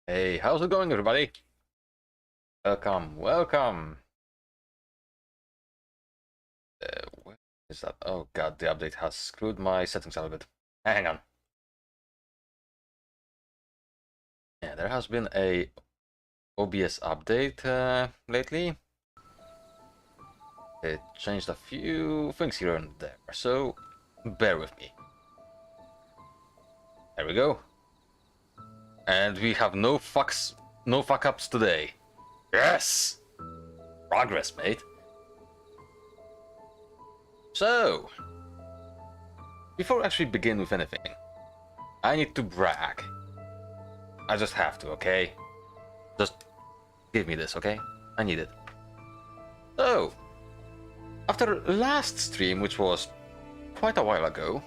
Hey, how's it going, everybody? Welcome, welcome. Where is that? Oh god, the update has screwed my settings a little bit. Hang on. Yeah, there has been a OBS update lately. It changed a few things here and there, so bear with me. There we go. And we have no fuck-ups today. Yes! Progress, mate. So, before I actually begin with anything, I need to brag. I just have to, okay? Just give me this, okay? I need it. So, after last stream, which was quite a while ago,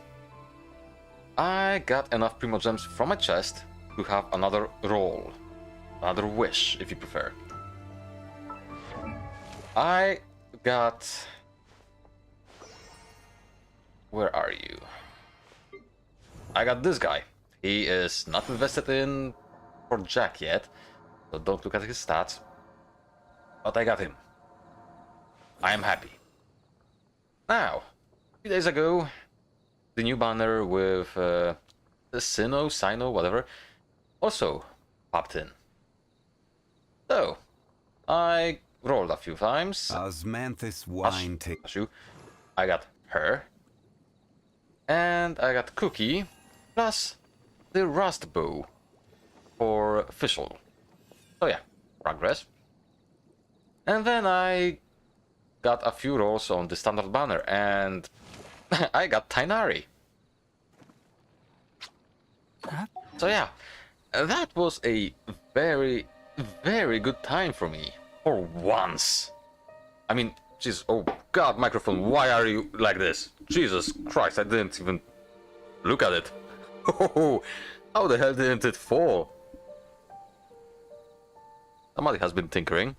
I got enough Primo Gems from my chest to have another roll. Another wish, if you prefer. I got... Where are you? I got this guy. He is not invested in for Jack yet, so don't look at his stats. But I got him. I am happy. Now, a few days ago, the new banner with the Sino, whatever, also popped in. So, I rolled a few times. Osmanthus wine I got her. And I got Cookie, plus the Rust Bow for official. So yeah, progress. And then I got a few rolls on the standard banner, and I got Tainari. So yeah, that was a very, very good time for me. For once. I mean, jeez, oh god, microphone, why are you like this? Jesus Christ, I didn't even look at it. Oh, how the hell didn't it fall? Somebody has been tinkering.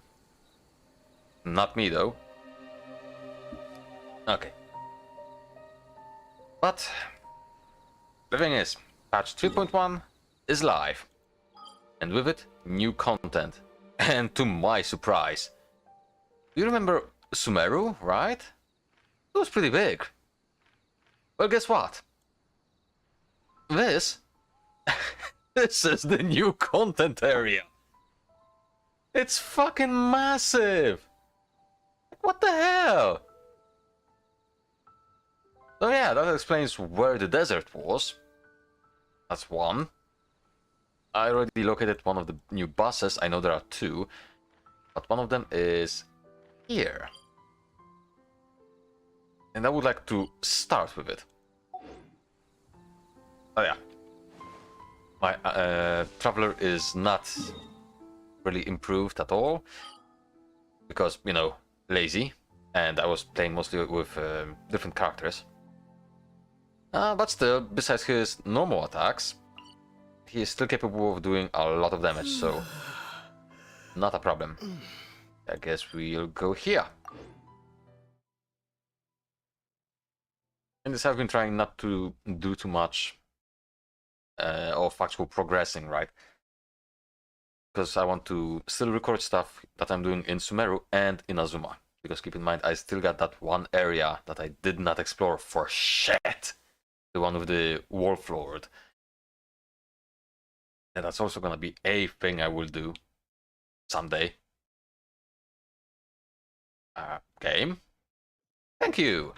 Not me, though. Okay. But the thing is, patch 3.1 is live. And with it, new content. And to my surprise, you remember Sumeru, right? It was pretty big. Well, guess what? This is the new content area. It's fucking massive. What the hell? So yeah, that explains where the desert was. That's one. I already located one of the new bosses. I know there are two, but one of them is here. And I would like to start with it. Oh yeah. My Traveler is not really improved at all. Because, you know, lazy. And I was playing mostly with different characters. But still, besides his normal attacks, he is still capable of doing a lot of damage, so not a problem. I guess we'll go here. And this I've been trying not to do too much of actual progressing, right? Because I want to still record stuff that I'm doing in Sumeru and in Azuma. Because keep in mind, I still got that one area that I did not explore for shit. The one with the Wolf Lord. And that's also gonna be a thing I will do someday. Game. Thank you.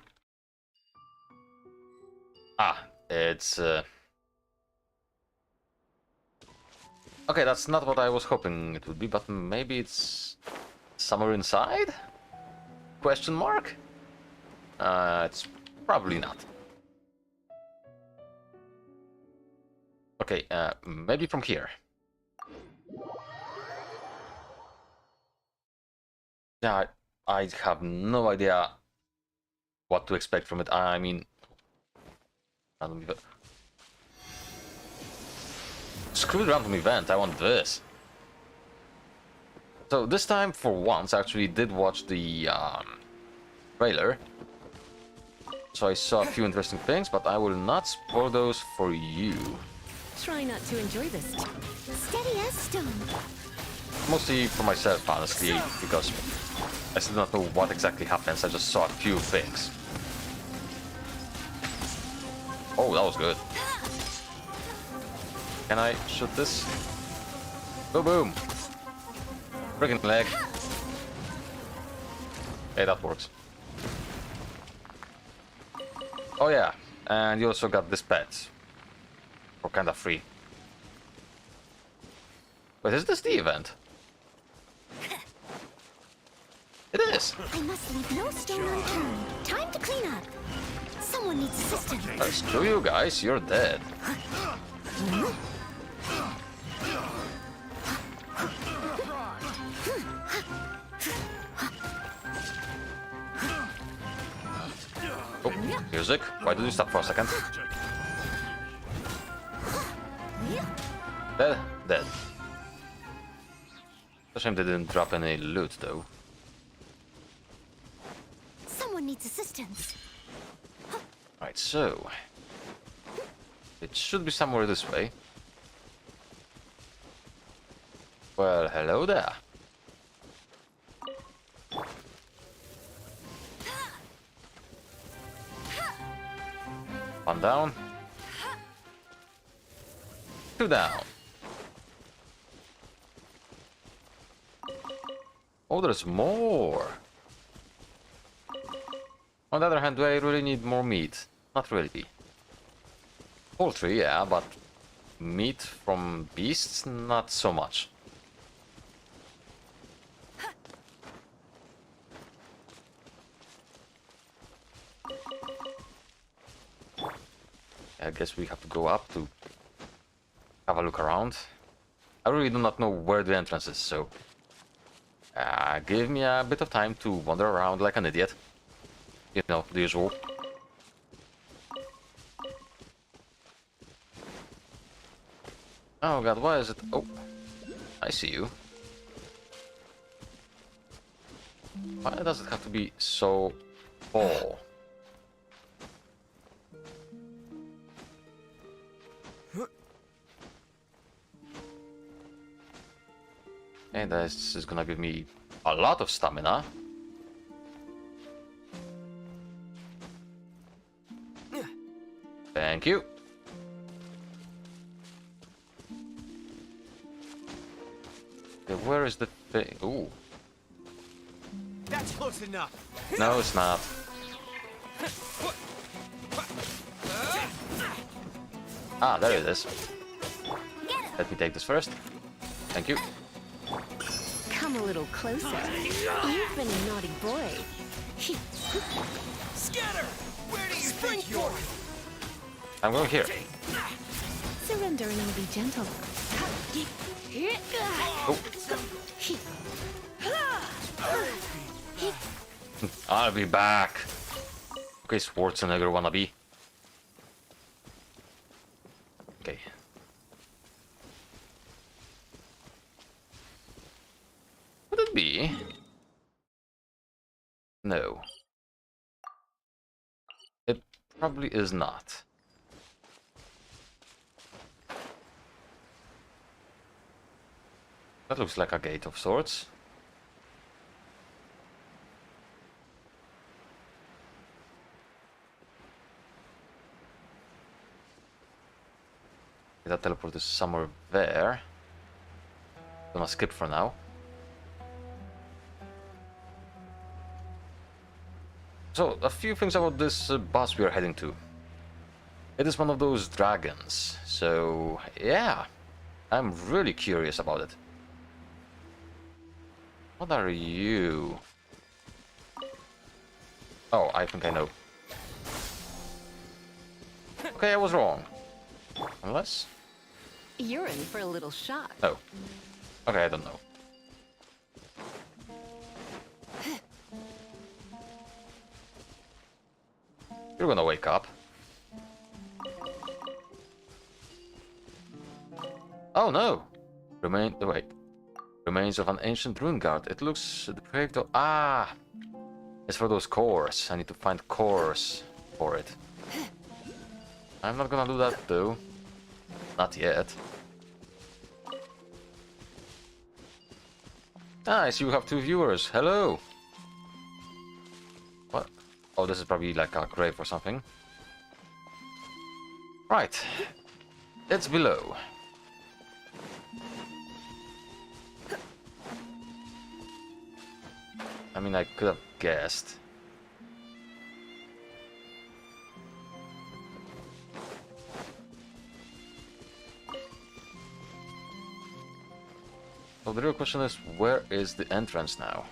It's okay, that's not what I was hoping it would be, but maybe it's somewhere inside? Question mark? It's probably not. Okay, maybe from here. Yeah, I have no idea what to expect from it. I mean, screw the random event, I want this. So this time, for once, I actually did watch the trailer. So I saw a few interesting things, but I will not spoil those for you. try not to enjoy this. Steady as stone. Mostly for myself, honestly, because I still don't know what exactly happens. I just saw a few things. Oh, that was good. Can I shoot this? Boom, boom. Freaking leg. Hey, that works. Oh yeah, and you also got this pet. For kinda free. Wait, is this the event? It is! I must leave no stone unturned. Time to clean up. Someone needs assistance. Screw you guys, you're dead. Oh, music. Why did you stop for a second? Dead? Dead. It's a shame they didn't drop any loot, though. Someone needs assistance. Right, so... it should be somewhere this way. Well, hello there. One down. Two down. Oh, there's more. On the other hand, do I really need more meat? Not really. Poultry, yeah, but meat from beasts, not so much. I guess we have to go up to have a look around. I really do not know where the entrance is, so give me a bit of time to wander around like an idiot. You know, the usual. Oh god, why is it? Oh, I see you. Why does it have to be so tall? And this is gonna give me a lot of stamina. Thank you. Okay, where is the thing? Ooh. That's close enough. No, it's not. Ah, there it is. Let me take this first. Thank you. Come a little closer. You've been a naughty boy. Scatter! Where do you think you're? I'm going here. Surrender and I'll be gentle. Oh. I'll be back. Okay, Schwarzenegger wannabe. Okay. Would it be? No. It probably is not. That looks like a gate of sorts. That teleport is somewhere there. Gonna skip for now. So, a few things about this boss we are heading to. It is one of those dragons, so yeah, I'm really curious about it. What are you? Oh, I think I know. Okay, I was wrong. Unless? You're in for a little shock. Oh. Okay, I don't know. You're gonna wake up. Oh no! Remains of an ancient rune guard. It looks depraved. Ah! It's for those cores. I need to find cores for it. I'm not gonna do that though. Not yet. Nice, you have 2 viewers. Hello. What? Oh, this is probably like a grave or something. Right. It's below. I mean, I could have guessed. So the real question is, where is the entrance now?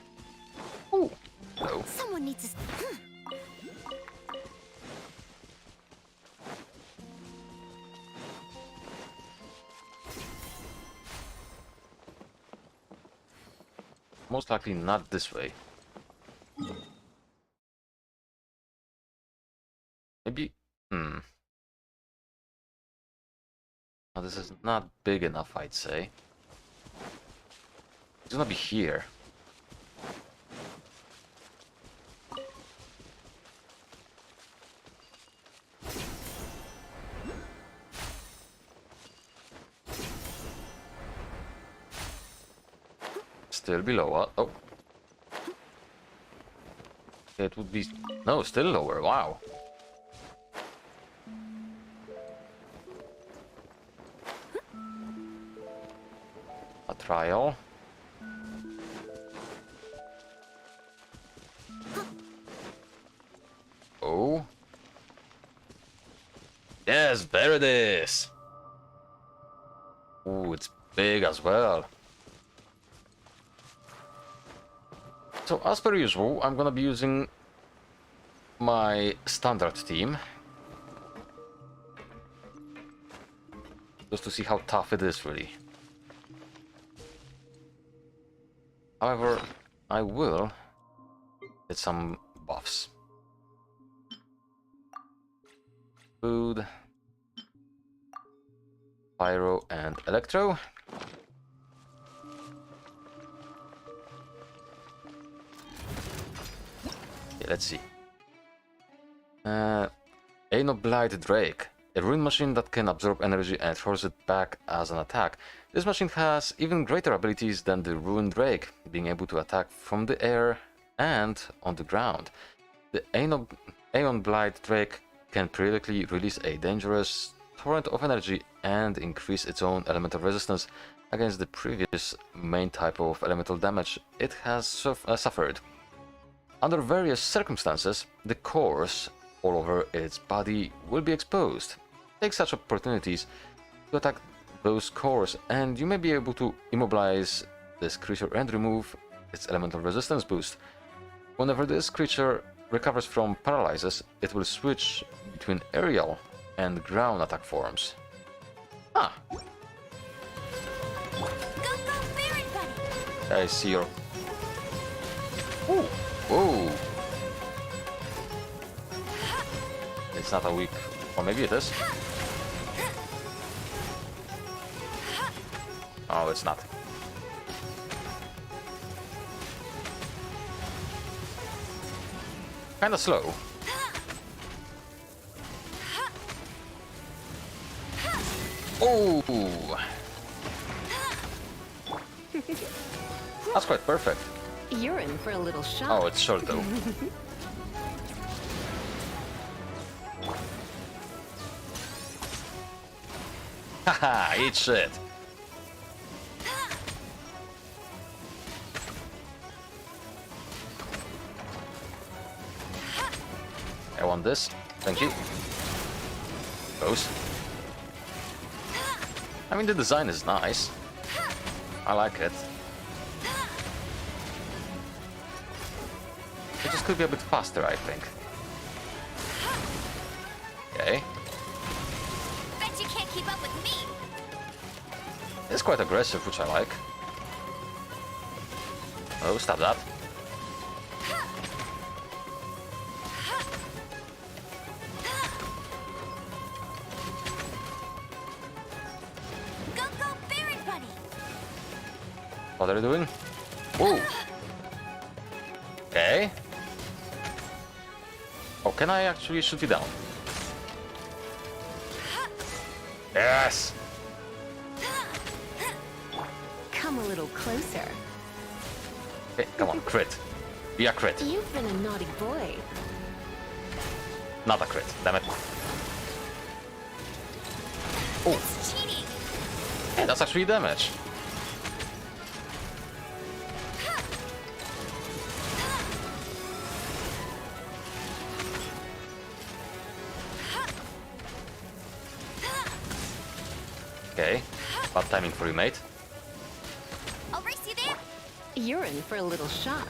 Ooh, hello. Someone needs to... Most likely not this way. Maybe... Now this is not big enough, I'd say. It's gonna be here. Still below us. Oh. It would be... No, still lower. Wow. A trial. Oh. Yes, there it is. Ooh, it's big as well. So, as per usual, I'm gonna be using my standard team. Just to see how tough it is, really. However, I will get some buffs. Food, Pyro, and Electro. Okay, let's see. Blighted Drake, a rune machine that can absorb energy and throws it back as an attack. This machine has even greater abilities than the Rune Drake, being able to attack from the air and on the ground. The Blighted Drake can periodically release a dangerous torrent of energy and increase its own elemental resistance against the previous main type of elemental damage it has suffered. Under various circumstances, the cores all over its body will be exposed. Take such opportunities to attack those cores, and you may be able to immobilize this creature and remove its elemental resistance boost. Whenever this creature recovers from paralysis, it will switch between aerial and ground attack forms. Ah! I see your... Ooh! Whoa! It's not a weak... Or maybe it is. Oh, it's not. Kinda slow. Oh! That's quite perfect. You're in for a little shock. Oh, it's short though. Haha, eat shit. I want this. Thank you. Goes. I mean, the design is nice. I like it. It just could be a bit faster, I think. Okay. Bet you can't keep up with me. It's quite aggressive, which I like. Oh, stop that. What are you doing? Ooh. Okay. Oh, can I actually shoot you down? Yes! Come a little closer. Okay, come on, crit. Be a crit. You've been a naughty boy. Not a crit, damn it. Oh, It's cheating. hey, that's actually damage. Okay, bad timing for you, mate. I'll race you there. You're in for a little shock.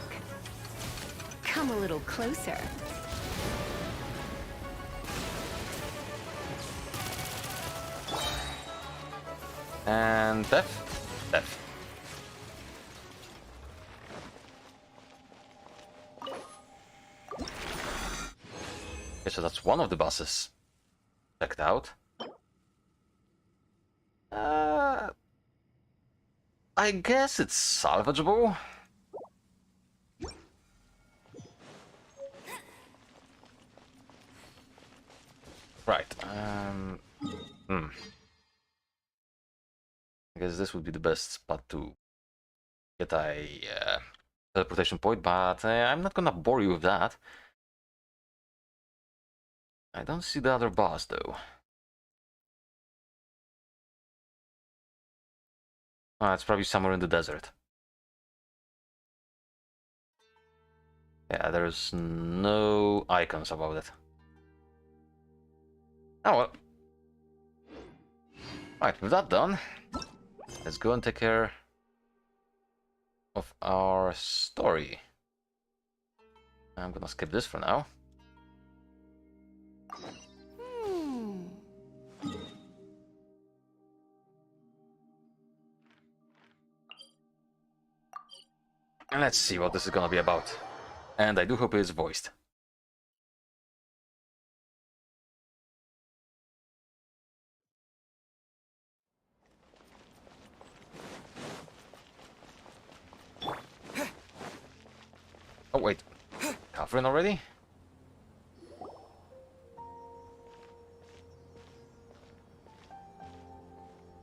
Come a little closer. And death? Death. Okay, so that's one of the bosses checked out. I guess it's salvageable. Right. I guess this would be the best spot to get a teleportation point, but I'm not gonna bore you with that. I don't see the other boss though. It's probably somewhere in the desert. Yeah, there's no icons about it. Oh well. Right, with that done, let's go and take care of our story. I'm gonna skip this for now. And let's see what this is gonna be about. And I do hope it's voiced. Oh wait, Catherine already?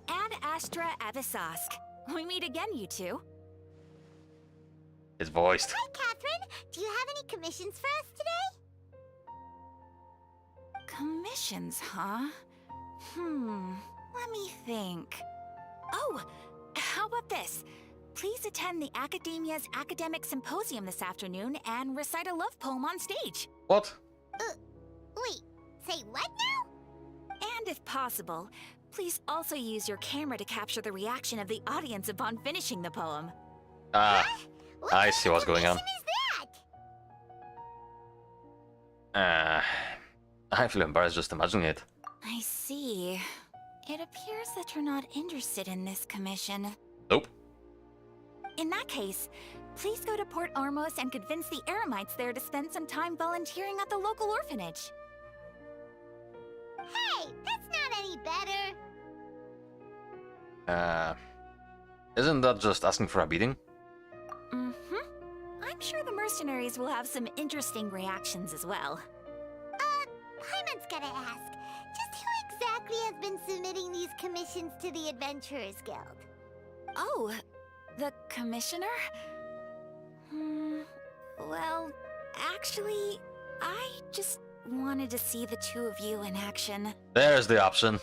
Ad Astra Avisask. We meet again, you two. It's voiced. Hi, Catherine. Do you have any commissions for us today? Commissions, huh? Let me think. Oh, how about this? Please attend the Academia's Academic Symposium this afternoon and recite a love poem on stage. What? Wait, say what now? And if possible, please also use your camera to capture the reaction of the audience upon finishing the poem. I see what's going on. Is that? I feel embarrassed just imagining it. I see. It appears that you're not interested in this commission. Nope. In that case, please go to Port Ormos and convince the Eremites there to spend some time volunteering at the local orphanage. Hey, that's not any better. Isn't that just asking for a beating? I'm sure the mercenaries will have some interesting reactions as well. Paimon's gotta ask, just who exactly has been submitting these commissions to the Adventurers Guild? Oh, the commissioner? Well, actually, I just wanted to see the two of you in action. There's the option.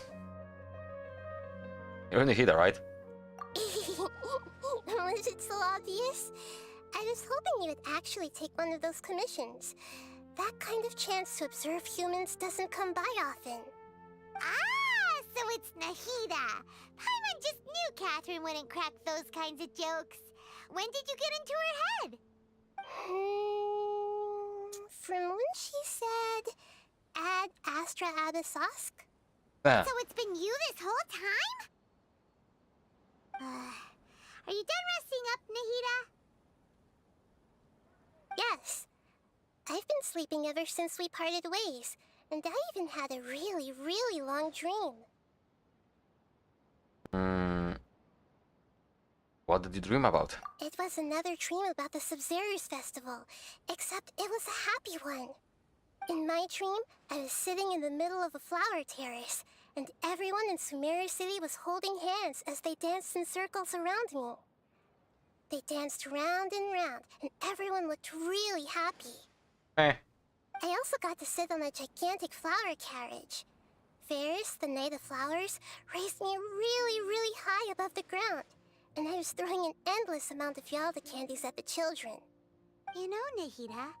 You're in the heater, right? Was it so obvious? I was hoping you would actually take one of those commissions. That kind of chance to observe humans doesn't come by often. Ah, so it's Nahida. Paimon just knew Catherine wouldn't crack those kinds of jokes. When did you get into her head? From when she said, Ad Astra Abisask? So it's been you this whole time? Are you done resting up, Nahida? Yes. I've been sleeping ever since we parted ways, and I even had a really, really long dream. What did you dream about? It was another dream about the Sub-Zerus Festival, except it was a happy one. In my dream, I was sitting in the middle of a flower terrace, and everyone in Sumeru City was holding hands as they danced in circles around me. They danced round and round, and everyone looked really happy. Eh. I also got to sit on a gigantic flower carriage. Ferris, the Knight of Flowers, raised me really, really high above the ground, and I was throwing an endless amount of Yalda candies at the children. You know, Nahida,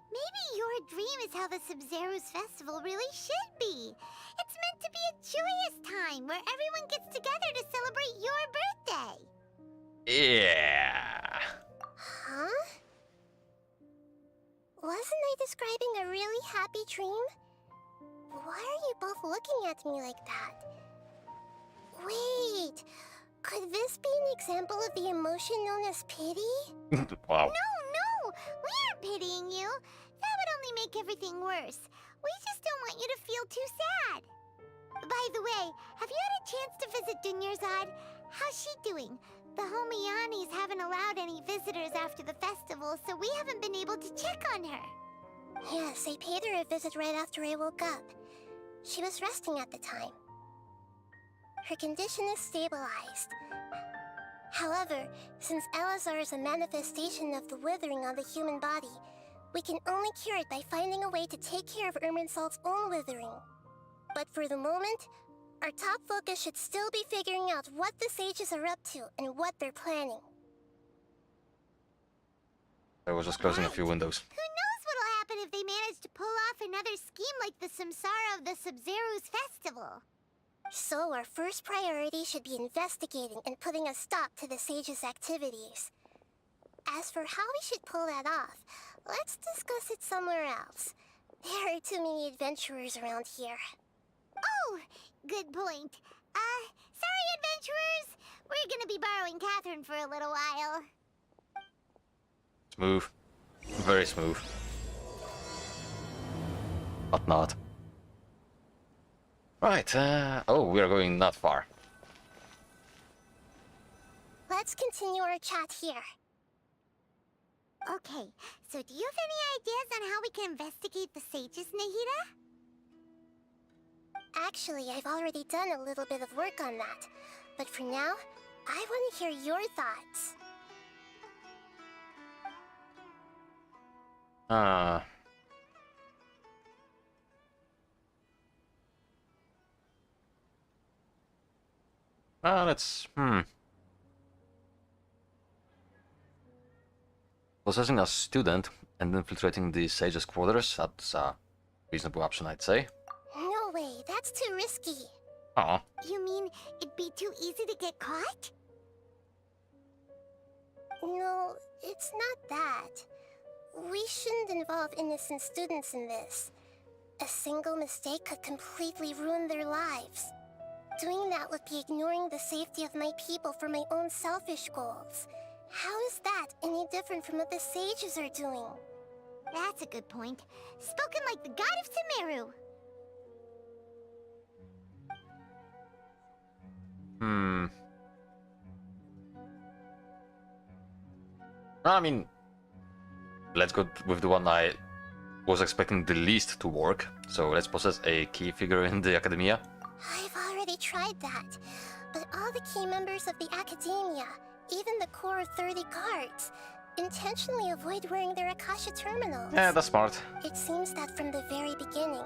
maybe your dream is how the Sub-Zero's festival really should be. It's meant to be a joyous time where everyone gets together to celebrate your birthday. Yeah. Huh? Wasn't I describing a really happy dream? Why are you both looking at me like that? Wait, could this be an example of the emotion known as pity? Wow. No, we aren't pitying you. That would only make everything worse. We just don't want you to feel too sad. By the way, have you had a chance to visit Dunyarzad? How's she doing? The Homianis haven't allowed any visitors after the festival, so we haven't been able to check on her. Yes, I paid her a visit right after I woke up. She was resting at the time. Her condition is stabilized. However, since Elazar is a manifestation of the withering on the human body, we can only cure it by finding a way to take care of Irminsul's own withering. But for the moment, our top focus should still be figuring out what the sages are up to and what they're planning. I was just closing a few windows. Who knows what'll happen if they manage to pull off another scheme like the Samsara of the Sub-Zero's festival. So our first priority should be investigating and putting a stop to the sages' activities. As for how we should pull that off, let's discuss it somewhere else. There are too many adventurers around here. Oh, good point. Sorry, adventurers. We're gonna be borrowing Catherine for a little while. Smooth. Very smooth. But not. Right, oh, we are going not far. Let's continue our chat here. Okay, so do you have any ideas on how we can investigate the sages, Nahida? Actually, I've already done a little bit of work on that. But for now, I want to hear your thoughts. Let's, Possessing a student and infiltrating the sage's quarters, that's a reasonable option, I'd say. No way, that's too risky. Aw. You mean it'd be too easy to get caught? No, it's not that. We shouldn't involve innocent students in this. A single mistake could completely ruin their lives. Doing that would be ignoring the safety of my people for my own selfish goals. How is that any different from what the sages are doing? That's a good point. Spoken like the god of Sumeru. I mean, let's go with the one I was expecting the least to work. So let's possess a key figure in the academia. I've already tried that, but all the key members of the academia, even the core 30 guards, intentionally avoid wearing their Akasha terminals. Yeah, that's smart. It seems that from the very beginning,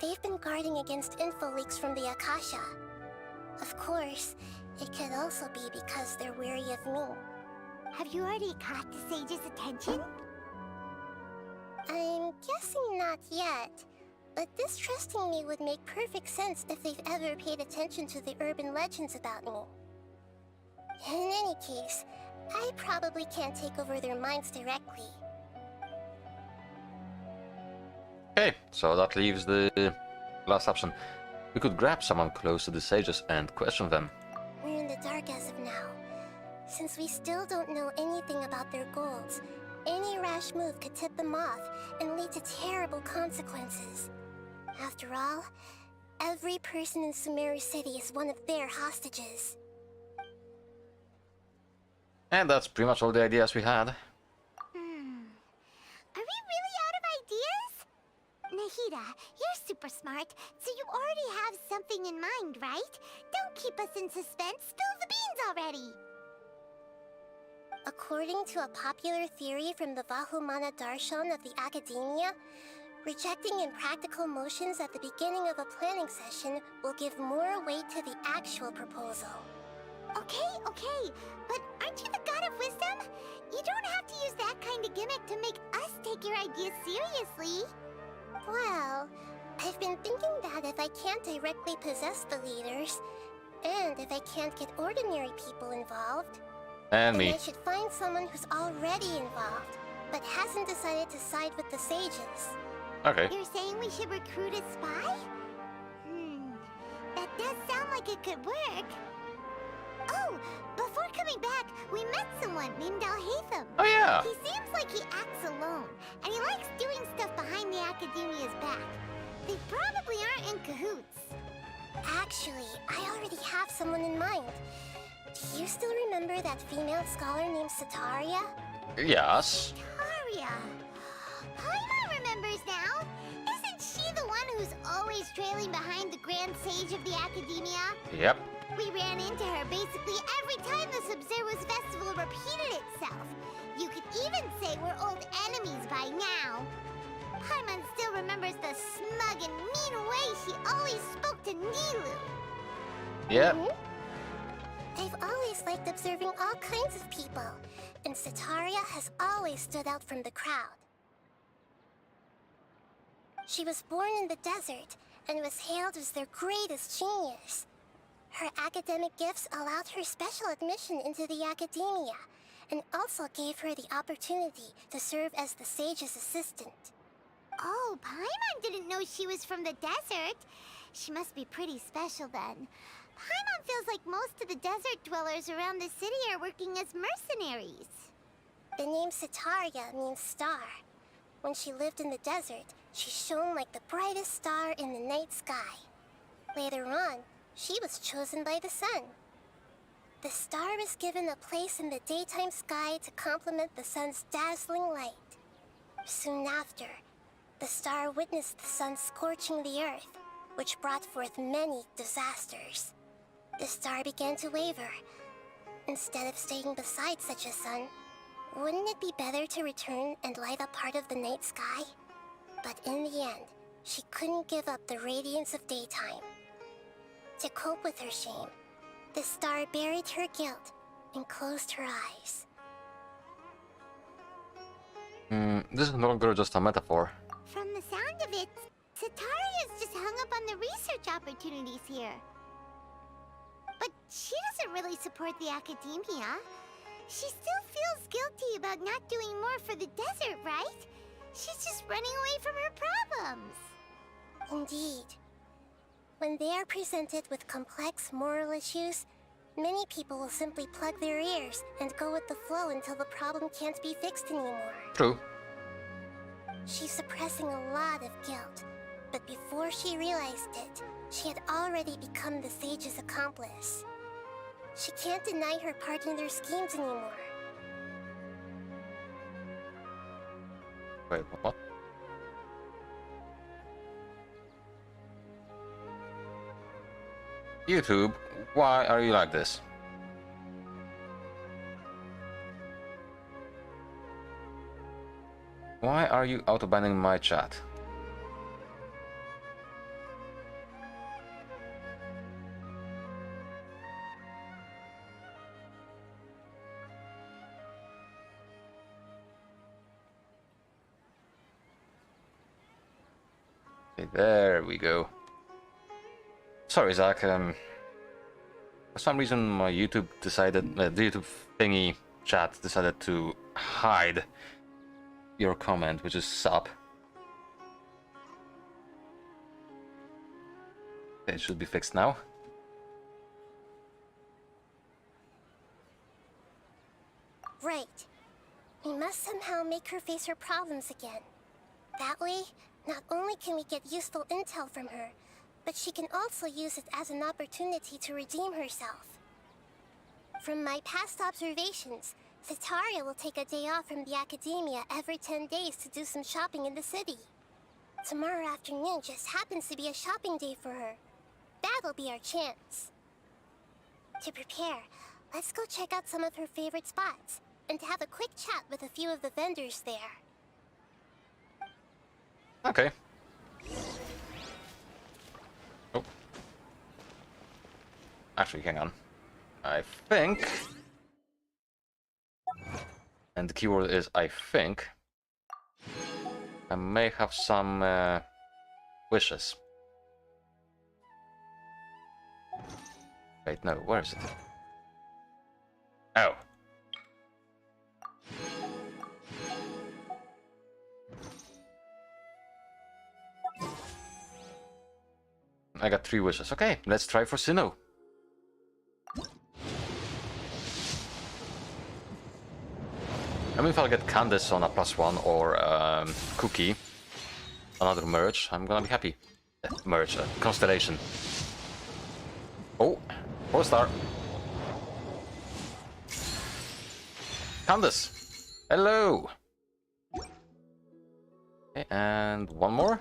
they've been guarding against info leaks from the Akasha. Of course, it could also be because they're wary of me. Have you already caught the sage's attention? I'm guessing not yet, but distrusting me would make perfect sense if they've ever paid attention to the urban legends about me. In any case, I probably can't take over their minds directly. Okay, so that leaves the last option. We could grab someone close to the sages and question them. We're in the dark as of now. Since we still don't know anything about their goals, any rash move could tip them off and lead to terrible consequences. After all, every person in Sumeru City is one of their hostages. And that's pretty much all the ideas we had. Are we really out of ideas? Nahida, you're super smart, so you already have something in mind, right? Don't keep us in suspense. Spill the beans already. According to a popular theory from the Vahumana Darshan of the Academia, rejecting impractical motions at the beginning of a planning session will give more weight to the actual proposal. Okay, but aren't you the god of wisdom? You don't have to use that kind of gimmick to make us take your ideas seriously. Well, I've been thinking that if I can't directly possess the leaders, and if I can't get ordinary people involved, And then me. I should find someone who's already involved, but hasn't decided to side with the sages. Okay. You're saying we should recruit a spy? That does sound like it could work. Oh, before coming back, we met someone named Alhaitham. Oh yeah. He seems like he acts alone, and he likes doing stuff behind the Academia's back. They probably aren't in cahoots. Actually, I already have someone in mind. Do you still remember that female scholar named Sataria? Yes. Taria. Paimon remembers now. Isn't she the one who's always trailing behind the Grand Sage of the Academia? Yep. We ran into her basically every time the Subzerus Festival repeated itself. You could even say we're old enemies by now. Paimon still remembers the smug and mean way she always spoke to Nilu. Yep. I've always liked observing all kinds of people, and Sataria has always stood out from the crowd. She was born in the desert and was hailed as their greatest genius. Her academic gifts allowed her special admission into the Academia, and also gave her the opportunity to serve as the sage's assistant. Oh, Paimon didn't know she was from the desert. She must be pretty special then. Paimon feels like most of the desert dwellers around the city are working as mercenaries. The name Sataria means star. When she lived in the desert, she shone like the brightest star in the night sky. Later on, she was chosen by the sun. The star was given a place in the daytime sky to complement the sun's dazzling light. Soon after, the star witnessed the sun scorching the earth, which brought forth many disasters. The star began to waver. Instead of staying beside such a sun, wouldn't it be better to return and light up part of the night sky? But in the end, she couldn't give up the radiance of daytime. To cope with her shame, the star buried her guilt and closed her eyes. This is no longer just a metaphor. From the sound of it, Sataria's just hung up on the research opportunities here. But she doesn't really support the Academia. She still feels guilty about not doing more for the desert, right? She's just running away from her problems. Indeed. When they are presented with complex moral issues, many people will simply plug their ears and go with the flow until the problem can't be fixed anymore. True. She's suppressing a lot of guilt, but before she realized it, she had already become the sage's accomplice. She can't deny her part in their schemes anymore. Wait, what? YouTube, why are you like this? Why are you auto-banning my chat? Okay, there we go. Sorry, Zach. For some reason, my YouTube decided, the YouTube thingy chat decided to hide your comment, which is sup. Okay, it should be fixed now. Right. We must somehow make her face her problems again. That way, not only can we get useful intel from her, but she can also use it as an opportunity to redeem herself. From my past observations, Sataria will take a day off from the Academia every 10 days to do some shopping in the city. Tomorrow afternoon just happens to be a shopping day for her. That'll be our chance. To prepare, let's go check out some of her favorite spots. and to have a quick chat with a few of the vendors there. Okay. Oh. Actually, hang on. I think... And the keyword is I think... I may have some wishes. Wait, no, where is it? Oh. I got 3 wishes. Okay, let's try for Sinnoh. I mean, if I'll get Candace on a +1 or Cookie, another merge, I'm gonna be happy. Merge, Constellation. Oh, 4-star. Candace! Hello! Okay, and one more.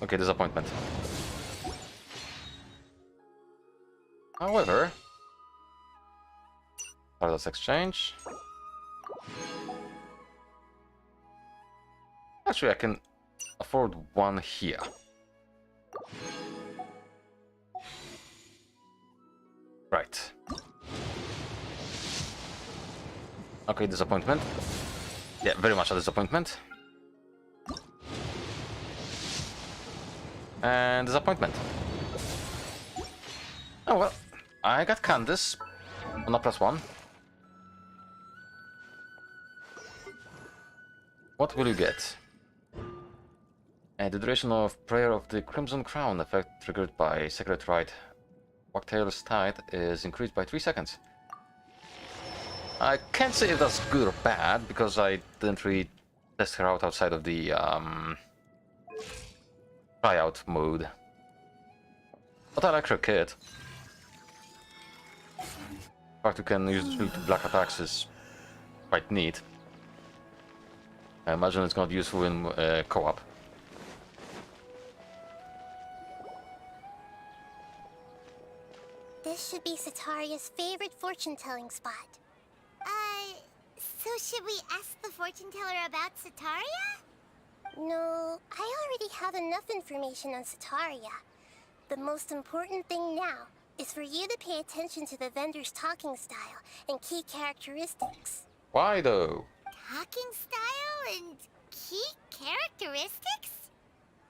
Okay, disappointment. However... Let's exchange. Actually, I can afford one here. Right. Okay, disappointment. Yeah, very much a disappointment. And disappointment. Oh well, I got Candace on a +1. What will you get? The duration of Prayer of the Crimson Crown effect triggered by Sacred Rite Wagtail's Tide is increased by 3 seconds. I can't say if that's good or bad, because I didn't really test her out outside of the tryout mode. But I like her kit. The fact you can use the shield to block attacks is quite neat. I imagine it's gonna be useful in co-op. This should be Sataria's favorite fortune-telling spot. So should we ask the fortune teller about Sataria? No, I already have enough information on Sataria. The most important thing now is for you to pay attention to the vendor's talking style and key characteristics. Why though? Talking style and key characteristics?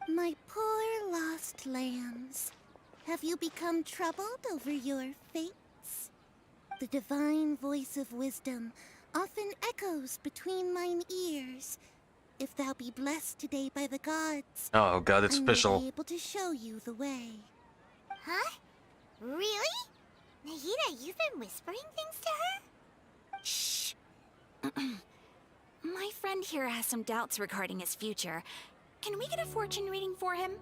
My poor lost lambs. Have you become troubled over your fates? The divine voice of wisdom often echoes between mine ears. If thou be blessed today by the gods, Oh god, it's I may special. be able to show you the way. Huh? Really? Nahida, you've been whispering things to her? Shh. My friend here has some doubts regarding his future. Can we get a fortune reading for him?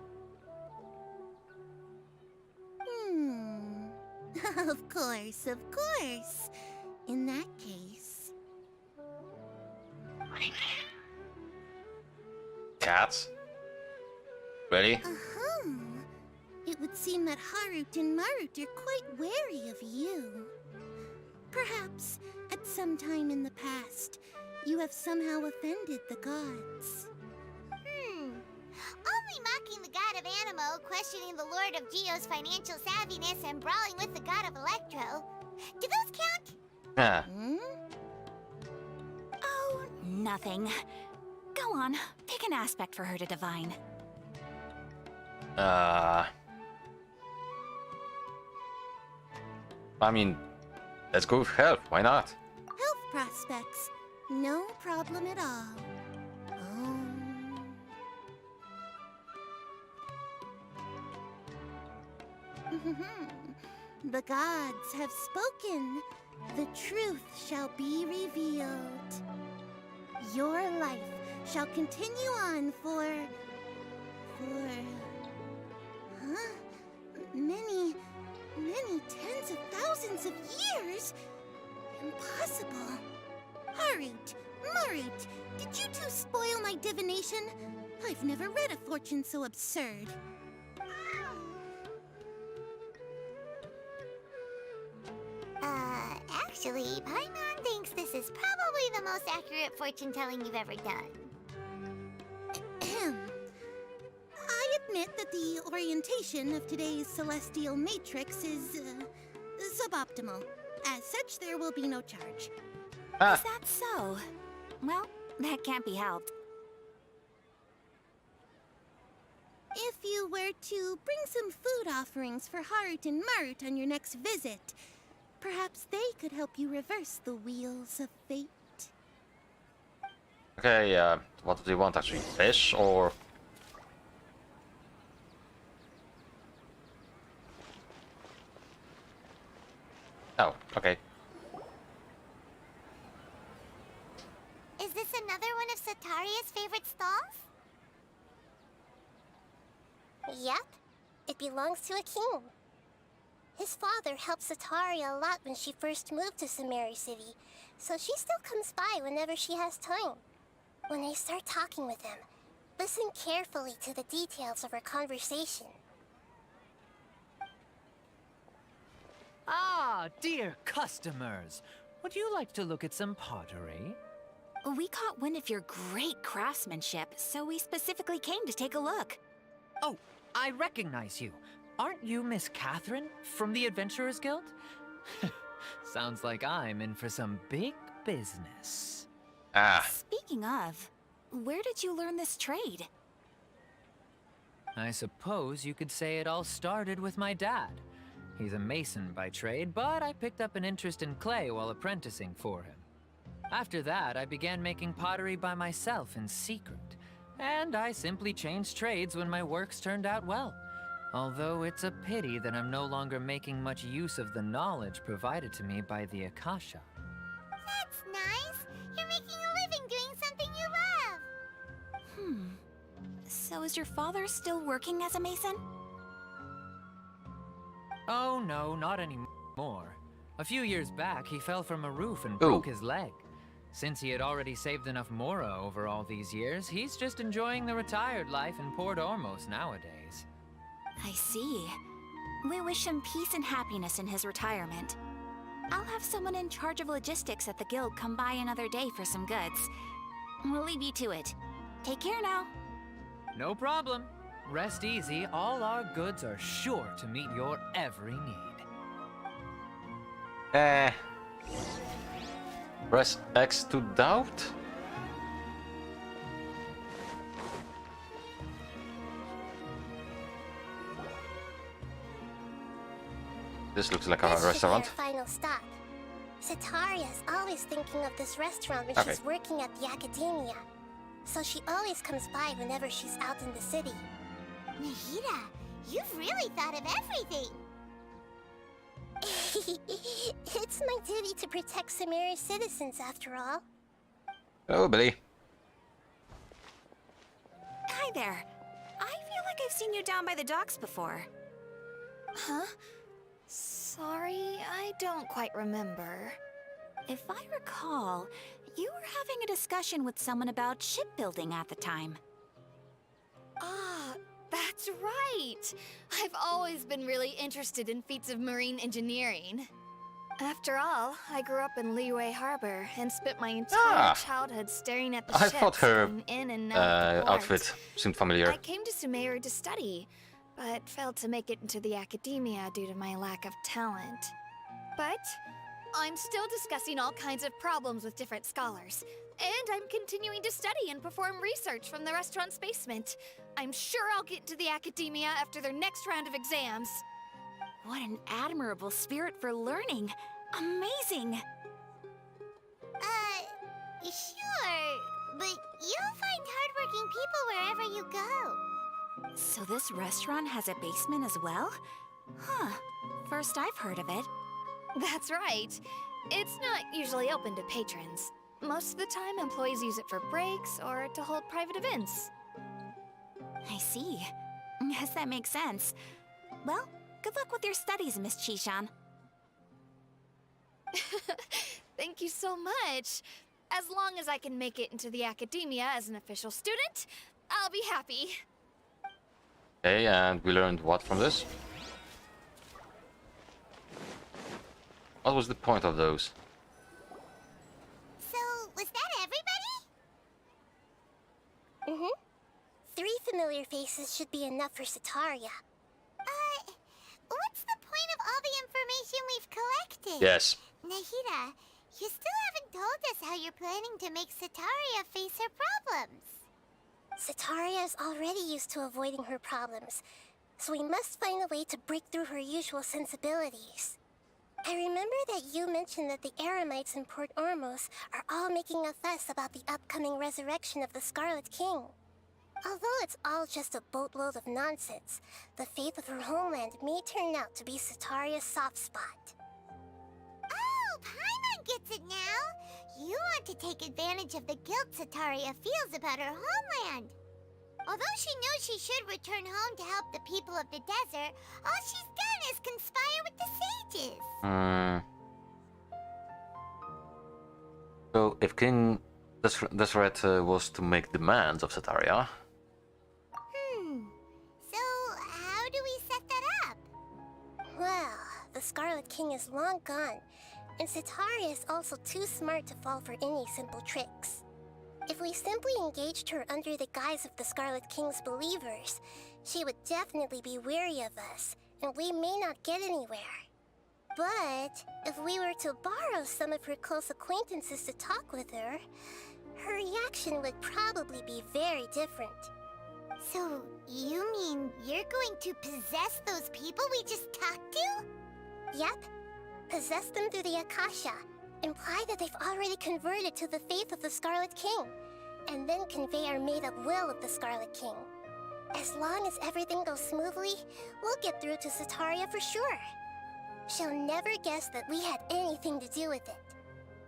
Of course, of course. In that case... Cats? Ready? Uh-huh. It would seem that Harut and Marut are quite wary of you. Perhaps, at some time in the past, you have somehow offended the gods. Only mocking the god of Animo, questioning the lord of Geo's financial savviness, and brawling with the god of Electro. Do those count? Yeah. Oh, nothing. Go on, pick an aspect for her to divine. I mean, let's go with health, why not? Health prospects. No problem at all. The gods have spoken. The truth shall be revealed. Your life shall continue on for... Many tens of thousands of years? Impossible. Harut, Marut, did you two spoil my divination? I've never read a fortune so absurd. Actually, Paimon thinks this is probably the most accurate fortune telling you've ever done. I admit that the orientation of today's celestial matrix is suboptimal. As such, there will be no charge. Ah, Is that so? Well, that can't be helped. If you were to bring some food offerings for Heart and Mart on your next visit, perhaps they could help you reverse the wheels of fate. okay, what do you want actually? Fish or... Oh, okay. Is this another one of Sataria's favorite stalls? Yep, it belongs to a king. His father helped Sataria a lot when she first moved to Sumeru City, so she still comes by whenever she has time. When I start talking with him, listen carefully to the details of our conversation. Ah, dear customers. Would you like to look at some pottery? We caught wind of your great craftsmanship, so we specifically came to take a look. Oh, I recognize you. Aren't you Miss Catherine from the Adventurers Guild? Sounds like I'm in for some big business. Ah, Speaking of, where did you learn this trade? I suppose you could say it all started with my dad. He's a mason by trade, but I picked up an interest in clay while apprenticing for him. After that, I began making pottery by myself in secret, and I simply changed trades when my works turned out well. Although it's a pity that I'm no longer making much use of the knowledge provided to me by the Akasha. That's nice. You're making a living doing something you love. So is your father still working as a mason? Oh no, not anymore. A few years back, he fell from a roof and broke his leg. Since he had already saved enough Mora over all these years, he's just enjoying the retired life in Port Ormos nowadays. I see. We wish him peace and happiness in his retirement. I'll have someone in charge of logistics at the guild come by another day for some goods. We'll leave you to it. Take care now. No problem. Rest easy, all our goods are sure to meet your every need. press X to doubt? This looks like a This should be restaurant. our final stop. Sataria's always thinking of this restaurant when Okay. she's working at the academia. So she always comes by whenever she's out in the city. Nahida, you've really thought of everything. It's my duty to protect Sumeru's citizens, after all. Oh, Billy. Hi there. I feel like I've seen you down by the docks before. Huh? Sorry, I don't quite remember. If I recall, you were having a discussion with someone about shipbuilding at the time. Ah, that's right! I've always been really interested in feats of marine engineering. After all, I grew up in Liyue Harbor and spent my entire childhood staring at the I ships thought her going in and out of the port. outfit seemed familiar. I came to Sumeru to study, but failed to make it into the academia due to my lack of talent. But I'm still discussing all kinds of problems with different scholars, and I'm continuing to study and perform research from the restaurant's basement. I'm sure I'll get into the academia after their next round of exams. What an admirable spirit for learning. Amazing. Sure, but you'll find hardworking people wherever you go. So this restaurant has a basement as well? Huh. First I've heard of it. That's right. It's not usually open to patrons. Most of the time, employees use it for breaks or to hold private events. I see. Guess that makes sense. Well, good luck with your studies, Miss Chishan. Thank you so much. As long as I can make it into the academia as an official student, I'll be happy. Okay, and we learned what from this? What was the point of those? this should be enough for Sataria. What's the point of all the information we've collected? Yes. Nahida, you still haven't told us how you're planning to make Sataria face her problems. Sataria is already used to avoiding her problems, so we must find a way to break through her usual sensibilities. I remember that you mentioned that the Eremites in Port Ormos are all making a fuss about the upcoming resurrection of the Scarlet King. Although it's all just a boatload of nonsense, the faith of her homeland may turn out to be Sataria's soft spot. Oh, Paimon gets it now! You want to take advantage of the guilt Sataria feels about her homeland. Although she knows she should return home to help the people of the desert, all she's done is conspire with the sages. So, if King Deseret was to make demands of Sataria... So, how do we set that up? Well, the Scarlet King is long gone, and Sataria is also too smart to fall for any simple tricks. If we simply engaged her under the guise of the Scarlet King's believers, she would definitely be wary of us, and we may not get anywhere. But if we were to borrow some of her close acquaintances to talk with her, her reaction would probably be very different. So, you mean you're going to possess those people we just talked to? Yep. Possess them through the Akasha. Imply that they've already converted to the faith of the Scarlet King, and then convey our made-up will of the Scarlet King. As long as everything goes smoothly, we'll get through to Sataria for sure. She'll never guess that we had anything to do with it.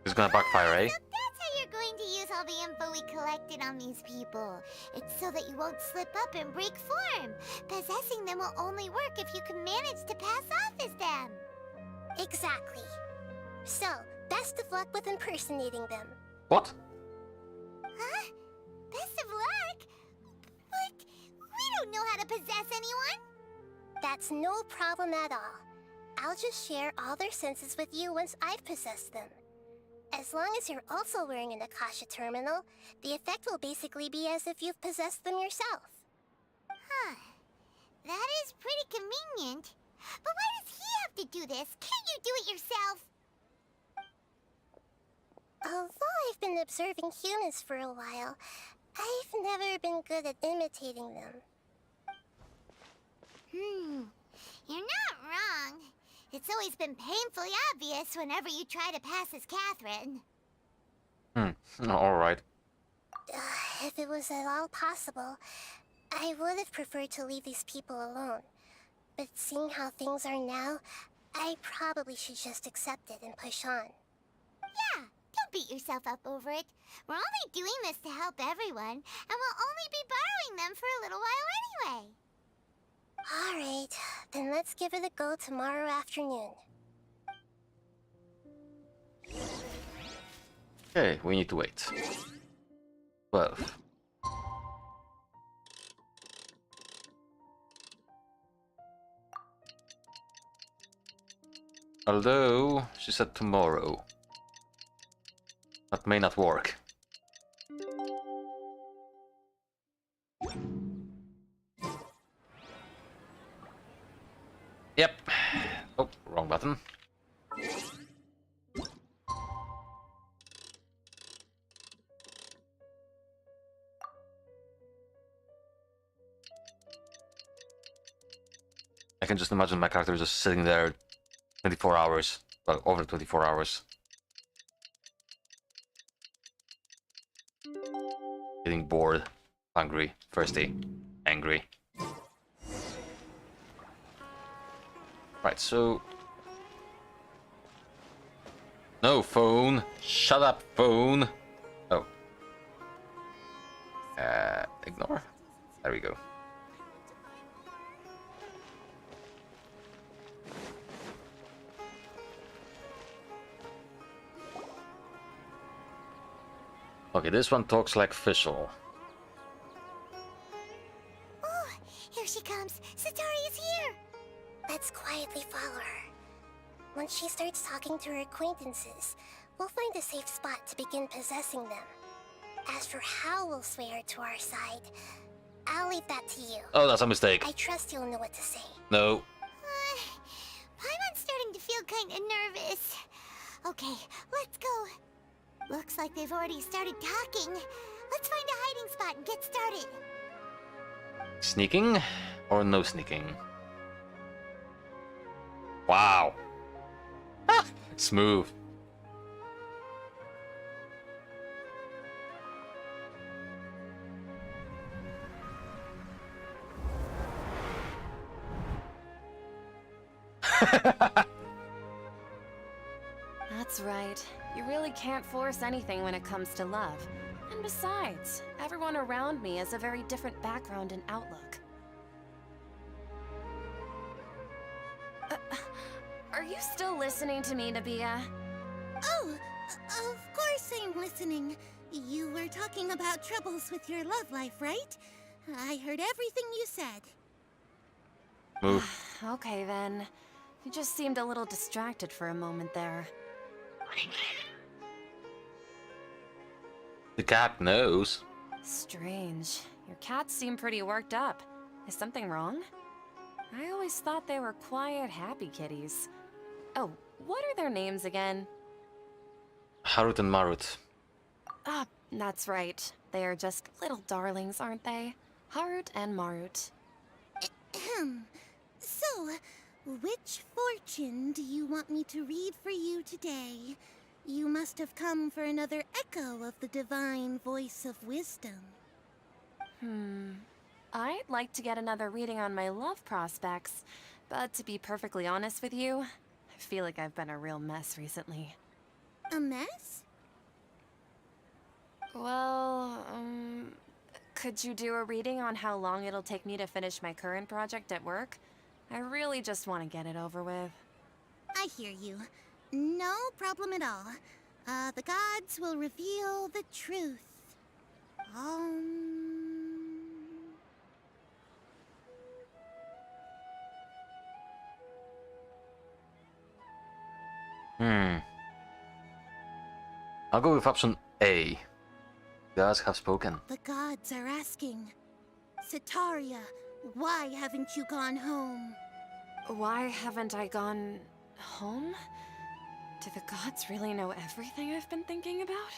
It's gonna backfire, eh? So that's how you're going to use all the info we collected on these people. It's so that you won't slip up and break form. Possessing them will only work if you can manage to pass off as them. Exactly. So, best of luck with impersonating them. What? Huh? Best of luck? But we don't know how to possess anyone. That's no problem at all. I'll just share all their senses with you once I've possessed them. As long as you're also wearing an Akasha terminal, the effect will basically be as if you've possessed them yourself. Huh. That is pretty convenient. But why does he have to do this? Can't you do it yourself? Although I've been observing humans for a while, I've never been good at imitating them. You're not wrong. It's always been painfully obvious whenever you try to pass as Catherine. Alright. If it was at all possible, I would have preferred to leave these people alone. But seeing how things are now, I probably should just accept it and push on. Yeah, don't beat yourself up over it. We're only doing this to help everyone, and we'll only be borrowing them for a little while anyway. Alright, then let's give it a go tomorrow afternoon. Okay, we need to wait. 12. Although, she said tomorrow. That may not work. Yep. Oh, wrong button. I can just imagine my character just sitting there 24 hours. Well, over 24 hours. Getting bored, hungry, thirsty, angry. Right, so... No, phone! Shut up, phone! Oh. Ignore? There we go. Okay, this one talks like official. Oh, here she comes. Sataria's here. Let's quietly follow her. Once she starts talking to her acquaintances, we'll find a safe spot to begin possessing them. As for how we'll sway her to our side, I'll leave that to you. Oh, that's a mistake. I trust you'll know what to say. No. Paimon's starting to feel kind of nervous. Okay, let's go. Looks like they've already started talking. Let's find a hiding spot and get started. Sneaking or no sneaking? Wow. Ah, smooth. That's right. You really can't force anything when it comes to love. And besides, everyone around me has a very different background and outlook. Are you still listening to me, Nabia? Oh, of course I'm listening. You were talking about troubles with your love life, right? I heard everything you said. Move. Okay then. You just seemed a little distracted for a moment there. The cat knows. Strange. Your cats seem pretty worked up. Is something wrong? I always thought they were quiet, happy kitties. Oh, what are their names again? Harut and Marut. Ah, that's right. They are just little darlings, aren't they? Harut and Marut. Ahem. So, which fortune do you want me to read for you today? You must have come for another echo of the divine voice of wisdom. I'd like to get another reading on my love prospects, but to be perfectly honest with you, I feel like I've been a real mess recently. A mess? Well, could you do a reading on how long it'll take me to finish my current project at work? I really just want to get it over with. I hear you. No problem at all. The gods will reveal the truth. I'll go with option A. Gods have spoken. The gods are asking. Sitaria, why haven't you gone home? Why haven't I gone home? Do the gods really know everything I've been thinking about?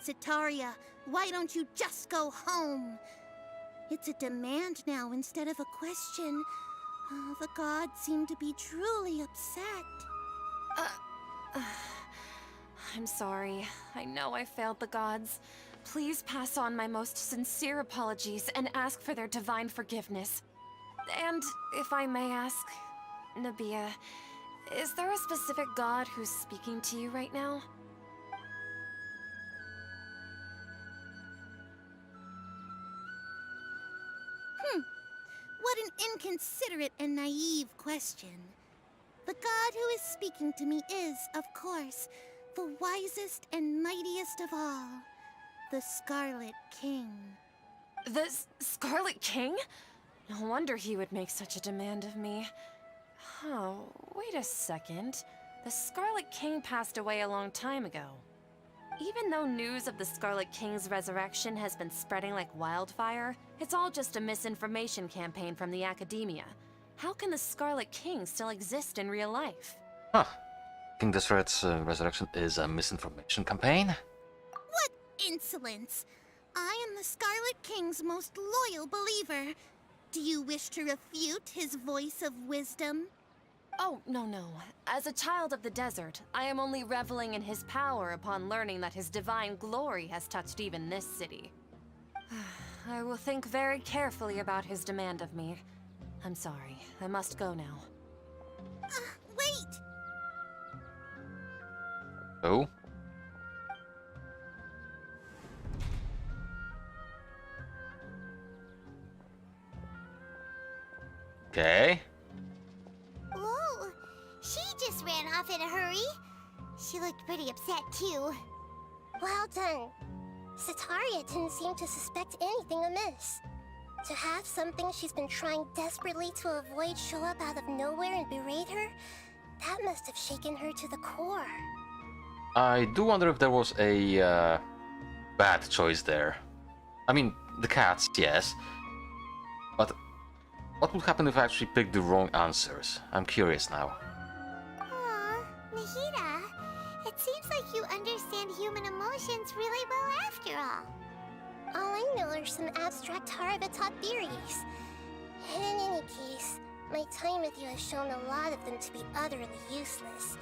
Sitaria, why don't you just go home? It's a demand now instead of a question. Oh, the gods seem to be truly upset. I'm sorry. I know I failed the gods. Please pass on my most sincere apologies and ask for their divine forgiveness. And if I may ask, Nabia, is there a specific god who's speaking to you right now? What an inconsiderate and naive question. The god who is speaking to me is, of course, the wisest and mightiest of all, the Scarlet King. The Scarlet King? No wonder he would make such a demand of me. Oh, wait a second. The Scarlet King passed away a long time ago. Even though news of the Scarlet King's resurrection has been spreading like wildfire, it's all just a misinformation campaign from the academia. How can the Scarlet King still exist in real life? Huh. King Desret's resurrection is a misinformation campaign? What insolence! I am the Scarlet King's most loyal believer. Do you wish to refute his voice of wisdom? Oh, no. As a child of the desert, I am only reveling in his power upon learning that his divine glory has touched even this city. I will think very carefully about his demand of me. I'm sorry. I must go now. Wait! Oh? Okay. Whoa, she just ran off in a hurry. She looked pretty upset too. Well done. Sitaria didn't seem to suspect anything amiss. To have something she's been trying desperately to avoid show up out of nowhere and berate her, that must have shaken her to the core. I do wonder if there was a bad choice there. I mean, the cats, yes, But what would happen if I actually picked the wrong answers? I'm curious now. Aw, Nahida, it seems like you understand human emotions really well after all. All I know are some abstract Harvard-taught theories. In any case, my time with you has shown a lot of them to be utterly useless.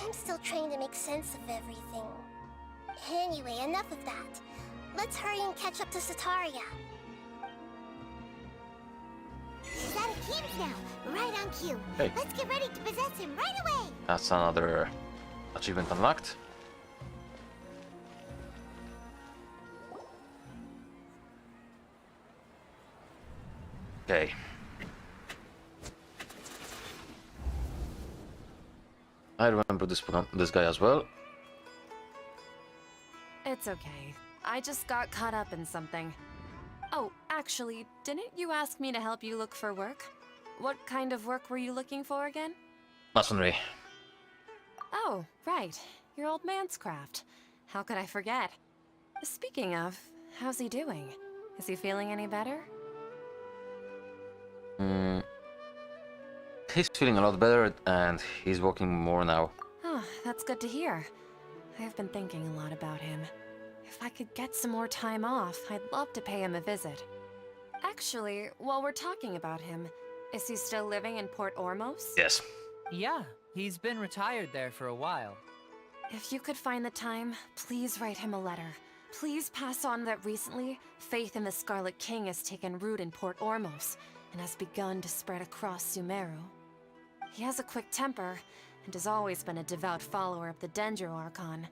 I'm still trying to make sense of everything. Anyway, enough of that. Let's hurry and catch up to Sataria. She's at Akeem's now, right on cue. Hey. Let's get ready to possess him right away. That's another achievement unlocked. Okay. I remember this guy as well. It's okay. I just got caught up in something. Oh, actually, didn't you ask me to help you look for work? What kind of work were you looking for again? Masonry. Oh, right. Your old man's craft. How could I forget? Speaking of, how's he doing? Is he feeling any better? He's feeling a lot better and he's walking more now. Oh, that's good to hear. I've been thinking a lot about him. If I could get some more time off, I'd love to pay him a visit. Actually, while we're talking about him, is he still living in Port Ormos? Yes. Yeah, he's been retired there for a while. If you could find the time, please write him a letter. Please pass on that recently, faith in the Scarlet King has taken root in Port Ormos and has begun to spread across Sumeru. He has a quick temper and has always been a devout follower of the Dendro Archon.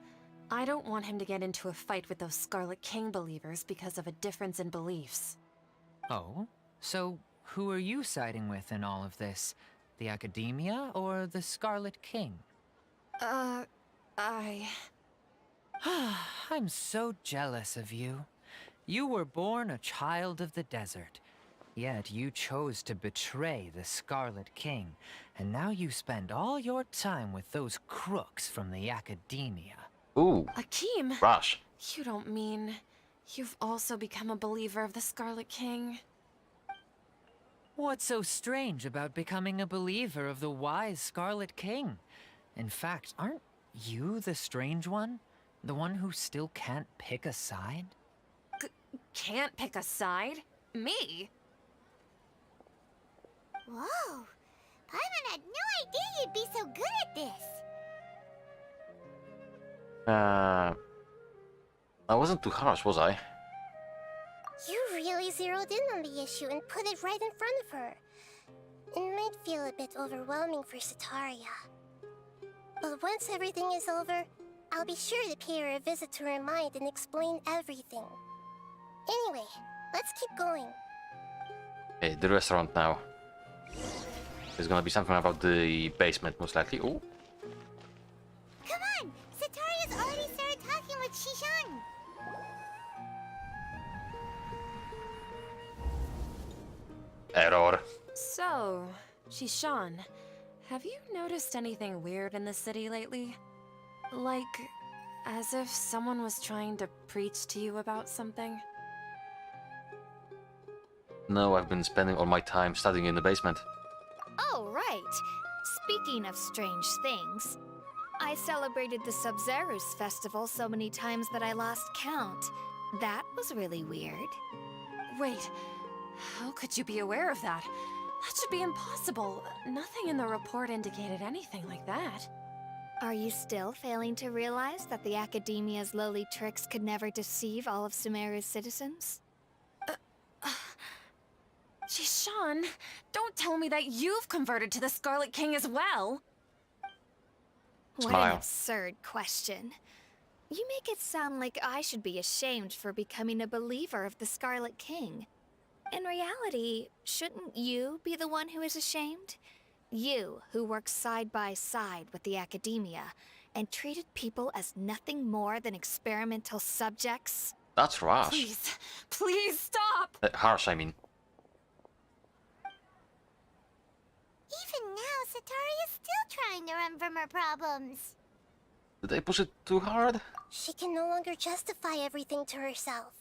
I don't want him to get into a fight with those Scarlet King believers because of a difference in beliefs. Oh? So, who are you siding with in all of this? The Academia or the Scarlet King? I'm so jealous of you. You were born a child of the desert. Yet you chose to betray the Scarlet King, and now you spend all your time with those crooks from the Academia. Ooh. Akeem! Rush. You don't mean you've also become a believer of the Scarlet King? What's so strange about becoming a believer of the wise Scarlet King? In fact, aren't you the strange one? The one who still can't pick a side? Can't pick a side? Me? Whoa, Paimon had no idea you'd be so good at this. I wasn't too harsh, was I? You really zeroed in on the issue and put it right in front of her. It might feel a bit overwhelming for Sataria. But once everything is over, I'll be sure to pay her a visit to her mind and explain everything. Anyway, let's keep going. Okay, the restaurant now. There's gonna be something about the basement, most likely. Oh, Come on, Sataria's already started talking with Shishan. error. So, Shishan, have you noticed anything weird in the city lately? Like, as if someone was trying to preach to you about something? No, I've been spending all my time studying in the basement. Oh, right. Speaking of strange things, I celebrated the Sub-Zerus festival so many times that I lost count. That was really weird. Wait, how could you be aware of that? That should be impossible. Nothing in the report indicated anything like that. Are you still failing to realize that the Academia's lowly tricks could never deceive all of Sumeru's citizens? Shishan, don't tell me that you've converted to the Scarlet King as well! What Smile. an absurd question. You make it sound like I should be ashamed for becoming a believer of the Scarlet King. In reality, shouldn't you be the one who is ashamed? You, who works side by side with the Academia, and treated people as nothing more than experimental subjects? That's rash. Please, please stop! Harsh, I mean. Even now, Sataria's still trying to run from her problems. Did I push it too hard? She can no longer justify everything to herself.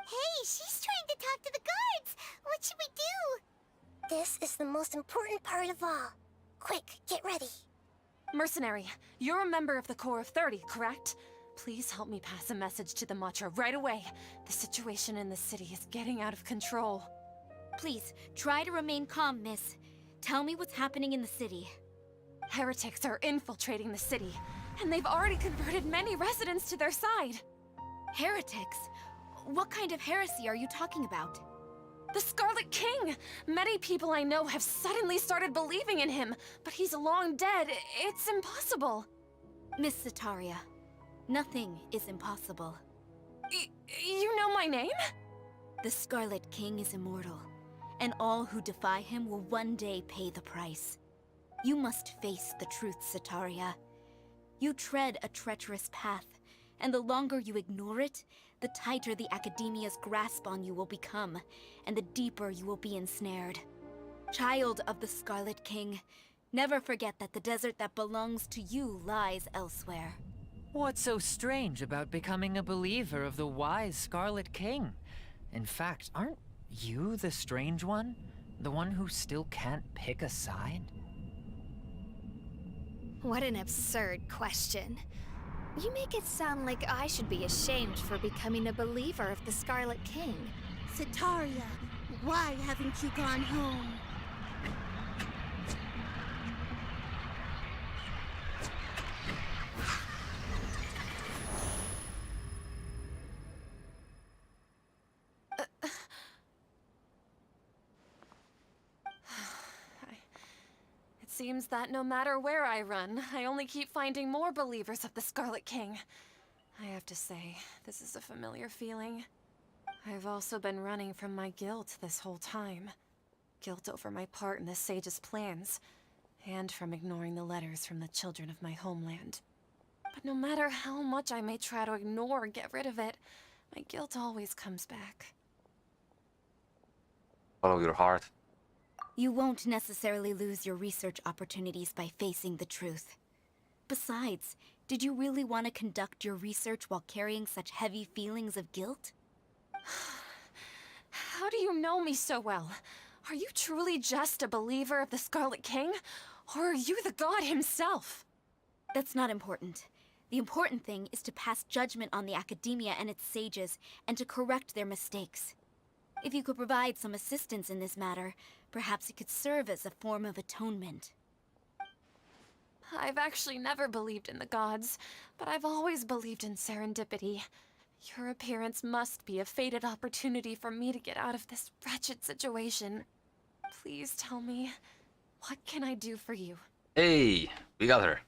Hey, she's trying to talk to the guards! What should we do? This is the most important part of all. Quick, get ready. Mercenary, you're a member of the Corps of 30, correct? Please help me pass a message to the Matra right away. The situation in the city is getting out of control. Please, try to remain calm, miss. Tell me what's happening in the city. Heretics are infiltrating the city, and they've already converted many residents to their side. Heretics? What kind of heresy are you talking about? The Scarlet King! Many people I know have suddenly started believing in him, but he's long dead. It's impossible. Miss Sataria, nothing is impossible. You know my name? The Scarlet King is immortal, and all who defy him will one day pay the price. You must face the truth, Sataria. You tread a treacherous path, and the longer you ignore it, the tighter the Academia's grasp on you will become, and the deeper you will be ensnared. Child of the Scarlet King, never forget that the desert that belongs to you lies elsewhere. What's so strange about becoming a believer of the wise Scarlet King? In fact, aren't you the strange one? The one who still can't pick a side? What an absurd question. You make it sound like I should be ashamed for becoming a believer of the Scarlet King. Sataria, why haven't you gone home? It seems that no matter where I run, I only keep finding more believers of the Scarlet King. I have to say, this is a familiar feeling. I've also been running from my guilt this whole time. Guilt over my part in the Sage's plans, and from ignoring the letters from the children of my homeland. But no matter how much I may try to ignore or get rid of it, my guilt always comes back. Follow your heart. You won't necessarily lose your research opportunities by facing the truth. Besides, did you really want to conduct your research while carrying such heavy feelings of guilt? How do you know me so well? Are you truly just a believer of the Scarlet King? Or are you the god himself? That's not important. The important thing is to pass judgment on the Academia and its sages, and to correct their mistakes. If you could provide some assistance in this matter, perhaps it could serve as a form of atonement. I've actually never believed in the gods, but I've always believed in serendipity. Your appearance must be a fated opportunity for me to get out of this wretched situation. Please tell me, what can I do for you? Hey, we got her.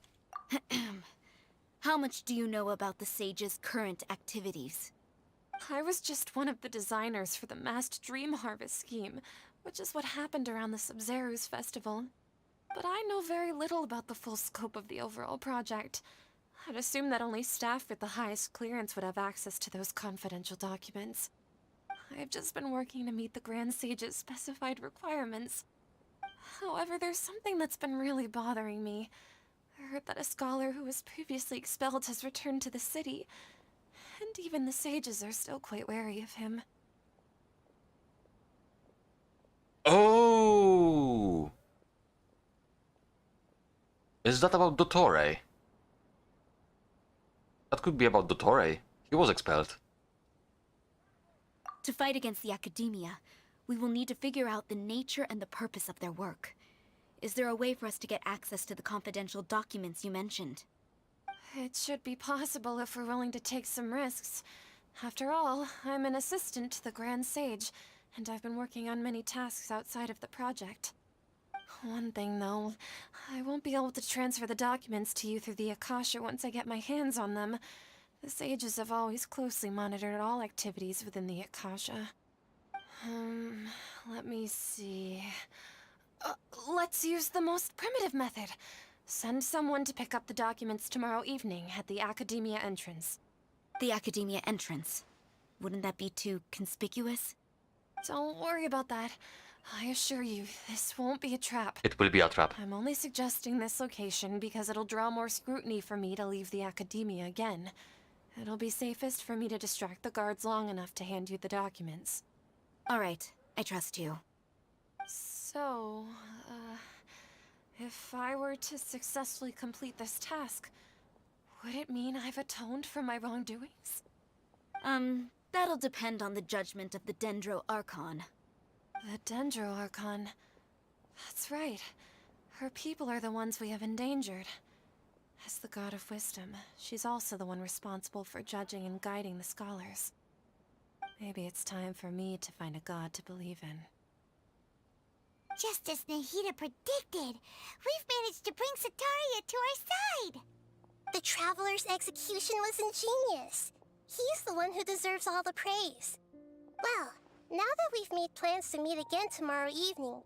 How much do you know about the sage's current activities? I was just one of the designers for the massed dream harvest scheme, which is what happened around the Sumeru's festival. But I know very little about the full scope of the overall project. I'd assume that only staff with the highest clearance would have access to those confidential documents. I've just been working to meet the Grand Sage's specified requirements. However, there's something that's been really bothering me. I heard that a scholar who was previously expelled has returned to the city, and even the sages are still quite wary of him. Oh! Is that about Dottore? That could be about Dottore. He was expelled. To fight against the Academia, we will need to figure out the nature and the purpose of their work. Is there a way for us to get access to the confidential documents you mentioned? It should be possible if we're willing to take some risks. After all, I'm an assistant to the Grand Sage, and I've been working on many tasks outside of the project. One thing, though, I won't be able to transfer the documents to you through the Akasha once I get my hands on them. The sages have always closely monitored all activities within the Akasha. Let me see... let's use the most primitive method. Send someone to pick up the documents tomorrow evening at the Academia entrance. The Academia entrance? Wouldn't that be too conspicuous? Don't worry about that. I assure you, this won't be a trap. It will be a trap. I'm only suggesting this location because it'll draw more scrutiny for me to leave the Academia again. It'll be safest for me to distract the guards long enough to hand you the documents. All right, I trust you. So, if I were to successfully complete this task, would it mean I've atoned for my wrongdoings? That'll depend on the judgment of the Dendro Archon. The Dendro Archon. That's right. Her people are the ones we have endangered. As the god of wisdom, she's also the one responsible for judging and guiding the scholars. Maybe it's time for me to find a god to believe in. Just as Nahida predicted, we've managed to bring Sataria to our side! The Traveler's execution was ingenious. He's the one who deserves all the praise. Well, now that we've made plans to meet again tomorrow evening,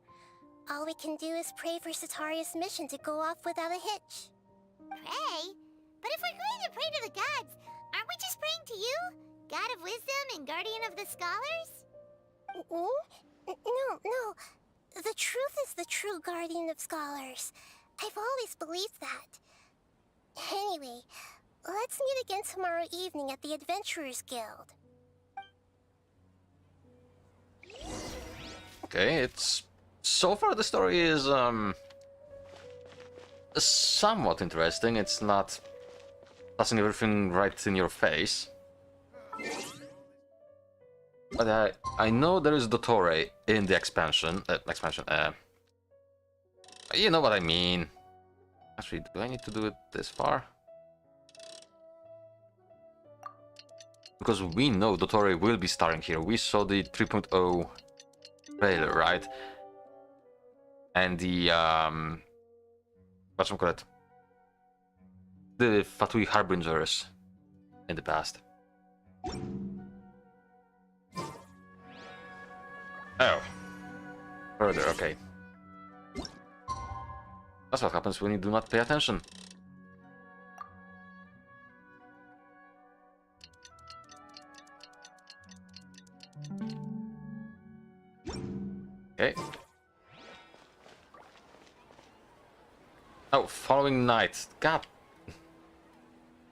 all we can do is pray for Sataria's mission to go off without a hitch. Pray? But if we're going to pray to the gods, aren't we just praying to you? God of wisdom and guardian of the scholars? No. The truth is the true guardian of scholars. I've always believed that. Anyway, let's meet again tomorrow evening at the Adventurers Guild. Okay, it's... So far the story is, somewhat interesting. It's not passing everything right in your face. But I know there is Dottore in the expansion. You know what I mean. Actually, do I need to do it this far? Because we know Dottore will be starring here. We saw the 3.0 trailer, right? And the whatchamacallit? The Fatui Harbingers in the past. Oh. Further, okay. That's what happens when you do not pay attention. Okay. Oh, following night. God.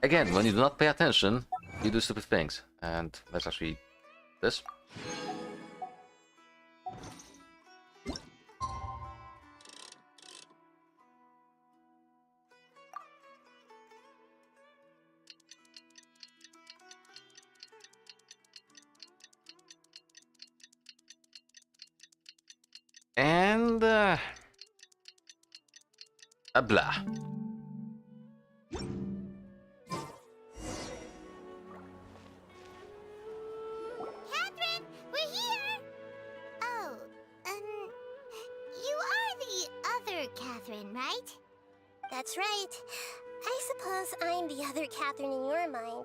Again, when you do not pay attention, you do stupid things. And let's actually... this. And... blah. Catherine, we're here! Oh, you are the other Catherine, right? That's right. I suppose I'm the other Catherine in your mind.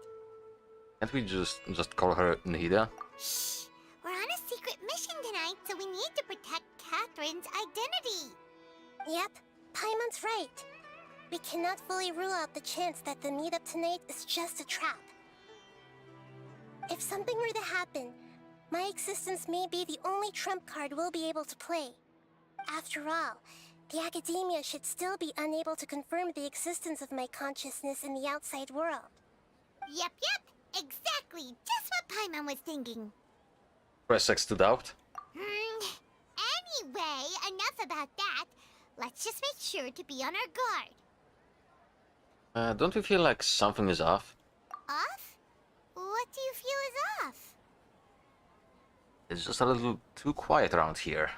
Can't we just call her Nahida? Shh! We're on a secret mission tonight, so we need to protect Catherine's identity. Yep, Paimon's right. We cannot fully rule out the chance that the meetup tonight is just a trap. If something were to happen, my existence may be the only trump card we'll be able to play. After all, the Academia should still be unable to confirm the existence of my consciousness in the outside world. Yep, exactly, just what Paimon was thinking. Press X to doubt. Anyway, enough about that. Let's just make sure to be on our guard. Don't you feel like something is off? Off? What do you feel is off? It's just a little too quiet around here.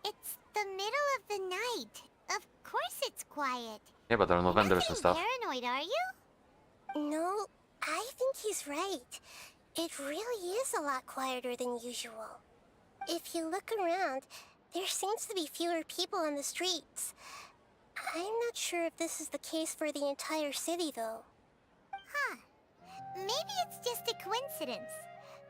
It's the middle of the night. Of course it's quiet. Yeah, but there are no You're vendors not and stuff. paranoid, are you? No, I think he's right. It really is a lot quieter than usual. If you look around, there seems to be fewer people on the streets. I'm not sure if this is the case for the entire city, though. Huh. Maybe it's just a coincidence.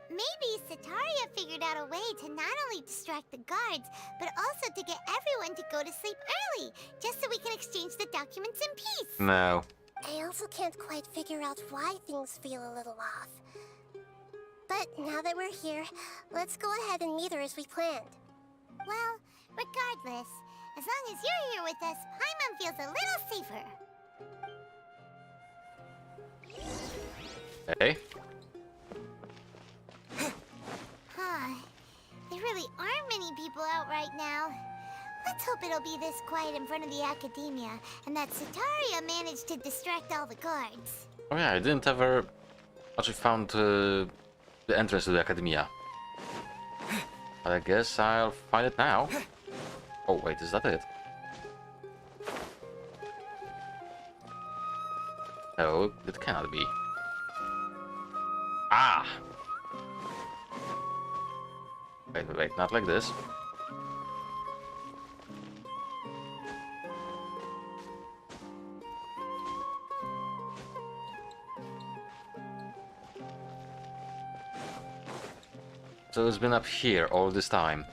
Maybe Sataria figured out a way to not only distract the guards, but also to get everyone to go to sleep early, just so we can exchange the documents in peace. No. I also can't quite figure out why things feel a little off. But now that we're here, let's go ahead and meet her as we planned. Well, regardless, as long as you're here with us, Paimon feels a little safer. Hey? Huh. There really aren't many people out right now. Let's hope it'll be this quiet in front of the academia, and that Sataria managed to distract all the guards. Oh yeah, I didn't ever actually found the entrance to the academia. But I guess I'll find it now. Oh wait, is that it? No, it cannot be. Ah! Wait, not like this. So it's been up here all this time.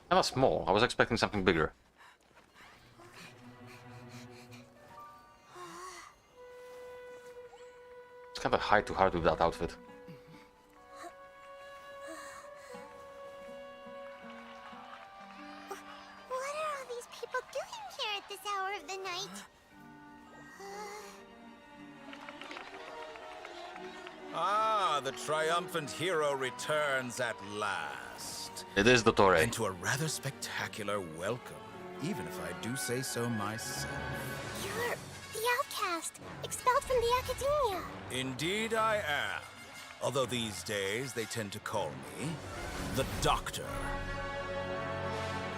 That was small. I was expecting something bigger. It's kind of high to hard with that outfit. What are all these people doing here at this hour of the night? Ah, the triumphant hero returns at last. It is Dottore. And to a rather spectacular welcome, even if I do say so myself. You're the outcast, expelled from the academia. Indeed I am. Although these days they tend to call me the Doctor.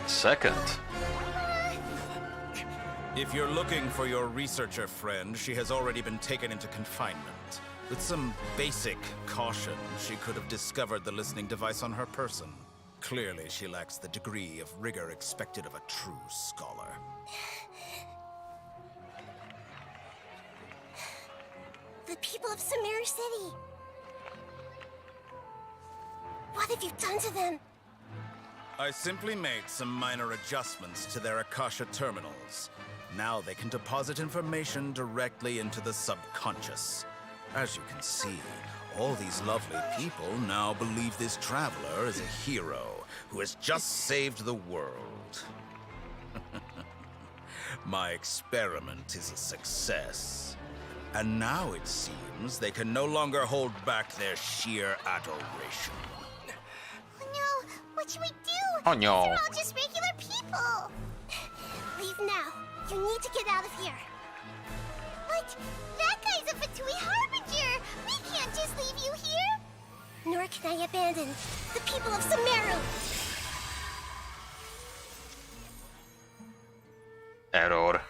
Second. If you're looking for your researcher friend, she has already been taken into confinement. With some basic caution, she could have discovered the listening device on her person. Clearly, she lacks the degree of rigor expected of a true scholar. The people of Sumeru City. What have you done to them? I simply made some minor adjustments to their Akasha terminals. Now they can deposit information directly into the subconscious. As you can see, all these lovely people now believe this traveler is a hero who has just saved the world. My experiment is a success. And now it seems they can no longer hold back their sheer adoration. Oh no, what should we do? Oh no. These are all just regular people. Leave now. You need to get out of here. What? That guy's a Fatui Harbinger! We can't just leave you here! Nor can I abandon the people of Sumeru. Error.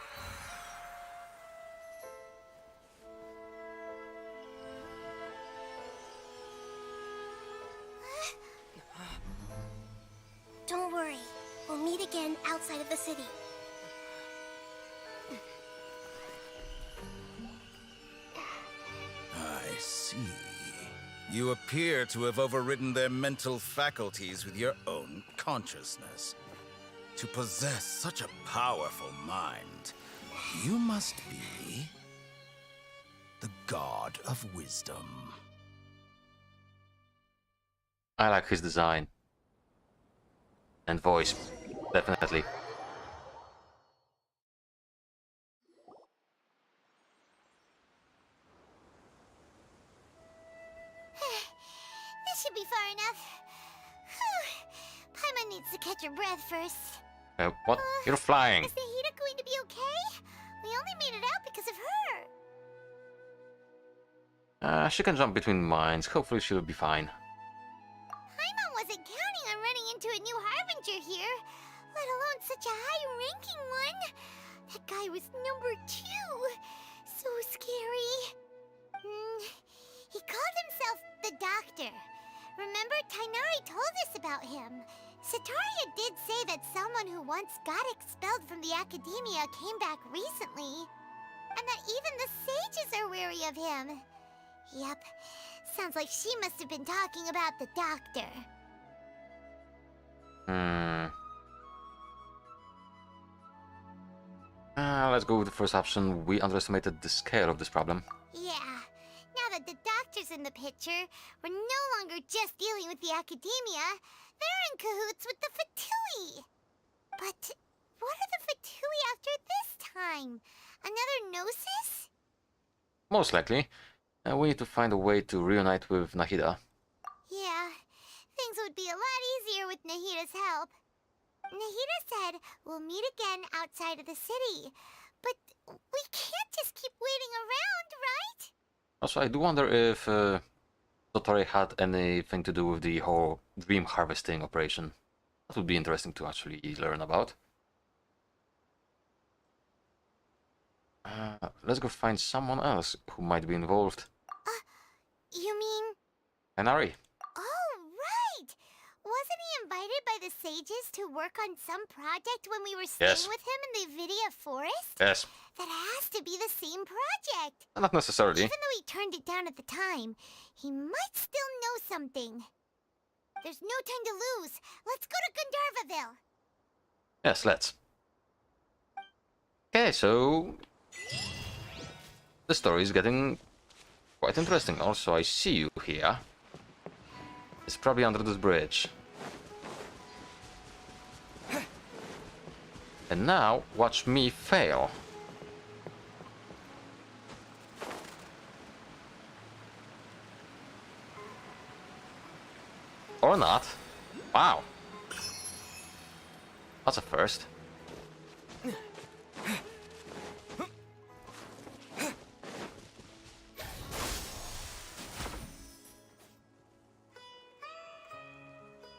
Don't worry. We'll meet again outside of the city. I see. You appear to have overridden their mental faculties with your own consciousness. To possess such a powerful mind, you must be the god of wisdom. I like his design. And voice. Definitely. This should be far enough. Paimon needs to catch her breath first. What? You're flying. Is Nahida going to be okay? We only made it out because of her. She can jump between mines. Hopefully she'll be fine. Paimon wasn't counting on running into a new Harbinger here, let alone such a high-ranking one. That guy was number 2. So scary. He called himself the Doctor. Remember, Tainari told us about him. Sataria did say that someone who once got expelled from the academia came back recently. And that even the sages are wary of him. Yep, sounds like she must have been talking about the Doctor. Let's go with the first option. We underestimated the scale of this problem. Yeah, now that the Doctor's Father's in the picture, we're no longer just dealing with the academia. They're in cahoots with the Fatui. But what are the Fatui after this time? Another Gnosis? Most likely. We need to find a way to reunite with Nahida. Yeah, things would be a lot easier with Nahida's help. Nahida said we'll meet again outside of the city. But we can't just keep waiting around, right? Also, I do wonder if Dottore had anything to do with the whole dream harvesting operation. That would be interesting to actually learn about. Let's go find someone else who might be involved. You mean... Henari. Oh, right! Wasn't he invited by the sages to work on some project when we were staying Yes. with him in the Vidia forest? Yes. That has to be the same project. Not necessarily. Even though he turned it down at the time, he might still know something. There's no time to lose. Let's go to Gandharvaville. Yes, let's. Okay, so... the story is getting quite interesting. Also, I see you here. It's probably under this bridge. And now, watch me fail. Or not. Wow. That's a first.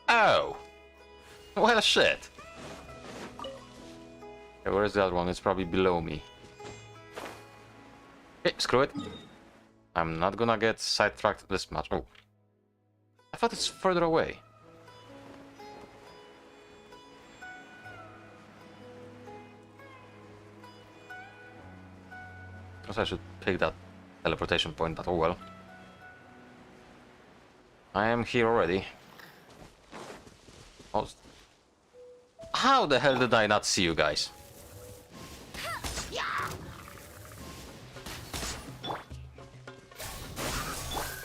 Oh! Well, shit. Okay, where is the other one? It's probably below me. Okay, screw it. I'm not gonna get sidetracked this much. Oh. I thought it's further away. Guess I should pick that teleportation point, but oh well. I am here already. Oh. How the hell did I not see you guys?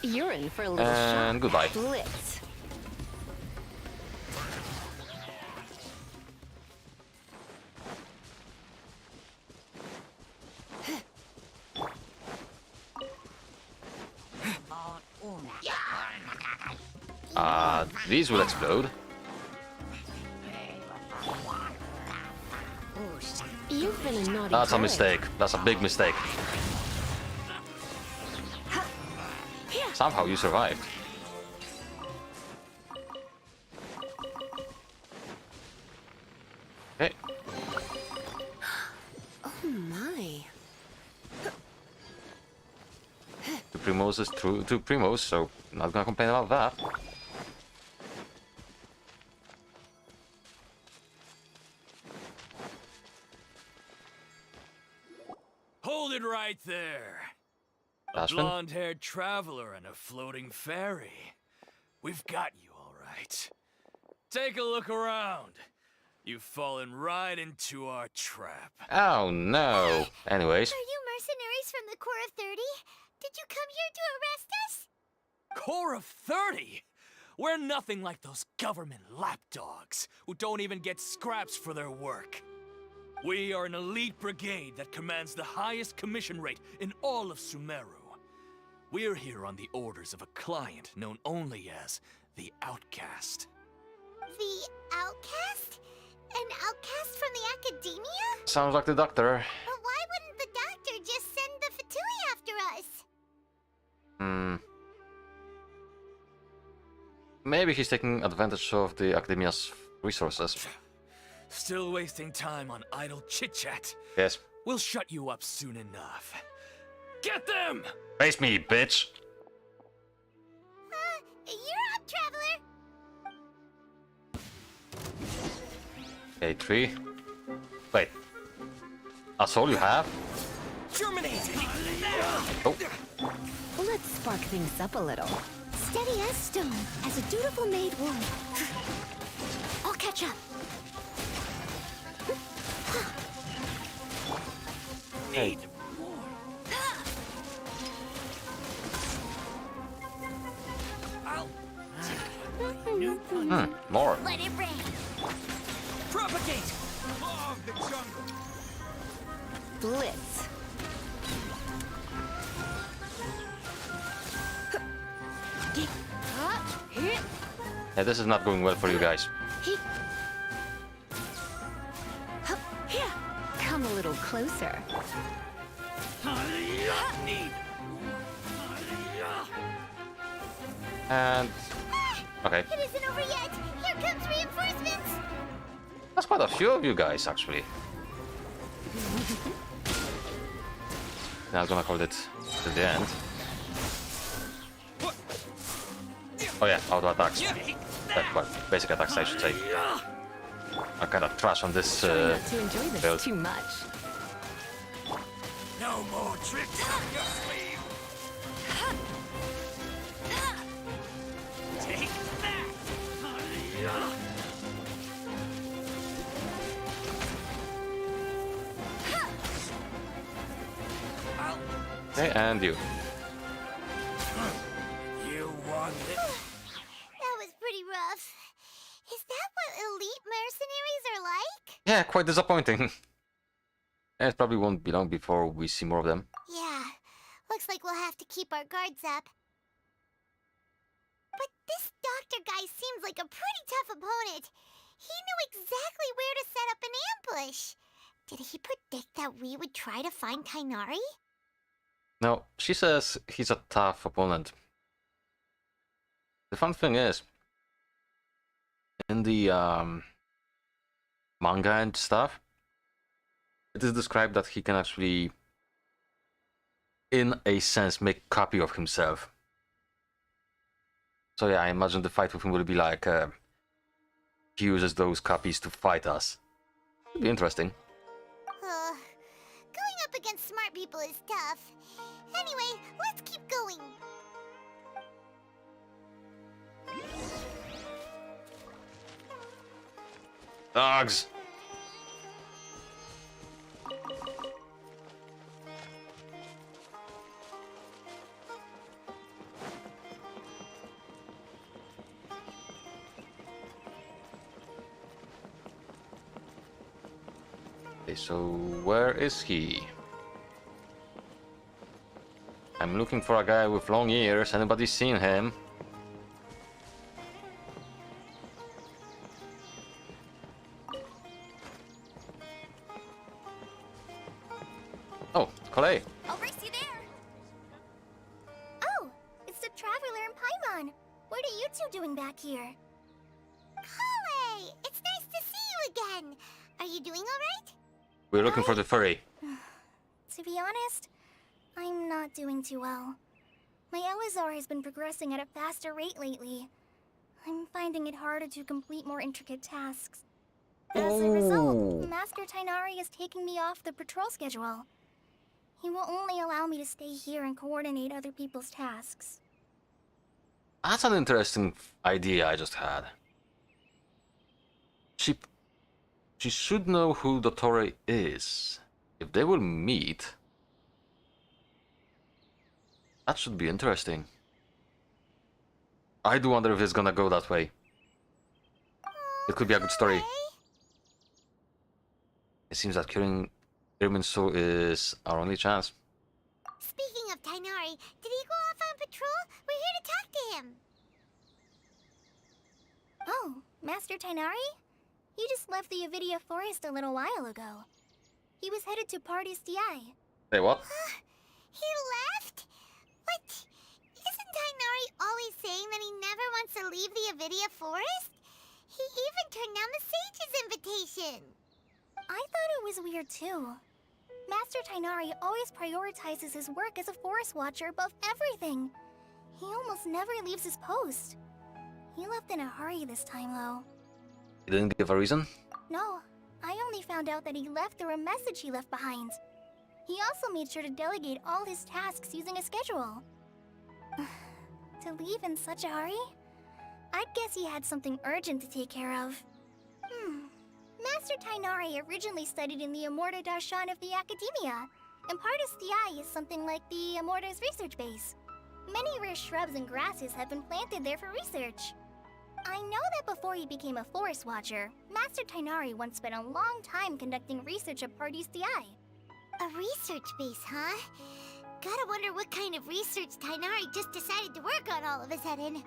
You're in for a little And shock. goodbye. Blitz. These will explode. You've been a naughty That's a boy. mistake. That's a big mistake. Somehow you survived. Okay. Oh my. Two Primos is true. Two Primos, so not gonna complain about that. Hold it right there. A Ashman? blonde-haired traveler and a floating fairy. We've got you all right. Take a look around. You've fallen right into our trap. Oh no. Anyways. Are you mercenaries from the Corps of 30? Did you come here to arrest us? Corps of 30? We're nothing like those government lapdogs who don't even get scraps for their work. We are an elite brigade that commands the highest commission rate in all of Sumeru. We're here on the orders of a client known only as the Outcast. The Outcast? An outcast from the academia? Sounds like the doctor. But why wouldn't the doctor just send the Fatui after us? Maybe he's taking advantage of the academia's resources. Still wasting time on idle chit-chat. Yes. We'll shut you up soon enough. Get them! Face me, bitch! You're up, traveler! Okay, 3. Wait. That's all you have? Terminate! Oh. Let's spark things up a little. Steady as stone, as a dutiful maid would. I'll catch up. Hey. More. Let it rain. Propagate! Law of the jungle! Blitz. Yeah, this is not going well for you guys. Come a little closer. And okay, It isn't over yet. Here comes reinforcements. that's quite a few of you guys actually. Now I'm gonna hold it to the end. Oh yeah, auto attacks. Well, basic attacks I should say. I'm kind of trash on this Try not to enjoy this build. too much. No more tricks up your sleeve! Take that! Okay, and you. You want it? That was pretty rough. Is that what elite mercenaries are like? Yeah, quite disappointing. And it probably won't be long before we see more of them. Yeah. Looks like we'll have to keep our guards up. But this doctor guy seems like a pretty tough opponent. He knew exactly where to set up an ambush. Did he predict that we would try to find Tainari? No, she says he's a tough opponent. The fun thing is, in the manga and stuff, it is described that he can actually, in a sense, make a copy of himself. So yeah, I imagine the fight with him will be like, he uses those copies to fight us. It'll be interesting. Going up against smart people is tough. Anyway, let's keep going. Dogs! Okay, so where is he? I'm looking for a guy with long ears. Anybody seen him? Oh, Kalei. I'll race you there. Oh, it's the Traveler and Paimon. What are you two doing back here? Kale, it's nice to see you again. Are you doing all right? We're looking for the furry. To be honest, I'm not doing too well. My Elazar has been progressing at a faster rate lately. I'm finding it harder to complete more intricate tasks. As a result, Master Tainari is taking me off the patrol schedule. He will only allow me to stay here and coordinate other people's tasks. That's an interesting idea I just had. She should know who Dottore is. If they will meet, that should be interesting. I do wonder if it's gonna go that way. It could be a good story. It seems that curing Irminsul is our only chance. Speaking of Tainari, did he go off on patrol? We're here to talk to him. Oh, Master Tainari? He just left the Avidia Forest a little while ago. He was headed to Party's DI. Say what? He left? What? Isn't Tainari always saying that he never wants to leave the Avidia Forest? He even turned down the Sage's invitation. I thought it was weird too. Master Tainari always prioritizes his work as a forest watcher above everything. He almost never leaves his post. He left in a hurry this time though. You didn't give a reason? No, I only found out that he left through a message he left behind. He also made sure to delegate all his tasks using a schedule. To leave in such a hurry? I'd guess he had something urgent to take care of. Master Tainari originally studied in the Immorta Darshan of the Academia, and Partis DI is something like the Immorta's research base. Many rare shrubs and grasses have been planted there for research. I know that before he became a Forest Watcher, Master Tainari once spent a long time conducting research at Party's DI. A research base, huh? Gotta wonder what kind of research Tainari just decided to work on all of a sudden.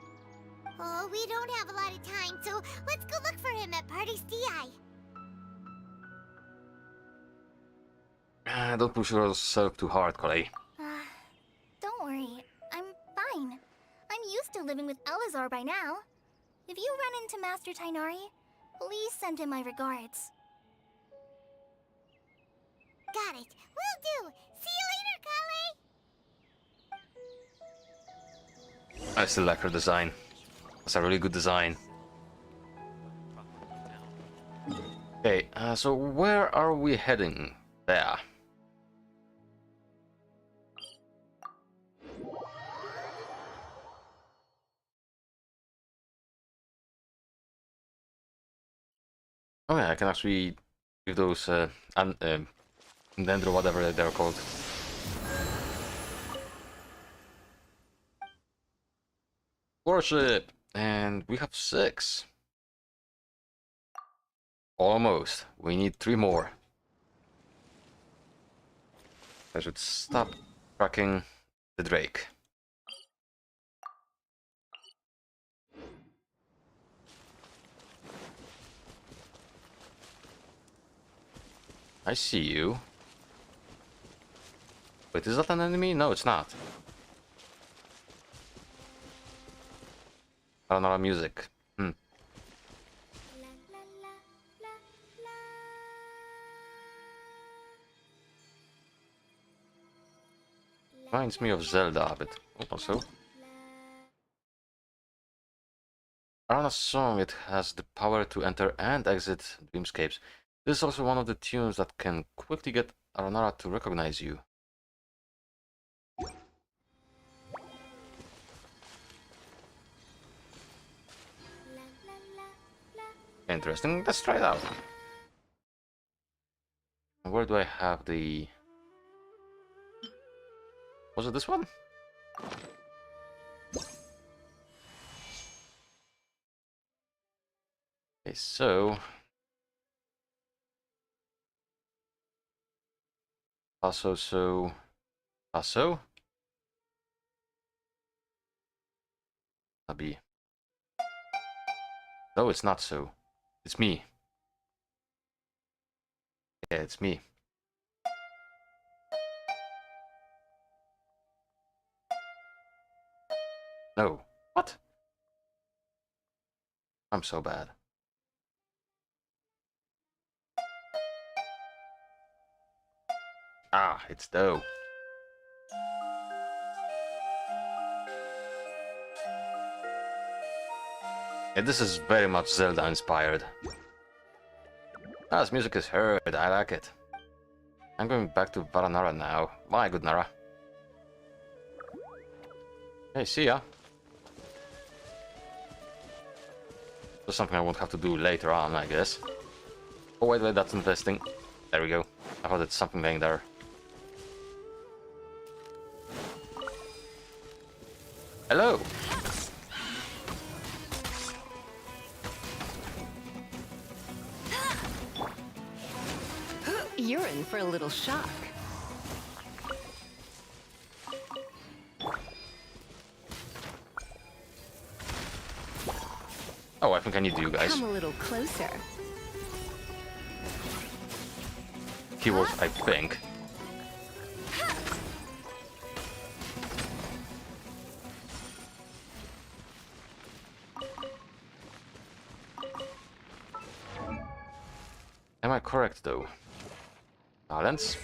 Oh, we don't have a lot of time, so let's go look for him at Party's DI. Don't push yourself too hard, Clay. Don't worry, I'm fine. I'm used to living with Elazar by now. If you run into Master Tainari, please send him my regards. Got it. Will do. See you later, Kale. I still like her design. It's a really good design. Okay, so where are we heading? There. Oh yeah, I can actually give those Dendro, whatever they're called. Worship! And we have 6. Almost. We need 3 more. I should stop tracking the Drake. I see you. Wait, is that an enemy? No, it's not. I don't know music. Reminds me of Zelda a bit. Also. Arana's song, it has the power to enter and exit dreamscapes. This is also one of the tunes that can quickly get Aranara to recognize you. Interesting, let's try it out. Where do I have the... Was it this one? Okay, so... Passo. Abi. No, it's not so. It's me. Yeah, it's me. No. What? I'm so bad. Ah, it's Do. Yeah, this is very much Zelda inspired. Ah, this music is heard, I like it. I'm going back to Varanara now. My good Nara. Hey, see ya. That's something I won't have to do later on, I guess. Oh wait, that's investing. There we go. I thought it's something laying there. Hello! You're in for a little shock. Oh, I think I need you guys. Come a little closer. Keywords, I think. Am I correct though? Balance?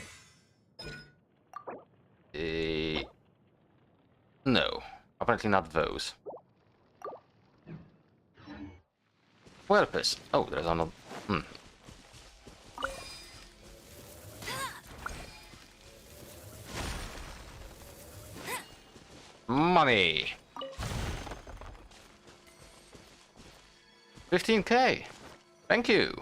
No, apparently not those. Well, piss. Oh, there's another. Money. 15K. Thank you.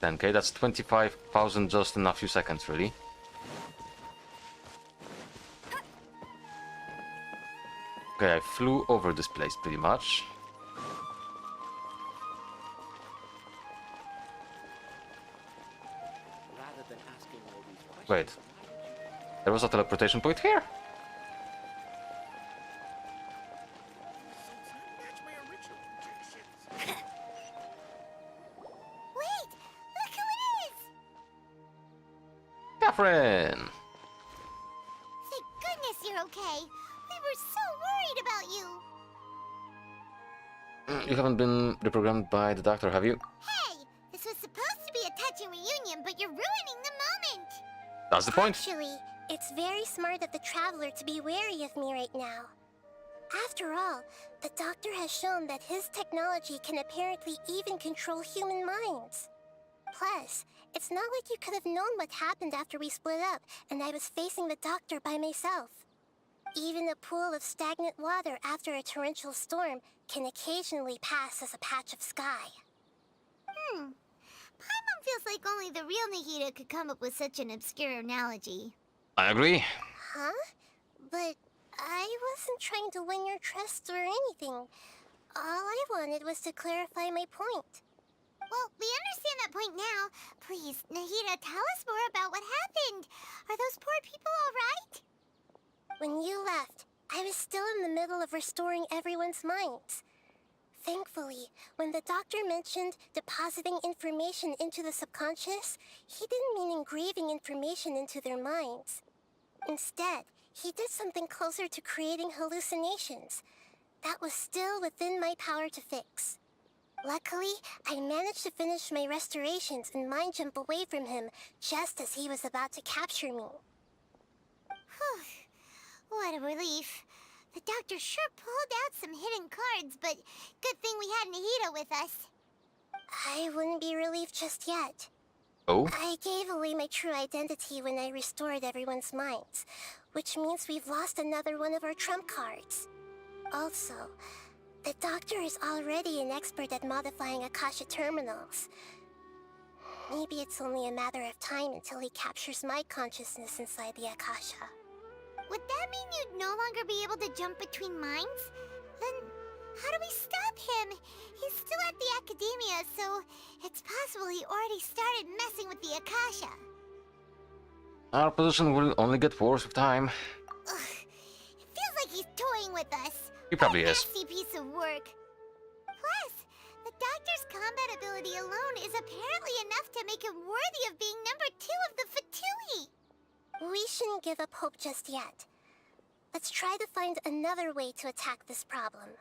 10k, that's 25,000 just in a few seconds, really. Okay, I flew over this place pretty much. Wait, there was a teleportation point here? Wait! Look who it is! Catherine! Thank goodness you're okay. We were so worried about you. You haven't been reprogrammed by the doctor, have you? Hey! This was supposed to be a touching reunion, but you're ruining the moment! That's the point. Actually, it's very smart of the Traveler to be wary of me right now. After all, the Doctor has shown that his technology can apparently even control human minds. Plus, it's not like you could have known what happened after we split up and I was facing the Doctor by myself. Even a pool of stagnant water after a torrential storm can occasionally pass as a patch of sky. Paimon feels like only the real Nahida could come up with such an obscure analogy. I agree. Huh? But I wasn't trying to win your trust or anything. All I wanted was to clarify my point. Well, we understand that point now. Please, Nahida, tell us more about what happened. Are those poor people all right? When you left, I was still in the middle of restoring everyone's minds. Thankfully, when the Doctor mentioned depositing information into the subconscious, he didn't mean engraving information into their minds. Instead, he did something closer to creating hallucinations. That was still within my power to fix. Luckily, I managed to finish my restorations and mind jump away from him just as he was about to capture me. Whew. What a relief. The Doctor sure pulled out some hidden cards, but good thing we had Nahida with us. I wouldn't be relieved just yet. Oh? I gave away my true identity when I restored everyone's minds, which means we've lost another one of our trump cards. Also, the Doctor is already an expert at modifying Akasha terminals. Maybe it's only a matter of time until he captures my consciousness inside the Akasha. Would that mean you'd no longer be able to jump between minds? Then how do we stop him? He's still at the Academia, so it's possible he already started messing with the Akasha. Our position will only get worse with time. Ugh, it feels like he's toying with us. He probably A is. nasty piece of work. Plus, the Doctor's combat ability alone is apparently enough to make him worthy of being number 2 of the Fatui. We shouldn't give up hope just yet. Let's try to find another way to attack this problem.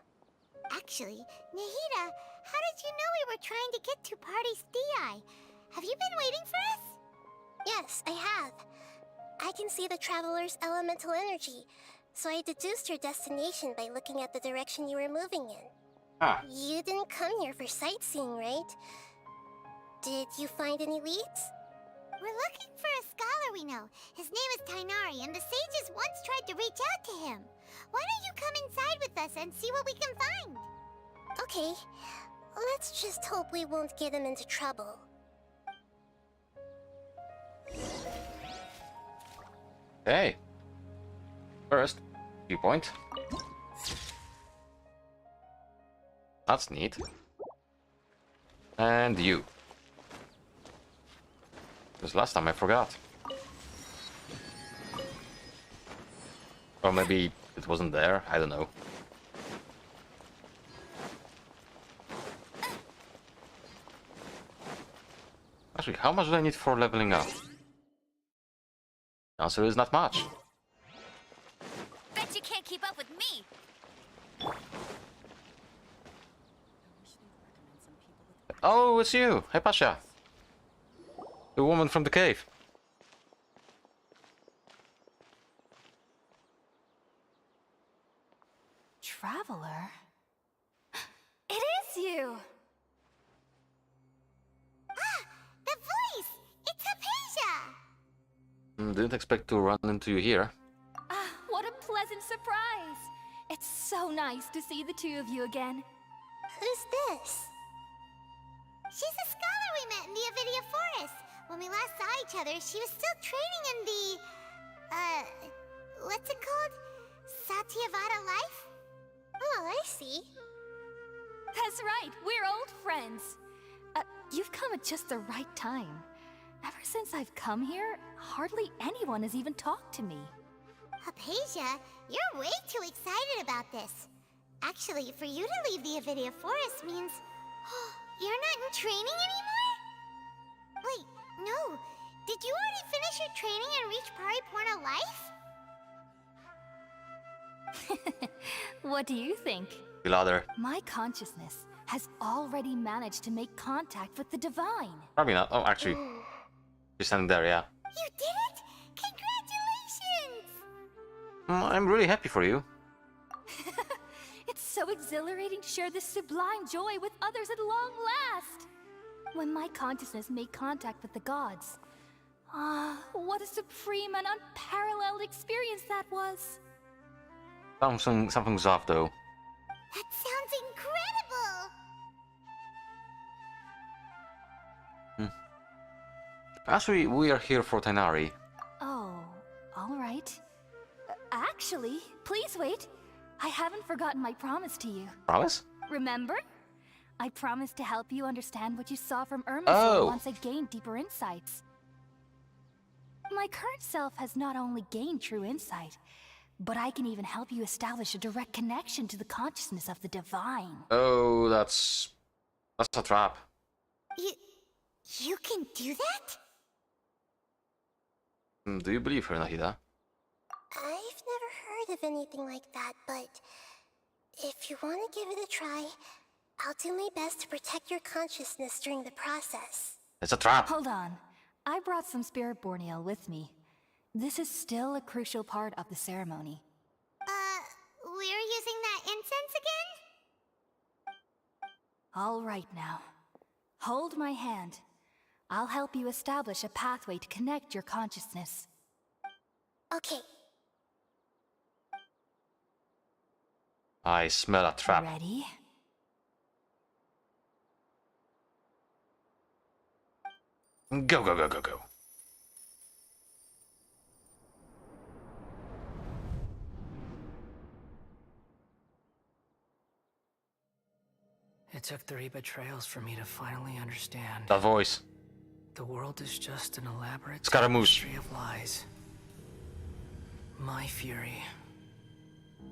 Actually, Nahida, how did you know we were trying to get to Party's DI? Have you been waiting for us? Yes, I have. I can see the Traveler's elemental energy, so I deduced your destination by looking at the direction you were moving in. Ah. You didn't come here for sightseeing, right? Did you find any leads? We're looking for a scholar we know. His name is Tainari, and the sages once tried to reach out to him. Why don't you come inside with us and see what we can find? Okay, let's just hope we won't get him into trouble. Hey. First, viewpoint. That's neat. And you. Because last time I forgot. Or maybe it wasn't there, I don't know. Actually, how much do I need for leveling up? The answer is not much. Bet you can't keep up with me. Oh, it's you! Hey, Pasha! The woman from the cave. Traveler? It is you! Ah! The voice! It's Hypatia! Didn't expect to run into you here. Ah, what a pleasant surprise! It's so nice to see the two of you again. Who's this? She's a scholar we met in the Avidia Forest. When we last saw each other, she was still training in the... what's it called? Satyavada life? Oh, I see. That's right, we're old friends. You've come at just the right time. Ever since I've come here, hardly anyone has even talked to me. Hypatia, you're way too excited about this. Actually, for you to leave the Avidia Forest means... you're not in training anymore? Wait, no. Did you already finish your training and reach Pariporna life? What do you think? Ladder. My consciousness has already managed to make contact with the divine. Probably not. Oh, actually, you're standing there, yeah. You did it! Congratulations! I'm really happy for you. It's so exhilarating to share this sublime joy with others at long last. When my consciousness made contact with the gods. What a supreme and unparalleled experience that was. Something's off though. That sounds incredible! Actually, we are here for Tainari. Oh, all right. Actually, please wait. I haven't forgotten my promise to you. Promise? Remember? I promised to help you understand what you saw from Irma's Oh. once I gained deeper insights. My current self has not only gained true insight, but I can even help you establish a direct connection to the consciousness of the divine. Oh, that's a trap. You can do that? Do you believe her, Nahida? I've never heard of anything like that, but if you want to give it a try, I'll do my best to protect your consciousness during the process. It's a trap. Hold on. I brought some spirit borneal with me. This is still a crucial part of the ceremony. We're using that incense again? All right now. Hold my hand. I'll help you establish a pathway to connect your consciousness. Okay. I smell a trap. Ready? Go, go, go, go, go. It took 3 betrayals for me to finally understand. That voice. The world is just an elaborate Scaramouche. tapestry of lies. My fury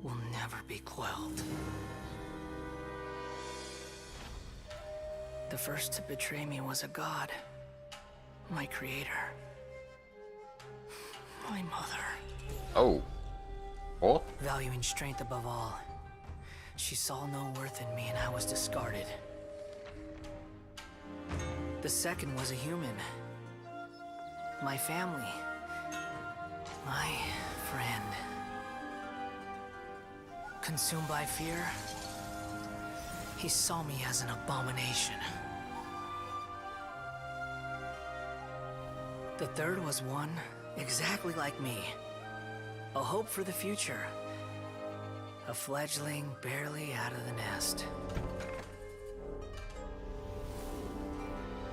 will never be quelled. The first to betray me was a god. My creator. My mother. Oh. What? Valuing strength above all. She saw no worth in me and I was discarded. The second was a human. My family. My friend. Consumed by fear, he saw me as an abomination. The third was one exactly like me. A hope for the future. A fledgling barely out of the nest.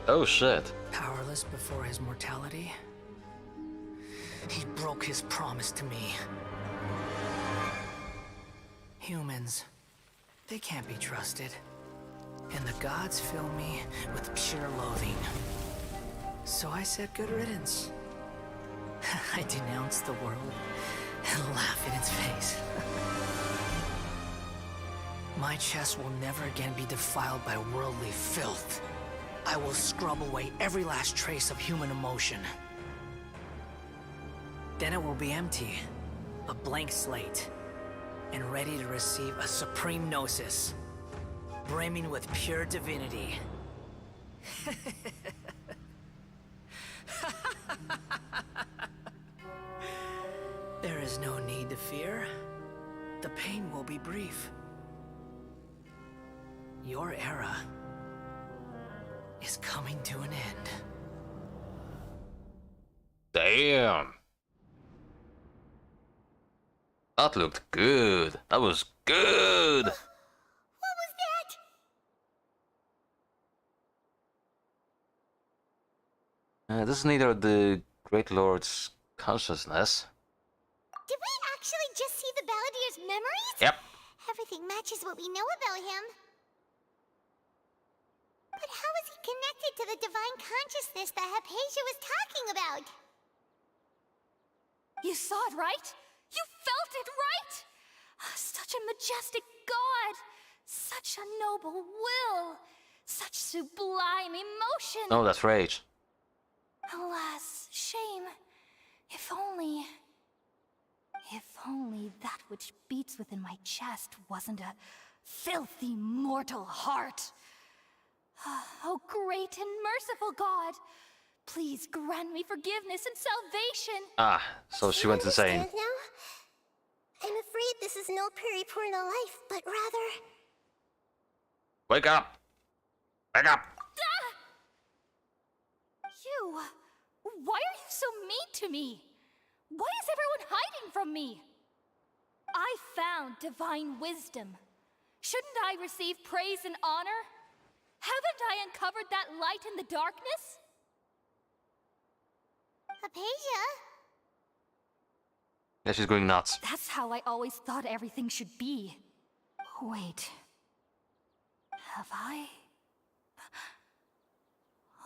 Oh shit. Powerless before his mortality, he broke his promise to me. Humans, they can't be trusted. And the gods fill me with pure loathing. So I said good riddance. I denounced the world and laugh in its face. My chest will never again be defiled by worldly filth. I will scrub away every last trace of human emotion. Then it will be empty, a blank slate, and ready to receive a supreme gnosis, brimming with pure divinity. There is no need to fear. The pain will be brief. Your era is coming to an end. Damn. That looked good. That was good. What was that? This is neither the Great Lord's consciousness. Did we actually just see the Balladier's memories? Yep. Everything matches what we know about him. But how is he connected to the divine consciousness that Hypatia was talking about? You saw it, right? You felt it, right? Such a majestic god! Such a noble will! Such sublime emotion! Oh, that's rage. Alas, shame. If only... If only that which beats within my chest wasn't a filthy mortal heart. Oh, great and merciful God! Please grant me forgiveness and salvation! Ah, so she went insane. Understand now? I'm afraid this is no periportal life, but rather... Wake up! Wake up! You... Why are you so mean to me? Why is everyone hiding from me? I found divine wisdom. Shouldn't I receive praise and honor? Haven't I uncovered that light in the darkness? Hypatia? Yeah, she's going nuts. That's how I always thought everything should be. Wait. Have I...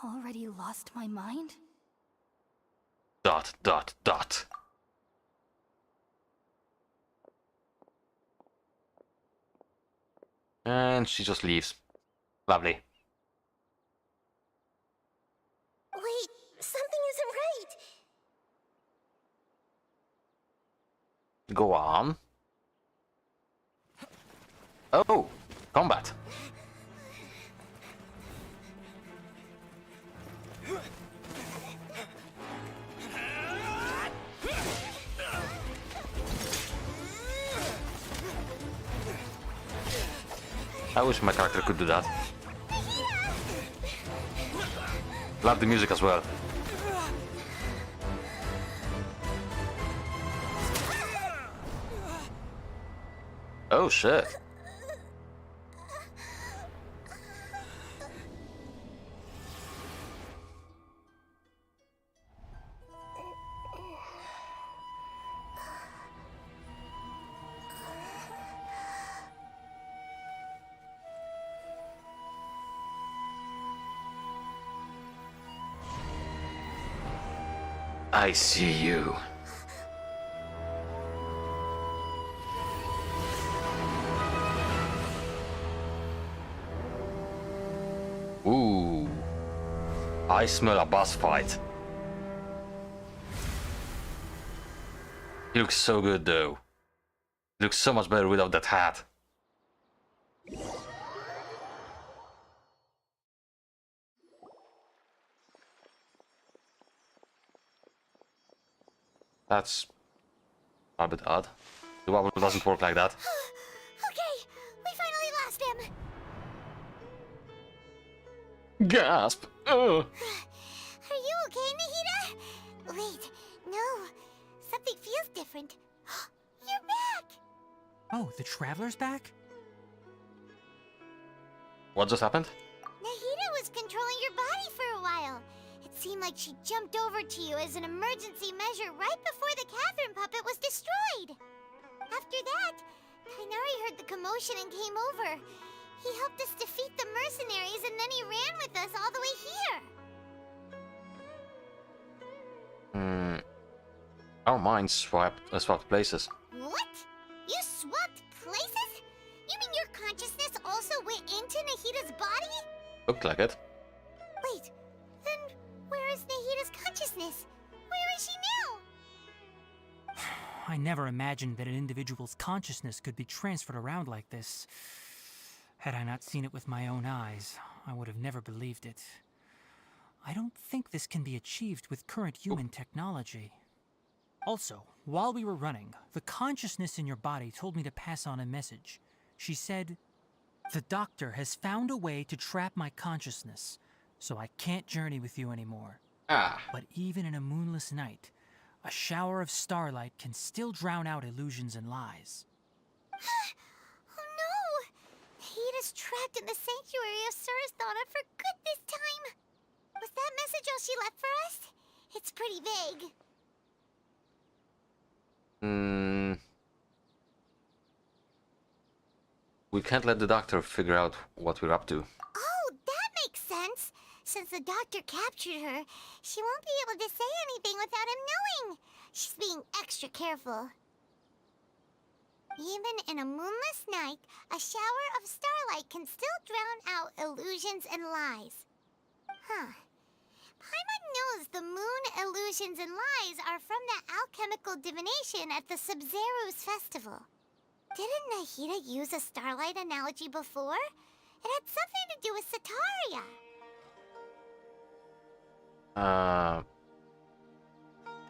already lost my mind? ... ... And she just leaves. Lovely. Wait, something isn't right. Go on. Oh, combat. I wish my character could do that. Love the music as well. Oh shit. I see you. Ooh. I smell a boss fight. He looks so good though. He looks so much better without that hat. That's a bit odd. The wobble doesn't work like that. Okay, we finally lost him. Gasp! Are you okay, Nahida? Wait, no. Something feels different. You're back! Oh, the Traveler's back? What just happened? Nahida was controlling your body for a while. It seemed like she jumped over to you as an emergency measure right before the Catherine puppet was destroyed. After that, Kainari heard the commotion and came over. He helped us defeat the mercenaries and then he ran with us all the way here. Our minds swapped places. What? You swapped places? You mean your consciousness also went into Nahida's body? Looked like it. Wait, then where is Nahida's consciousness? Where is she now? I never imagined that an individual's consciousness could be transferred around like this. Had I not seen it with my own eyes, I would have never believed it. I don't think this can be achieved with current human technology. Also, while we were running, the consciousness in your body told me to pass on a message. She said, "The doctor has found a way to trap my consciousness, so I can't journey with you anymore." But even in a moonless night, a shower of starlight can still drown out illusions and lies. Oh no! Nahida's trapped in the sanctuary of Surasthana for good this time. Was that message all she left for us? It's pretty vague. We can't let the doctor figure out what we're up to. Oh, that makes sense. Since the doctor captured her, she won't be able to say anything without him knowing. She's being extra careful. Even in a moonless night, a shower of starlight can still drown out illusions and lies. Huh. Paimon knows the moon illusions and lies are from that alchemical divination at the Sub-Zero's festival. Didn't Nahida use a starlight analogy before? It had something to do with Sataria.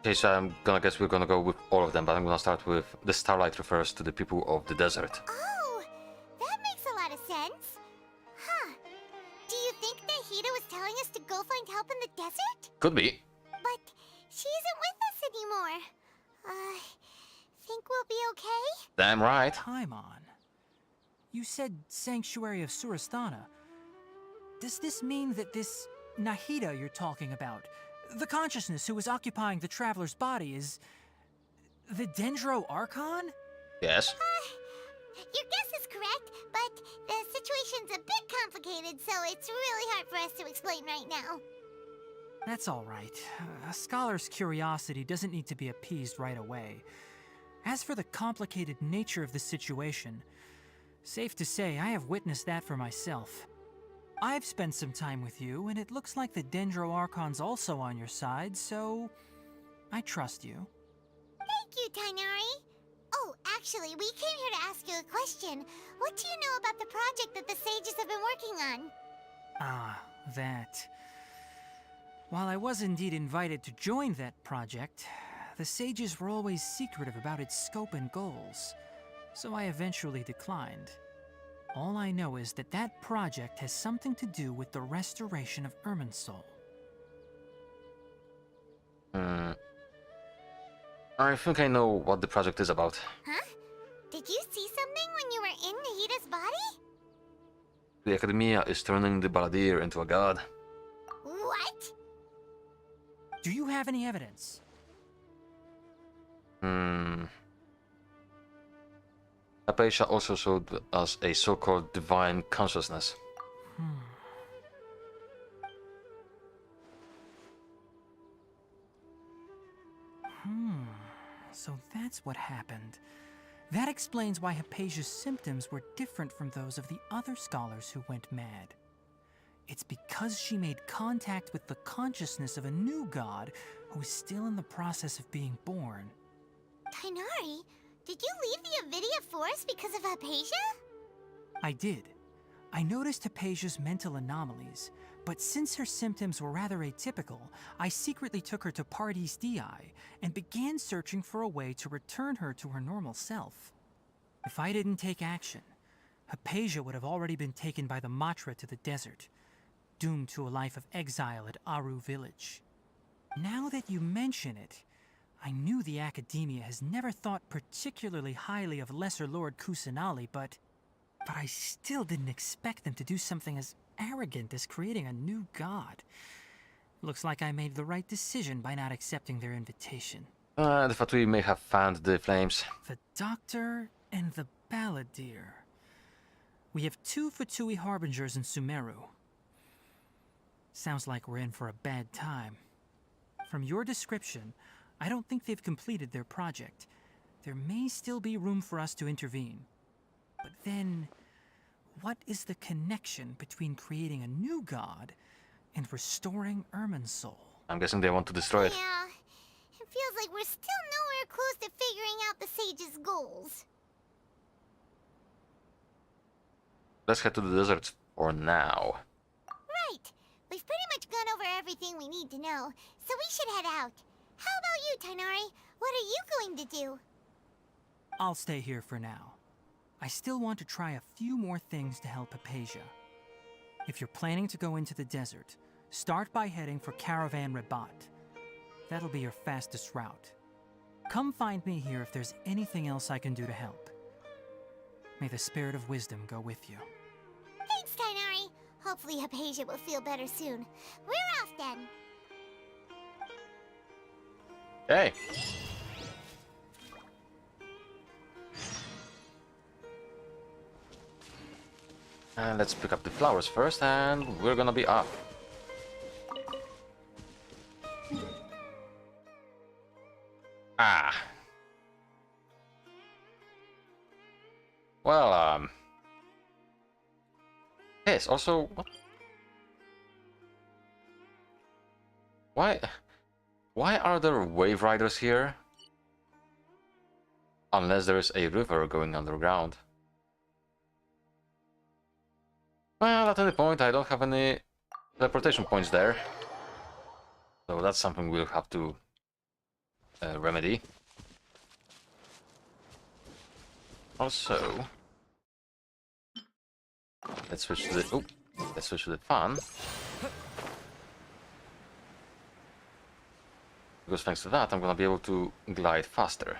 Okay, so I'm gonna guess we're gonna go with all of them, but I'm gonna start with the starlight refers to the people of the desert. Oh, that makes a lot of sense. Huh. Do you think Nahida was telling us to go find help in the desert? Could be. But she isn't with us anymore. Think we'll be okay? Damn right. Paimon. You said Sanctuary of Surasthana. Does this mean that this Nahida you're talking about, the consciousness who is occupying the traveler's body, is the Dendro Archon? Yes. Your guess is correct, but the situation's a bit complicated, so it's really hard for us to explain right now. That's all right. A scholar's curiosity doesn't need to be appeased right away. As for the complicated nature of the situation, safe to say I have witnessed that for myself. I've spent some time with you, and it looks like the Dendro Archon's also on your side, so I trust you. Thank you, Tainari. Oh, actually, we came here to ask you a question. What do you know about the project that the sages have been working on? Ah, that. While I was indeed invited to join that project, the sages were always secretive about its scope and goals, so I eventually declined. All I know is that that project has something to do with the restoration of Irminsul. I think I know what the project is about. Huh? Did you see something when you were in Nahida's body? The Academia is turning the Balladeer into a god. What? Do you have any evidence? Hypatia also showed us a so-called divine consciousness. So that's what happened. That explains why Hypatia's symptoms were different from those of the other scholars who went mad. It's because she made contact with the consciousness of a new god who is still in the process of being born. Tainari, did you leave the Avidia Forest because of Hypatia? I did. I noticed Hypatia's mental anomalies, but since her symptoms were rather atypical, I secretly took her to Pardis Dii and began searching for a way to return her to her normal self. If I didn't take action, Hypatia would have already been taken by the Matra to the desert, doomed to a life of exile at Aru village. Now that you mention it, I knew the Academia has never thought particularly highly of Lesser Lord Kusanali, but I still didn't expect them to do something as arrogant as creating a new god. Looks like I made the right decision by not accepting their invitation. I thought we may have fanned the flames. The Doctor and the Balladeer. We have 2 Fatui Harbingers in Sumeru. Sounds like we're in for a bad time. From your description, I don't think they've completed their project. There may still be room for us to intervene. But then, what is the connection between creating a new god and restoring Irminsul? I'm guessing they want to destroy it. Yeah, it feels like we're still nowhere close to figuring out the sage's goals. Let's head to the desert for now. Right. We've pretty much gone over everything we need to know, so we should head out. How about you, Tainari? What are you going to do? I'll stay here for now. I still want to try a few more things to help Hypatia. If you're planning to go into the desert, start by heading for Caravan Rabat. That'll be your fastest route. Come find me here if there's anything else I can do to help. May the spirit of wisdom go with you. Thanks, Tainari. Hopefully Hypatia will feel better soon. We're off then. Hey. And let's pick up the flowers first, and we're gonna be off. Ah. Well, yes, also... Why are there wave riders here? Unless there's a river going underground. Well, at any point, I don't have any teleportation points there. So that's something we'll have to remedy. Also, let's switch to the fan. Because thanks to that, I'm gonna be able to glide faster.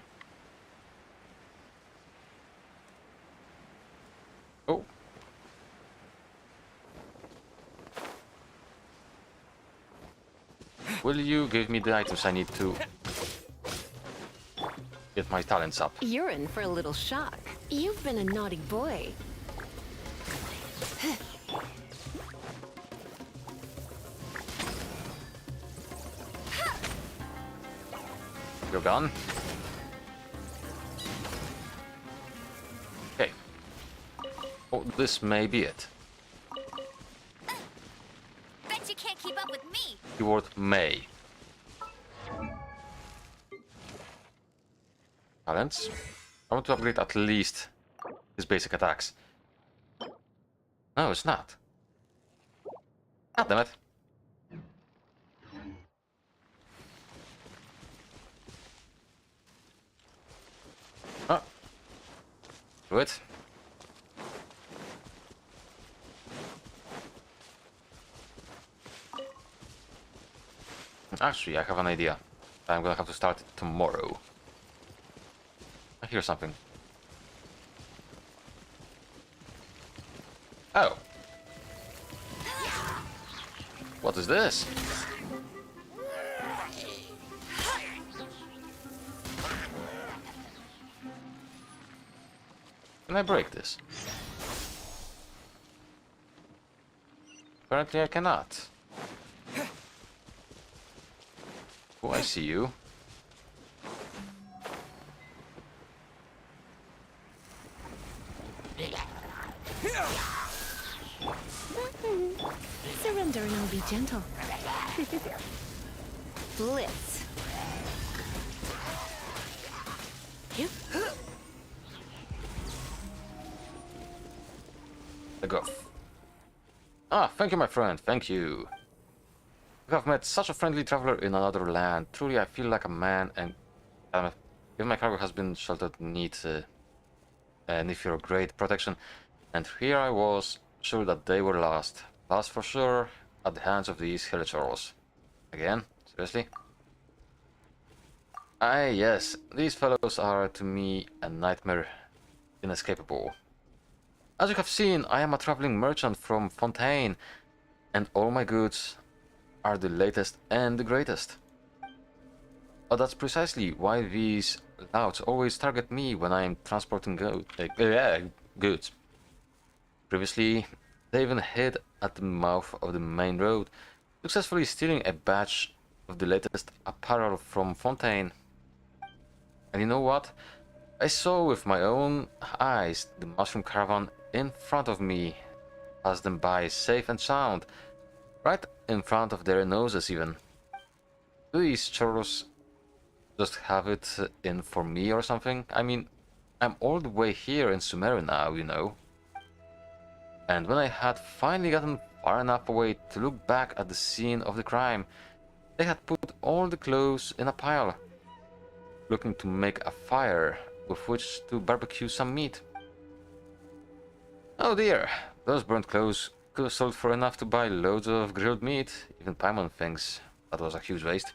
Oh. Will you give me the items I need to get my talents up? You're in for a little shock. You've been a naughty boy. You're gone. Okay. Oh, this may be it. Bet you can't keep up with me. Keyword may. Talents. I want to upgrade at least his basic attacks. No, it's not. God damn it. Oh. Do it. Actually, I have an idea. I'm gonna have to start it tomorrow. I hear something. Oh. What is this? Can I break this? Apparently I cannot. Oh, I see you. Surrender and I'll be gentle. Blitz. Yep. Go. Ah, thank you, my friend. Thank you. You have met such a friendly traveler in another land. Truly, I feel like a man, and if my cargo has been sheltered neat, and if you're great protection, and here I was, sure that they were lost for sure, at the hands of these hillachorals. Again? Seriously? Aye, yes, these fellows are to me a nightmare inescapable. As you have seen, I am a traveling merchant from Fontaine, and all my goods are the latest and the greatest. But that's precisely why these louts always target me when I am transporting goods. Previously, they even hid at the mouth of the main road, successfully stealing a batch of the latest apparel from Fontaine. And you know what? I saw with my own eyes the mushroom caravan in front of me, pass them by safe and sound, right in front of their noses even. Do these churros just have it in for me or something? I mean, I'm all the way here in Sumeru now, you know. And when I had finally gotten far enough away to look back at the scene of the crime, they had put all the clothes in a pile, looking to make a fire with which to barbecue some meat. Oh dear, those burnt clothes could have sold for enough to buy loads of grilled meat. Even Paimon thinks that was a huge waste.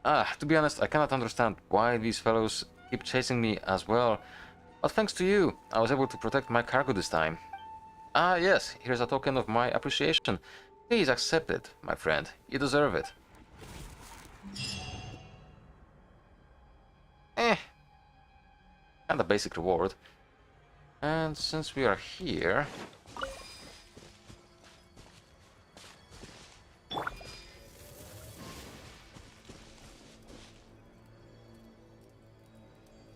To be honest, I cannot understand why these fellows keep chasing me as well. But thanks to you, I was able to protect my cargo this time. Ah, yes, here's a token of my appreciation. Please accept it, my friend. You deserve it. And a basic reward. And since we are here...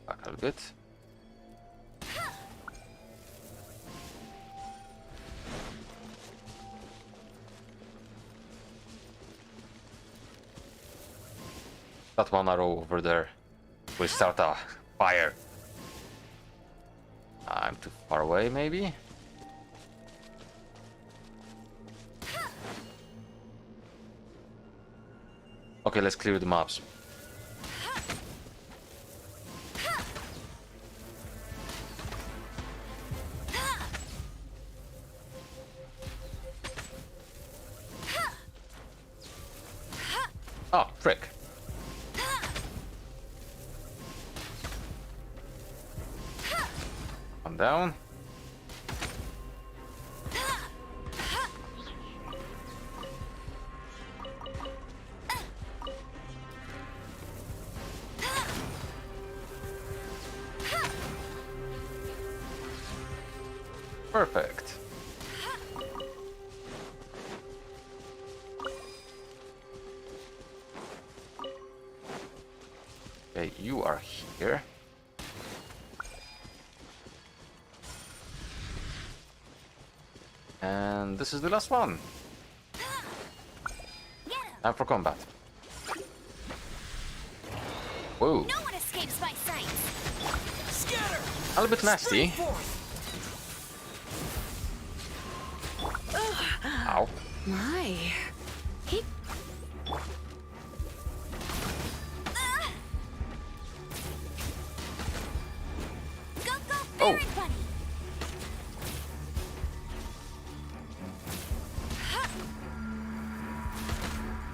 back a little bit. That one arrow over there will start a fire. I'm too far away, maybe? Okay, let's clear the mobs. Oh, frick. One down. Perfect. Okay, you are here. And this is the last one. Afro Combat. Whoa. No one escapes my sight. Scatter! A little bit nasty. Ow. My. He. Go, go, Oh. Baron Bunny.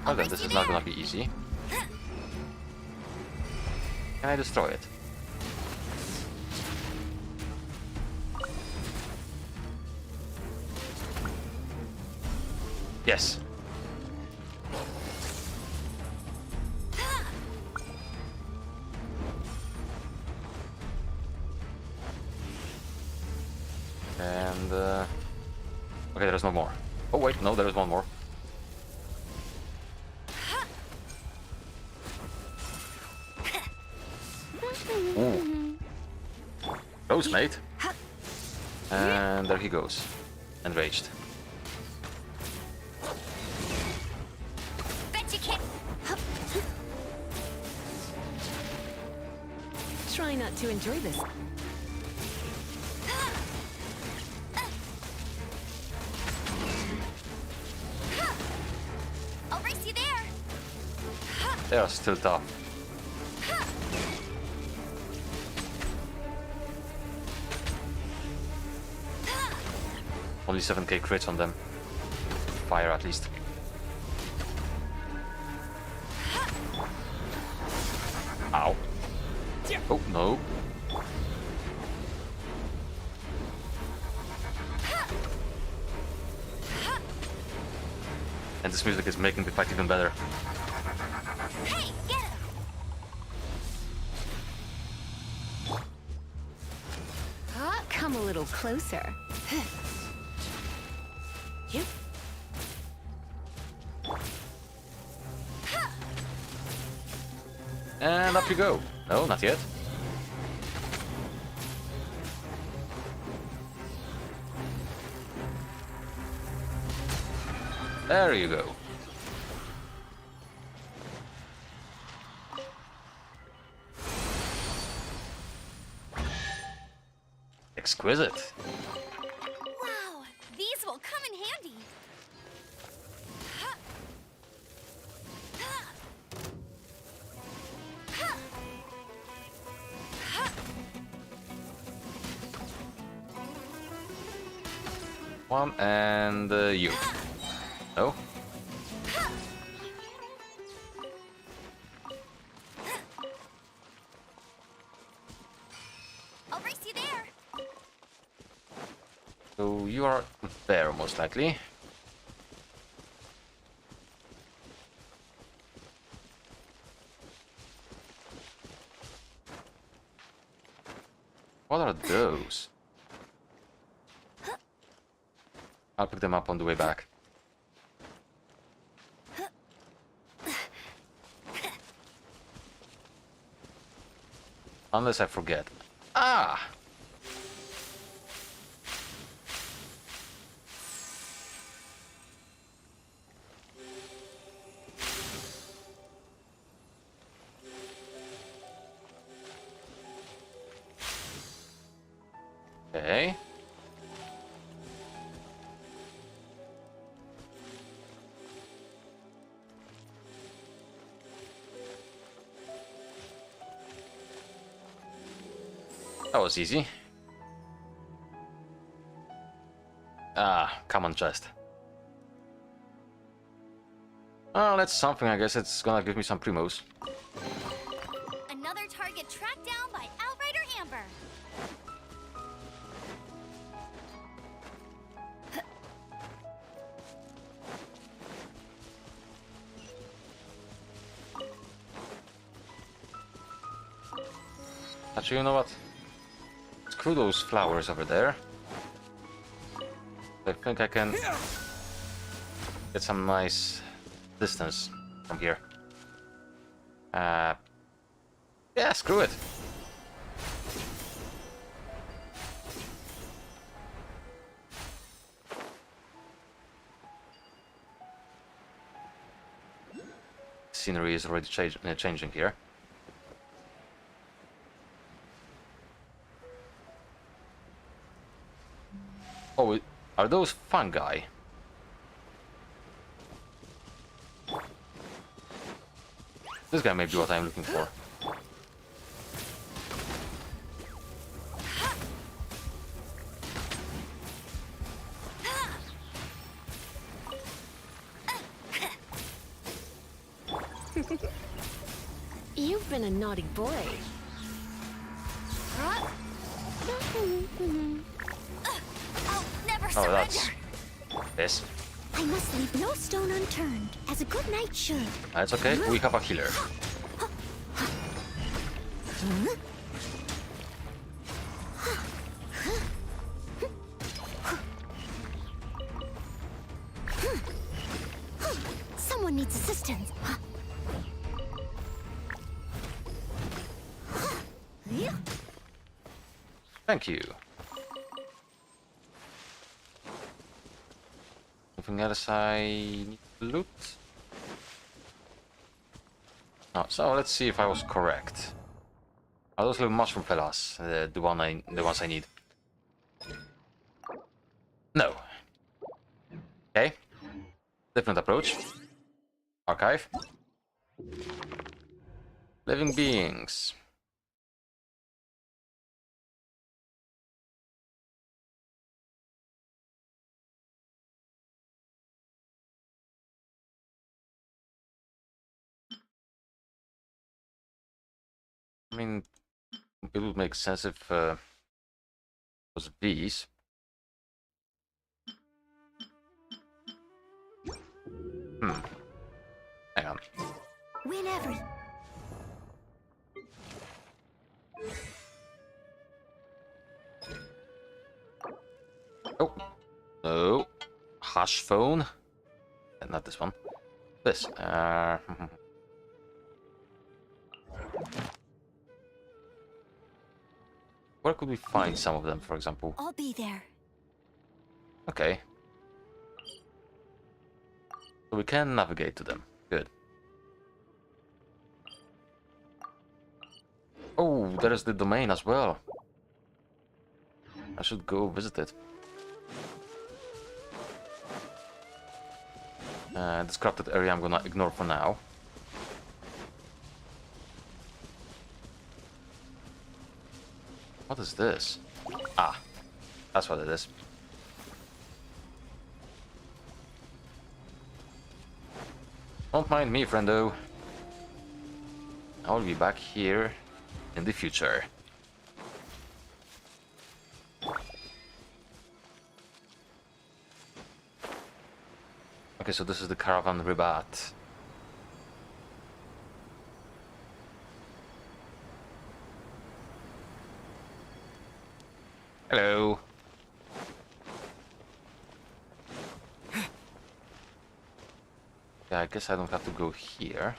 Well then, this is not gonna be easy. Can I destroy it? Yes. And okay, there's no more. Oh wait, no, there is one more. Ooh. Close, mate. And there he goes. Enraged. Bet you can't. Try not to enjoy this. I'll race you there. They are still tough. Only 7k crits on them. Fire at least. Ow. Oh no. And this music is making the fight even better. Hey, get him. Come a little closer. You. And up you go. No, not yet. There you go. Exquisite. Wow, these will come in handy. One and you. No? I'll race you there. So you are there, most likely. What are those? I'll pick them up on the way back. Unless I forget. Ah! Okay. That was easy. Ah, common chest. Well, that's something. I guess it's gonna give me some primos. Another target tracked down by Outrider Amber. Actually, you know what? Screw those flowers over there. I think I can get some nice distance from here. Yeah, screw it. Scenery is already changing here. Oh, are those fungi? This guy may be what I'm looking for. You've been a naughty boy. I'll never Oh, surrender. that's this. I must leave no stone unturned, as a good knight should. That's okay. We have a healer. Someone needs assistance. Thank you. Anything else I need to loot? Oh, so let's see if I was correct. Are those little mushroom fellas the ones I need? No. Okay. Different approach. Archive. Living beings. I mean, it would make sense if it was these. Hang on. Whenever. Oh. No. Hush phone. Not this one. This. Where could we find some of them, for example? I'll be there. Okay. So we can navigate to them. Good. Oh, there is the domain as well. I should go visit it. This crafted area I'm gonna ignore for now. What is this? Ah, that's what it is. Don't mind me, friendo. I'll be back here in the future. Okay, so this is the caravan ribat. Hello. Yeah, I guess I don't have to go here.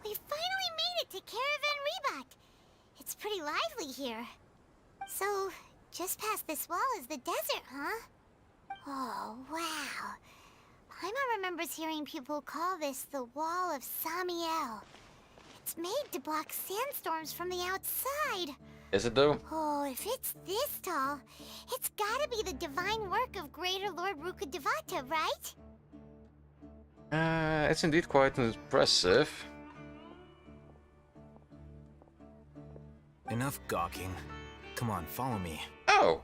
We finally made it to Caravan Rebot. It's pretty lively here. So, just past this wall is the desert, huh? Oh, wow. Paimon remembers hearing people call this the Wall of Samiel. It's made to block sandstorms from the outside. Is it though? Oh, if it's this tall, it's gotta be the divine work of Greater Lord Rukkhadevata, right? It's indeed quite impressive. Enough gawking. Come on, follow me. Oh!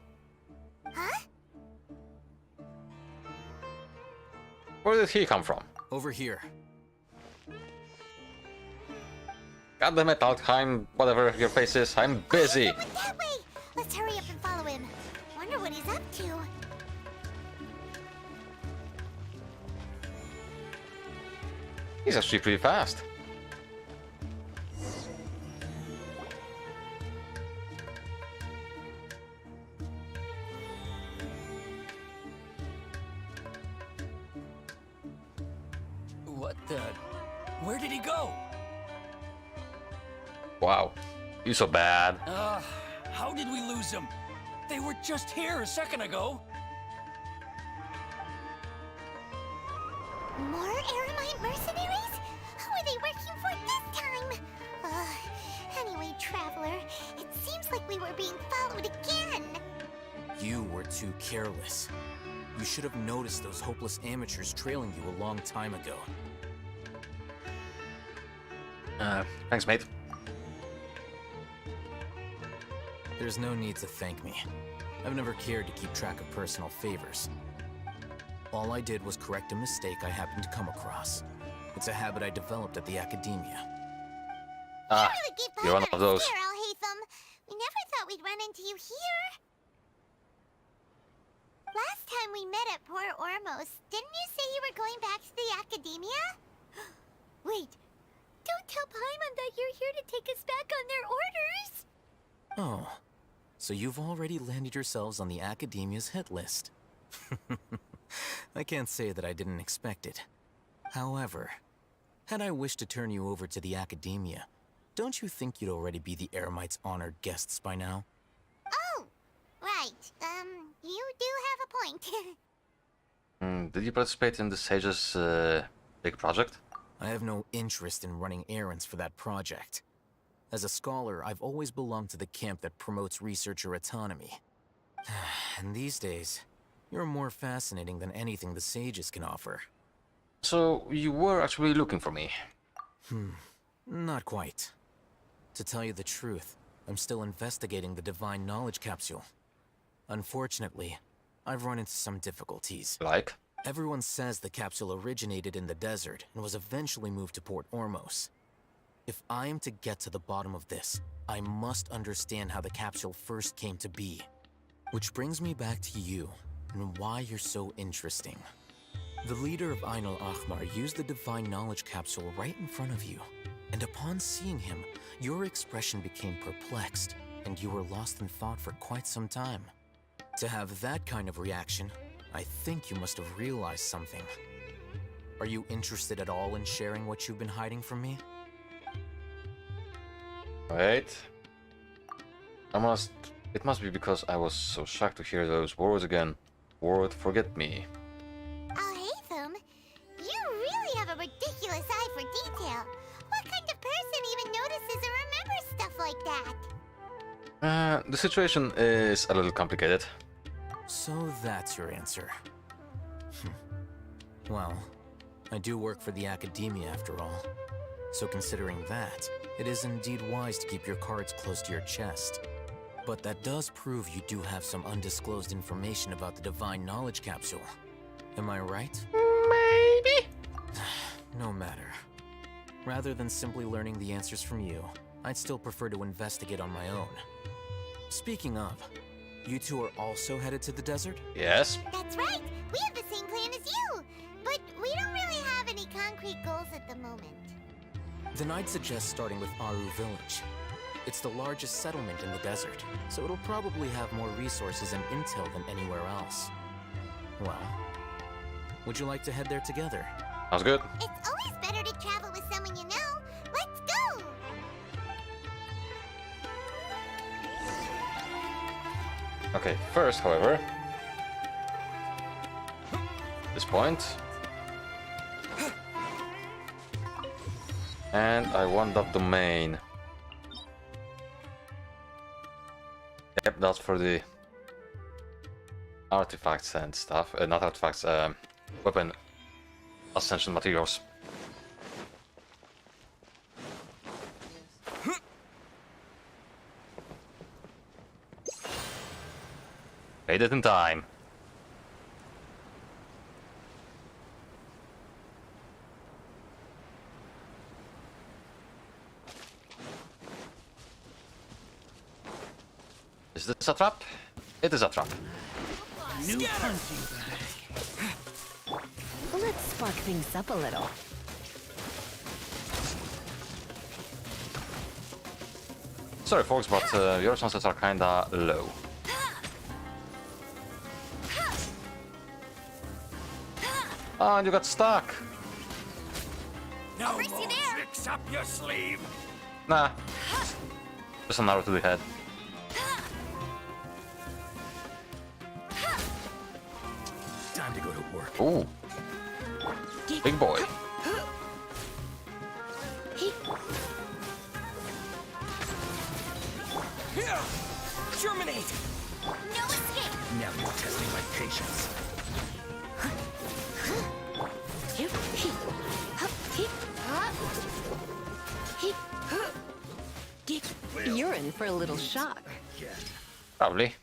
Huh? Where did he come from? Over here. God damn it, Altheim, whatever your face is, I'm busy. Went that way. Let's hurry up and follow him. Wonder what he's up to. He's actually pretty fast. What the? Where did he go? Wow, you so bad. How did we lose him? They were just here a second ago. More Eremite mercenaries? Who are they working for this time? Anyway, Traveler, it seems like we were being followed again. You were too careless. You should have noticed those hopeless amateurs trailing you a long time ago. Thanks, mate. There's no need to thank me. I've never cared to keep track of personal favors. All I did was correct a mistake I happened to come across. It's a habit I developed at the Academia. Ah, you're one of those. Here, Alhaitham. We never thought we'd run into you here. Last time we met at Port Ormos, didn't you say you were going back to the Academia? Wait, don't tell Paimon that you're here to take us back on their orders! Oh, so you've already landed yourselves on the Academia's hit list. I can't say that I didn't expect it. However, had I wished to turn you over to the Academia, don't you think you'd already be the Eremites' honored guests by now? Oh, right. You do have a point. Did you participate in the Sage's big project? I have no interest in running errands for that project. As a scholar, I've always belonged to the camp that promotes researcher autonomy. And these days, you're more fascinating than anything the sages can offer. So, you were actually looking for me? Not quite. To tell you the truth, I'm still investigating the Divine Knowledge Capsule. Unfortunately, I've run into some difficulties. Like? Everyone says the capsule originated in the desert and was eventually moved to Port Ormos. If I am to get to the bottom of this, I must understand how the capsule first came to be. Which brings me back to you, and why you're so interesting. The leader of Ain al-Ahmar used the Divine Knowledge Capsule right in front of you, and upon seeing him, your expression became perplexed, and you were lost in thought for quite some time. To have that kind of reaction, I think you must have realized something. Are you interested at all in sharing what you've been hiding from me? Wait. It must be because I was so shocked to hear those words again. Word forget me. Alhaitham, you really have a ridiculous eye for detail. What kind of person even notices or remembers stuff like that? The situation is a little complicated. So that's your answer. Well, I do work for the Academia after all. So considering that, it is indeed wise to keep your cards close to your chest. But that does prove you do have some undisclosed information about the Divine Knowledge Capsule. Am I right? Maybe. No matter. Rather than simply learning the answers from you, I'd still prefer to investigate on my own. Speaking of, you two are also headed to the desert? Yes. That's right! We have the same plan as you! But we don't really have any concrete goals at the moment. Then I'd suggest starting with Aru Village. It's the largest settlement in the desert, so it'll probably have more resources and intel than anywhere else. Well, would you like to head there together? Sounds good. It's always better to travel with someone you know. Let's go! Okay, first, however, this point. And I want that domain. Yep, that's for the artifacts and stuff. Not artifacts, weapon ascension materials. Made it in time. Is this a trap? It is a trap. New punching bag. Let's spark things up a little. Sorry folks, but your chances are kinda low. Ah, and you got stuck. No more tricks up your sleeve. Nah. Just an arrow to the head. Time to go to work. Ooh. Big boy. Here! Germinate! No escape! Now you're testing my patience. You're in for a little shock. Probably.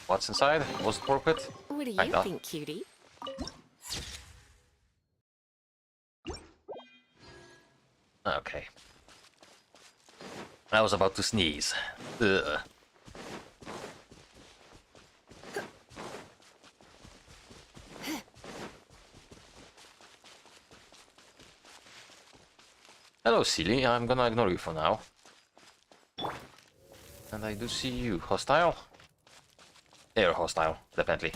What's inside? What's the pork pit? What do you Kinda. think, cutie? Okay. I was about to sneeze. Ugh. Hello, silly. I'm gonna ignore you for now. And I do see you. Hostile? You're hostile, definitely.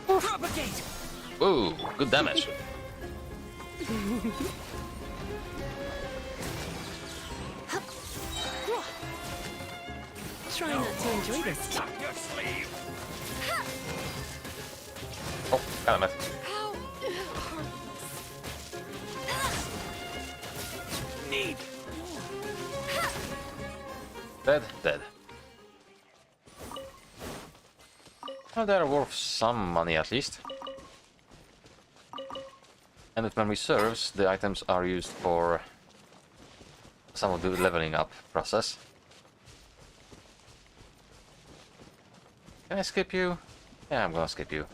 Propagate! Ooh, good damage. Try not to enjoy this. Up your sleeve! Oh, got him. Need! Dead, dead. Well, they're worth some money at least. And if memory serves, the items are used for some of the leveling up process. Can I skip you? Yeah, I'm gonna skip you.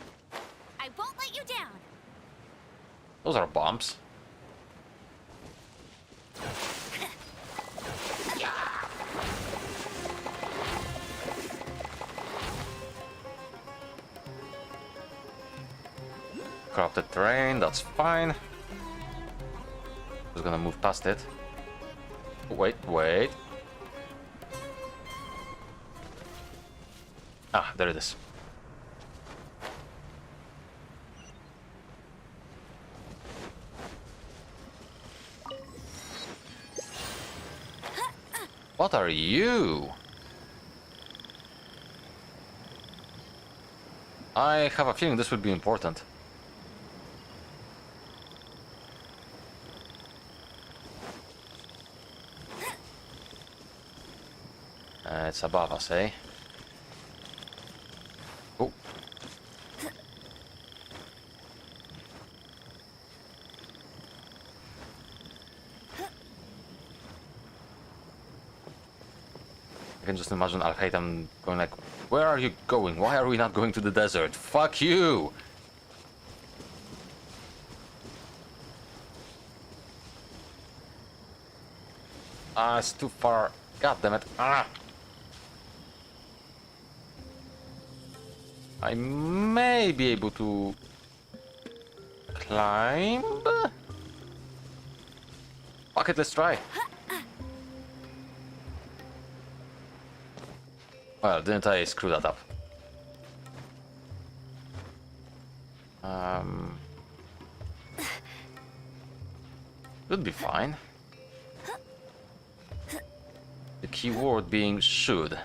I won't let you down! Those are bombs. Corrupted terrain, that's fine. Just gonna move past it. Wait, wait. Ah, there it is. What are you? I have a feeling this would be important. It's above us, eh? Oh. can just imagine Al-Haytham going like, where are you going? Why are we not going to the desert? Fuck you! Ah, it's too far. God damn it. Ah! I may be able to climb. Fuck it, let's try. Well, didn't I screw that up? Would be fine. The keyword being should.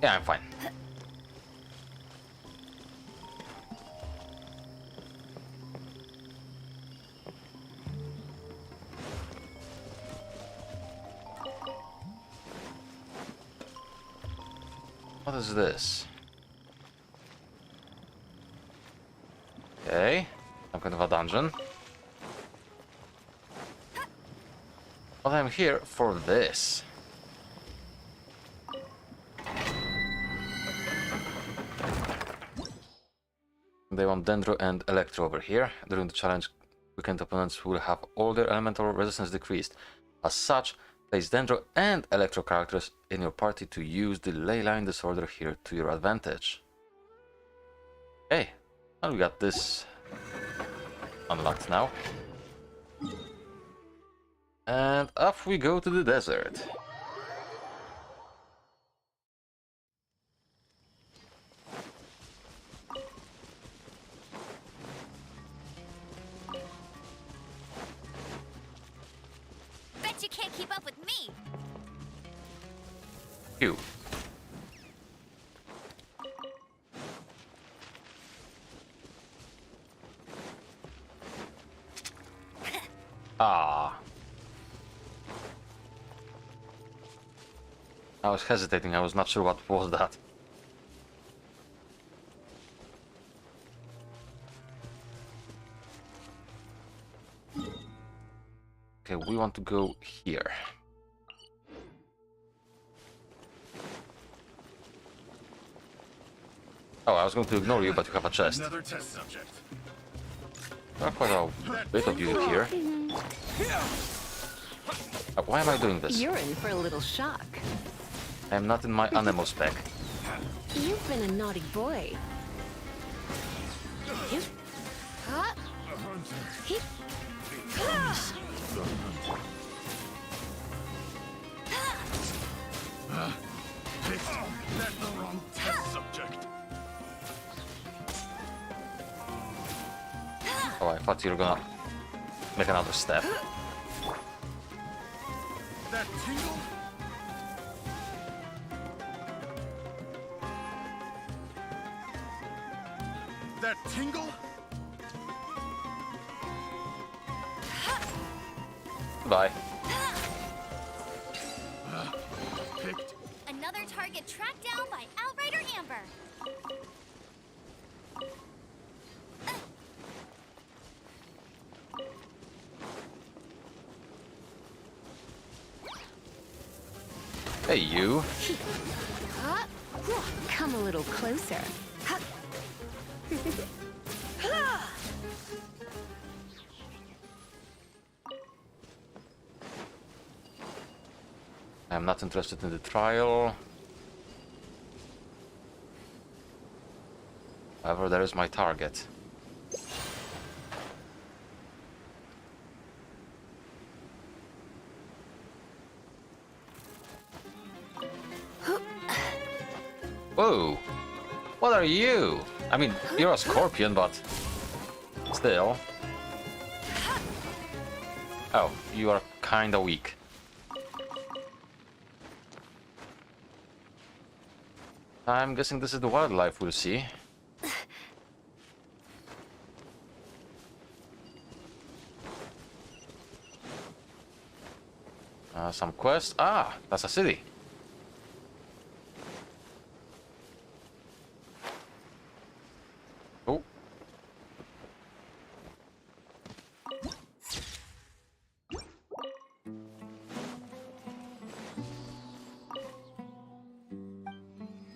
Yeah, I'm fine. What is this? Okay, some kind of a dungeon. But I'm here for this. They want Dendro and Electro over here. During the challenge, weakened opponents will have all their elemental resistance decreased. As such, place Dendro and Electro characters in your party to use the Leyline Disorder here to your advantage. Okay, well, we got this unlocked now. And off we go to the desert. Bet you can't keep up with me. Phew. Ah. I was hesitating, I was not sure what was that. Okay, we want to go here. Oh, I was going to ignore you, but you have a chest. Another test subject. There are quite a bit of you here. Why am I doing this? You're in for a little shock. I am not in my Anemo spec. You've been a naughty boy. That's the wrong test subject. Oh, I thought you were gonna make another step. That tingle? That tingle? Bye. Picked. Another target tracked down by Outrider Amber. Hey, you. Come a little closer. I'm not interested in the trial. However, there is my target. Whoa! What are you? I mean, you're a scorpion, but still. Oh, you are kinda weak. I'm guessing this is the wildlife we'll see. Some quest. Ah, that's a city. Oh.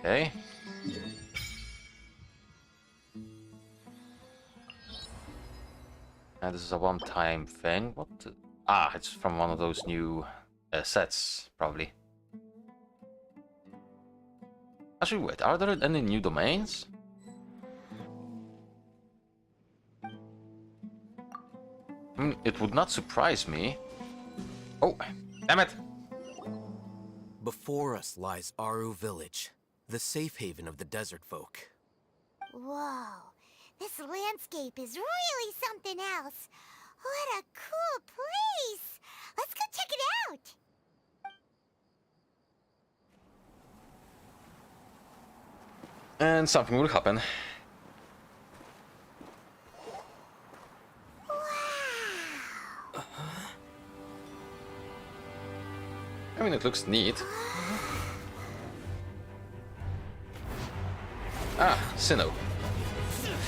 Okay. And this is a one-time thing. What? Ah, it's from one of those new sets, probably. Actually, wait, are there any new domains? I mean, it would not surprise me. Oh, damn it! Before us lies Aru Village, the safe haven of the desert folk. Whoa, this landscape is really something else. What a cool place! Let's go check it out! And something will happen. I mean, it looks neat. Ah, Sinnoh. Sinnoh.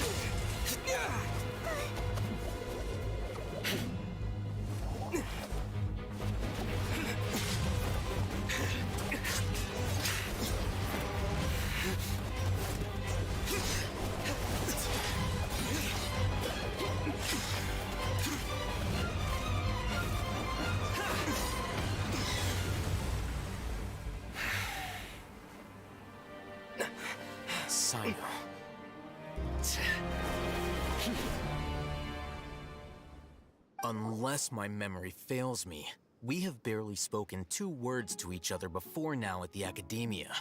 Unless my memory fails me, we have barely spoken 2 words to each other before now at the Academia.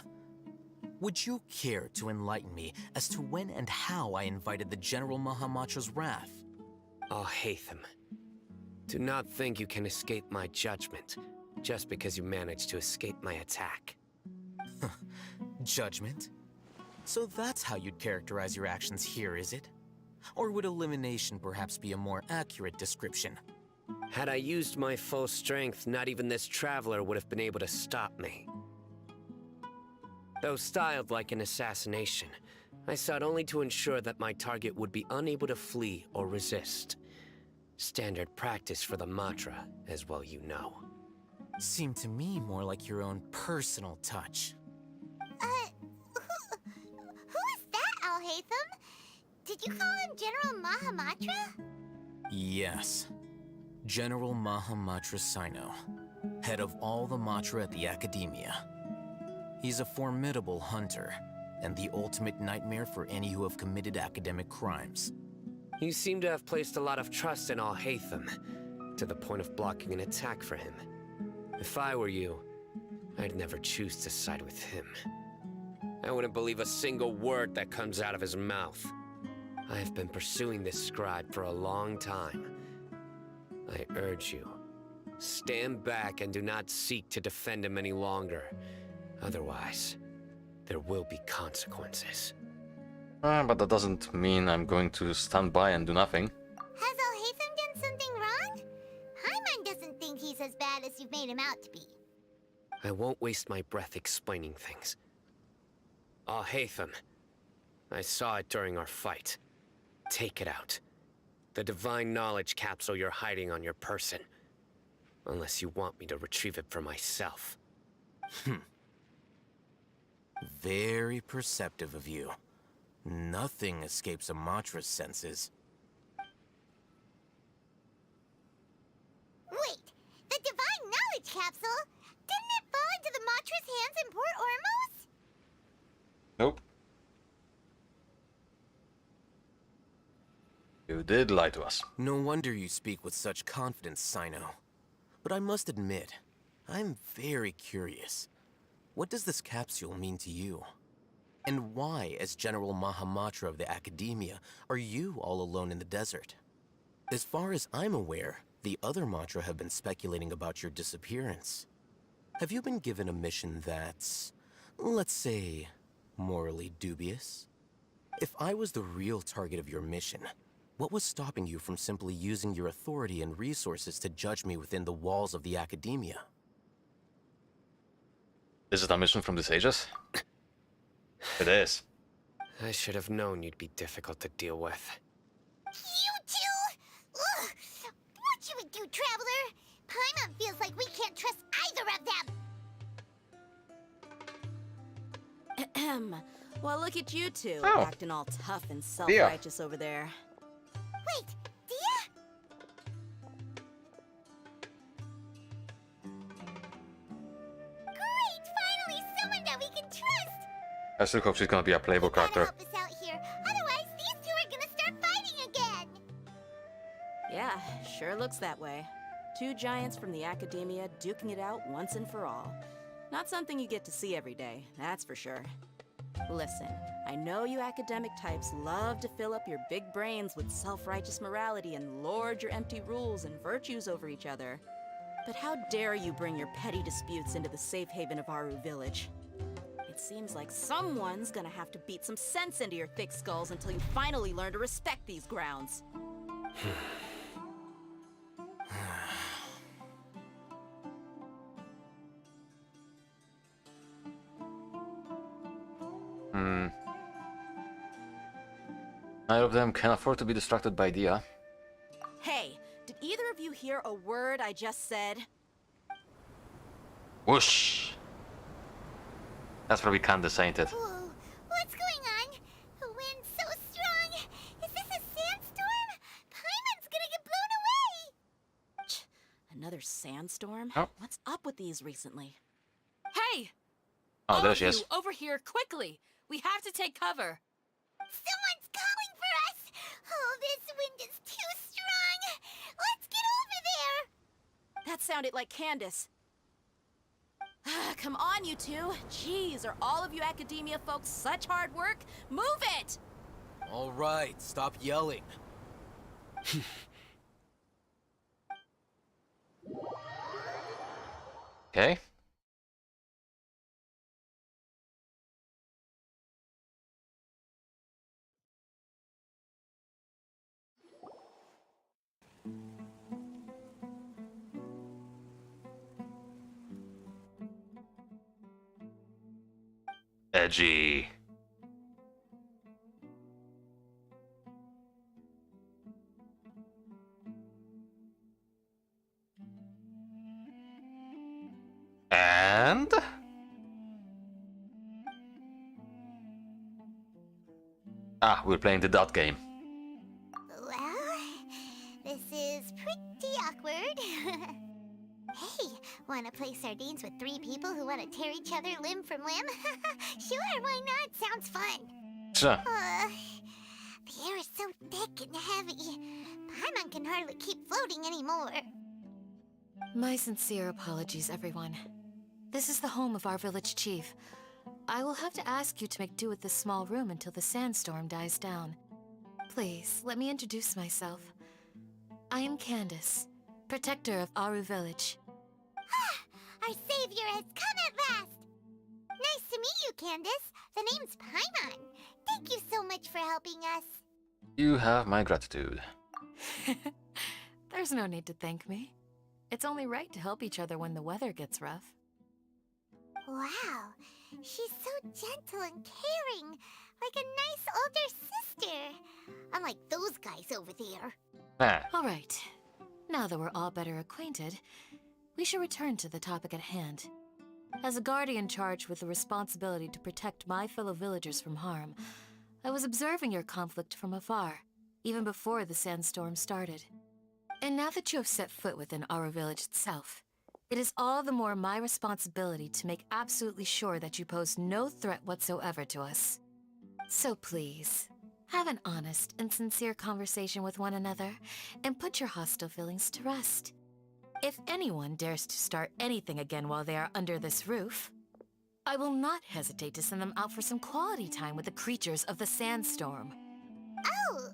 Would you care to enlighten me as to when and how I invited the General Mahamatra's wrath? Oh, Hatham. Do not think you can escape my judgment, just because you managed to escape my attack. Judgment? So that's how you'd characterize your actions here, is it? Or would elimination perhaps be a more accurate description? Had I used my full strength, not even this traveler would have been able to stop me. Though styled like an assassination, I sought only to ensure that my target would be unable to flee or resist. Standard practice for the Matra, as well you know. Seemed to me more like your own personal touch. Who is that, Alhaitham? Did you call him General Mahamatra? Yes. General Mahamatra Sinnoh, head of all the Matra at the Academia. He's a formidable hunter, and the ultimate nightmare for any who have committed academic crimes. You seem to have placed a lot of trust in Alhaitham, to the point of blocking an attack for him. If I were you, I'd never choose to side with him. I wouldn't believe a single word that comes out of his mouth. I have been pursuing this scribe for a long time. I urge you, stand back and do not seek to defend him any longer. Otherwise, there will be consequences. But that doesn't mean I'm going to stand by and do nothing. Has Alhaitham done something wrong? Paimon doesn't think he's as bad as you've made him out to be. I won't waste my breath explaining things. Alhaitham, I saw it during our fight. Take it out. The divine knowledge capsule you're hiding on your person. Unless you want me to retrieve it for myself. Very perceptive of you. Nothing escapes a Matra's senses. Wait! The divine knowledge capsule? Didn't it fall into the Matra's hands in Port Ormos? Nope. You did lie to us. No wonder you speak with such confidence, Sinnoh. But I must admit, I'm very curious. What does this capsule mean to you? And why, as General Mahamatra of the Academia, are you all alone in the desert? As far as I'm aware, the other Matra have been speculating about your disappearance. Have you been given a mission that's, let's say, morally dubious? If I was the real target of your mission, what was stopping you from simply using your authority and resources to judge me within the walls of the Academia? Is it a mission from the sages? It is. I should have known you'd be difficult to deal with. You two? Ugh! What should we do, Traveler? Paimon feels like we can't trust either of them. him! Well, look at you two, Oh. acting all tough and self-righteous over there. Wait, Dia? Great! Finally, someone that we can trust! I still hope she's gonna be a playable character. Help us out here. Otherwise, these two are gonna start fighting again! Yeah, sure looks that way. Two giants from the academia duking it out once and for all. Not something you get to see every day, that's for sure. Listen, I know you academic types love to fill up your big brains with self-righteous morality and lord your empty rules and virtues over each other. But how dare you bring your petty disputes into the safe haven of Aru Village? It seems like someone's gonna have to beat some sense into your thick skulls until you finally learn to respect these grounds. Neither of them can afford to be distracted by Dia. Hey, did either of you hear a word I just said? Whoosh! That's probably Candace, ain't it? Whoa, what's going on? The wind's so strong. Is this a sandstorm? Paimon's gonna get blown away! Another sandstorm? Oh. What's up with these recently? Hey! Oh, All there of she is. you, over here, quickly! We have to take cover! Someone's calling for us! Oh, this wind is too strong! Let's get over there! That sounded like Candace. Come on, you two. Jeez, are all of you academia folks such hard work? Move it! All right, stop yelling. Okay. Edgy. And we're playing the dot game. Well, this is pretty awkward. Hey, wanna play sardines with 3 people who wanna tear each other limb from limb? Sure, why not? Sounds fun. Sure. The air is so thick and heavy. Paimon can hardly keep floating anymore. My sincere apologies, everyone. This is the home of our village chief. I will have to ask you to make do with this small room until the sandstorm dies down. Please, let me introduce myself. I am Candace, protector of Aru Village. Our savior has come at last! Nice to meet you, Candace. The name's Paimon. Thank you so much for helping us. You have my gratitude. There's no need to thank me. It's only right to help each other when the weather gets rough. Wow, she's so gentle and caring, like a nice older sister. Unlike those guys over there. All right. Now that we're all better acquainted, we should return to the topic at hand. As a guardian charged with the responsibility to protect my fellow villagers from harm, I was observing your conflict from afar, even before the sandstorm started. And now that you have set foot within our village itself, it is all the more my responsibility to make absolutely sure that you pose no threat whatsoever to us. So please, have an honest and sincere conversation with one another, and put your hostile feelings to rest. If anyone dares to start anything again while they are under this roof, I will not hesitate to send them out for some quality time with the creatures of the sandstorm. Oh,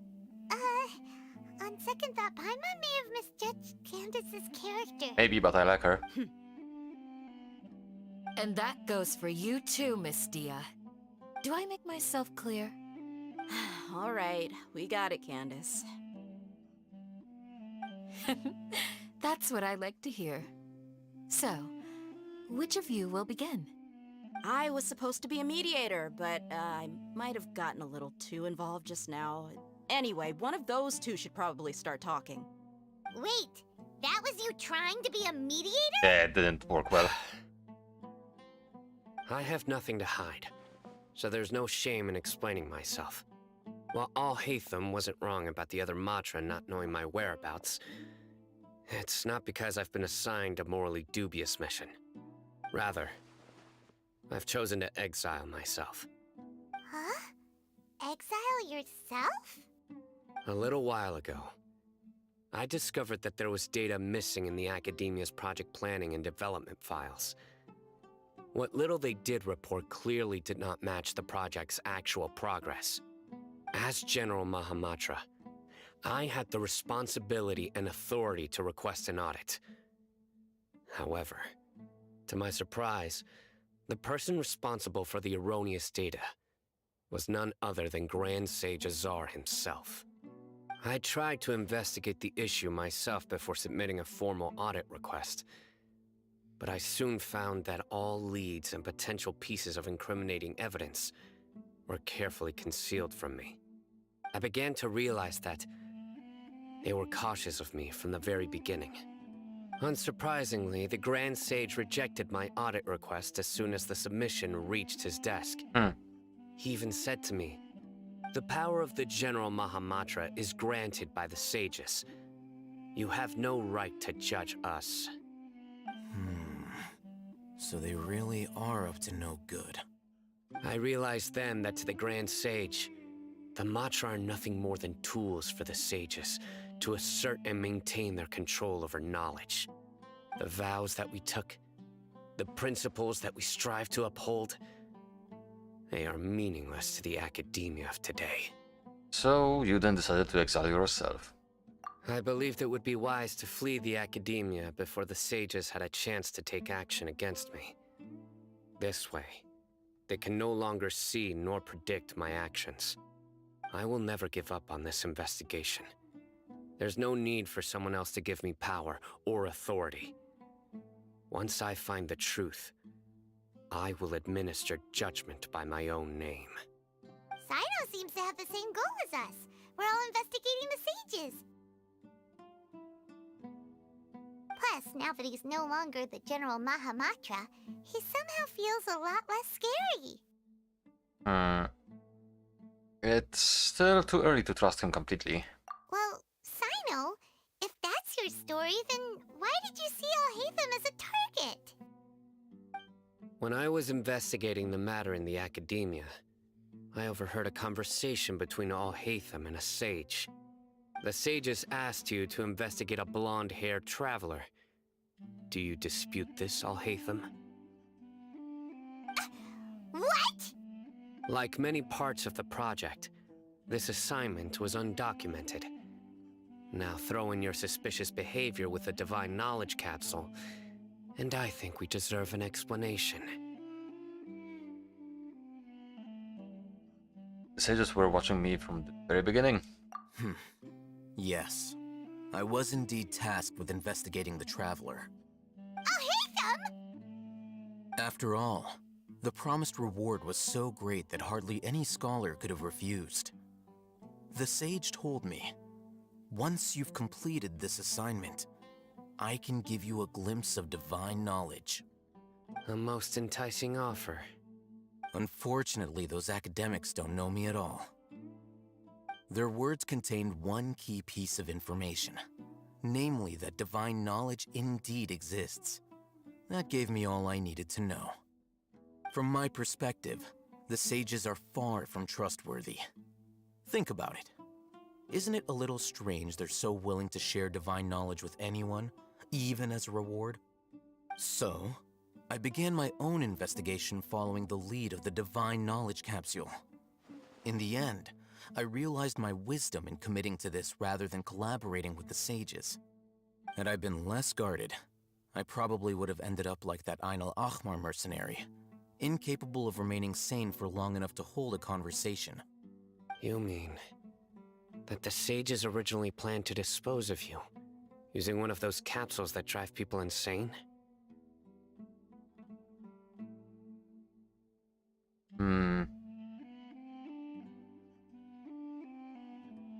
on second thought, Paimon may have misjudged Candace's character. Maybe, but I like her. And that goes for you too, Miss Dia. Do I make myself clear? All right, we got it, Candace. That's what I like to hear. So, which of you will begin? I was supposed to be a mediator, but I might have gotten a little too involved just now. Anyway, one of those two should probably start talking. Wait, that was you trying to be a mediator? Yeah, it didn't work well. I have nothing to hide. so there's no shame in explaining myself. While Alhaitham wasn't wrong about the other Matra not knowing my whereabouts, it's not because I've been assigned a morally dubious mission. Rather, I've chosen to exile myself. Huh? Exile yourself? A little while ago, I discovered that there was data missing in the Academia's project planning and development files. What little they did report clearly did not match the project's actual progress. As General Mahamatra, I had the responsibility and authority to request an audit. However, to my surprise, the person responsible for the erroneous data was none other than Grand Sage Azar himself. I tried to investigate the issue myself before submitting a formal audit request, but I soon found that all leads and potential pieces of incriminating evidence were carefully concealed from me. I began to realize that they were cautious of me from the very beginning. Unsurprisingly, the Grand Sage rejected my audit request as soon as the submission reached his desk. He even said to me, "The power of the General Mahamatra is granted by the sages. You have no right to judge us." So they really are up to no good. I realized then that to the Grand Sage, the Matra are nothing more than tools for the sages to assert and maintain their control over knowledge. The vows that we took, the principles that we strive to uphold, they are meaningless to the academia of today. So you then decided to exile yourself. I believed it would be wise to flee the academia before the sages had a chance to take action against me. This way, they can no longer see nor predict my actions. I will never give up on this investigation. There's no need for someone else to give me power or authority. Once I find the truth, I will administer judgment by my own name. Sino seems to have the same goal as us. We're all investigating the sages. Plus, now that he's no longer the General Mahamatra, he somehow feels a lot less scary. It's still too early to trust him completely. Well, Sino, if that's your story, then why did you see Alhaitham as a target? When I was investigating the matter in the academia, I overheard a conversation between Alhaitham and a sage. The sages asked you to investigate a blonde-haired traveler. Do you dispute this, Alhaitham? What? Like many parts of the project, this assignment was undocumented. Now throw in your suspicious behavior with the Divine Knowledge Capsule, and I think we deserve an explanation. The sages were watching me from the very beginning. Yes. I was indeed tasked with investigating the Traveler. Alhaitham! After all, the promised reward was so great that hardly any scholar could have refused. The sage told me, once you've completed this assignment, I can give you a glimpse of divine knowledge. A most enticing offer. Unfortunately, those academics don't know me at all. Their words contained one key piece of information, namely that divine knowledge indeed exists. That gave me all I needed to know. From my perspective, the sages are far from trustworthy. Think about it. Isn't it a little strange they're so willing to share divine knowledge with anyone, even as a reward? So, I began my own investigation following the lead of the Divine Knowledge Capsule. In the end, I realized my wisdom in committing to this rather than collaborating with the sages. Had I been less guarded, I probably would have ended up like that Ain al-Ahmar mercenary, incapable of remaining sane for long enough to hold a conversation. You mean that the sages originally planned to dispose of you, using one of those capsules that drive people insane?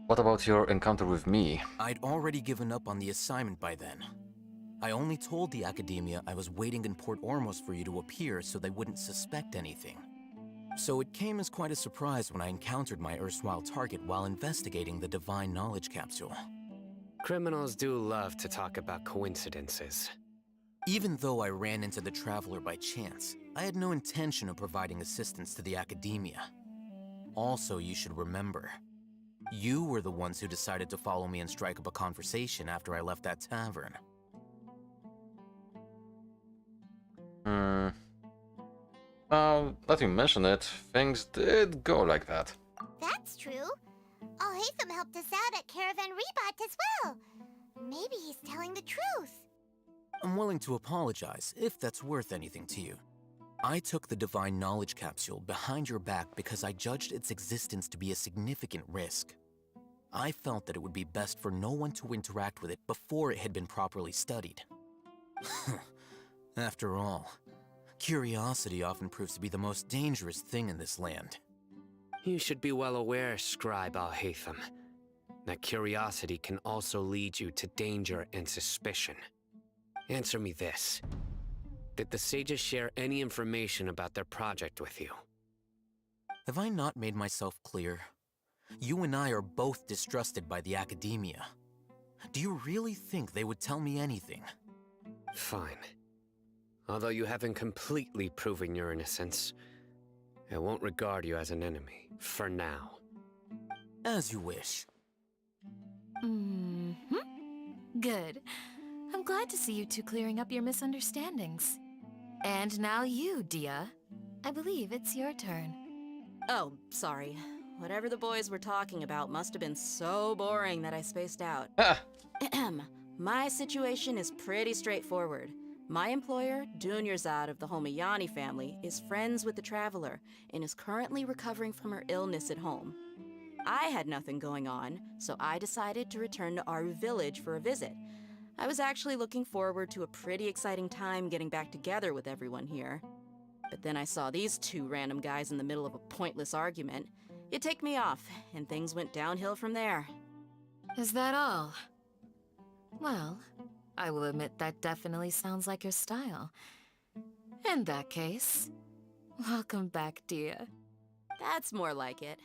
What about your encounter with me? I'd already given up on the assignment by then. I only told the Academia I was waiting in Port Ormos for you to appear so they wouldn't suspect anything. So it came as quite a surprise when I encountered my erstwhile target while investigating the Divine Knowledge Capsule. Criminals do love to talk about coincidences. Even though I ran into the Traveler by chance, I had no intention of providing assistance to the Academia. Also, you should remember, you were the ones who decided to follow me and strike up a conversation after I left that tavern. Now that you mention it, things did go like that. That's true. Alhaitham helped us out at Caravan Rebot as well. Maybe he's telling the truth. I'm willing to apologize, if that's worth anything to you. I took the Divine Knowledge Capsule behind your back because I judged its existence to be a significant risk. I felt that it would be best for no one to interact with it before it had been properly studied. After all, curiosity often proves to be the most dangerous thing in this land. You should be well aware, Scribe Alhaitham, that curiosity can also lead you to danger and suspicion. Answer me this. Did the sages share any information about their project with you? Have I not made myself clear? You and I are both distrusted by the Academia. Do you really think they would tell me anything? Fine. Although you haven't completely proven your innocence, I won't regard you as an enemy, for now. As you wish. Good. I'm glad to see you two clearing up your misunderstandings. And now you, Dia. I believe it's your turn. Oh, sorry. Whatever the boys were talking about must have been so boring that I spaced out. My situation is pretty straightforward. My employer, Dunyarzad of the Homayani family, is friends with the Traveler and is currently recovering from her illness at home. I had nothing going on, so I decided to return to Aru Village for a visit. I was actually looking forward to a pretty exciting time getting back together with everyone here. But then I saw these two random guys in the middle of a pointless argument. It ticked me off, and things went downhill from there. Is that all? Well, I will admit that definitely sounds like your style. In that case, welcome back, Dia. That's more like it.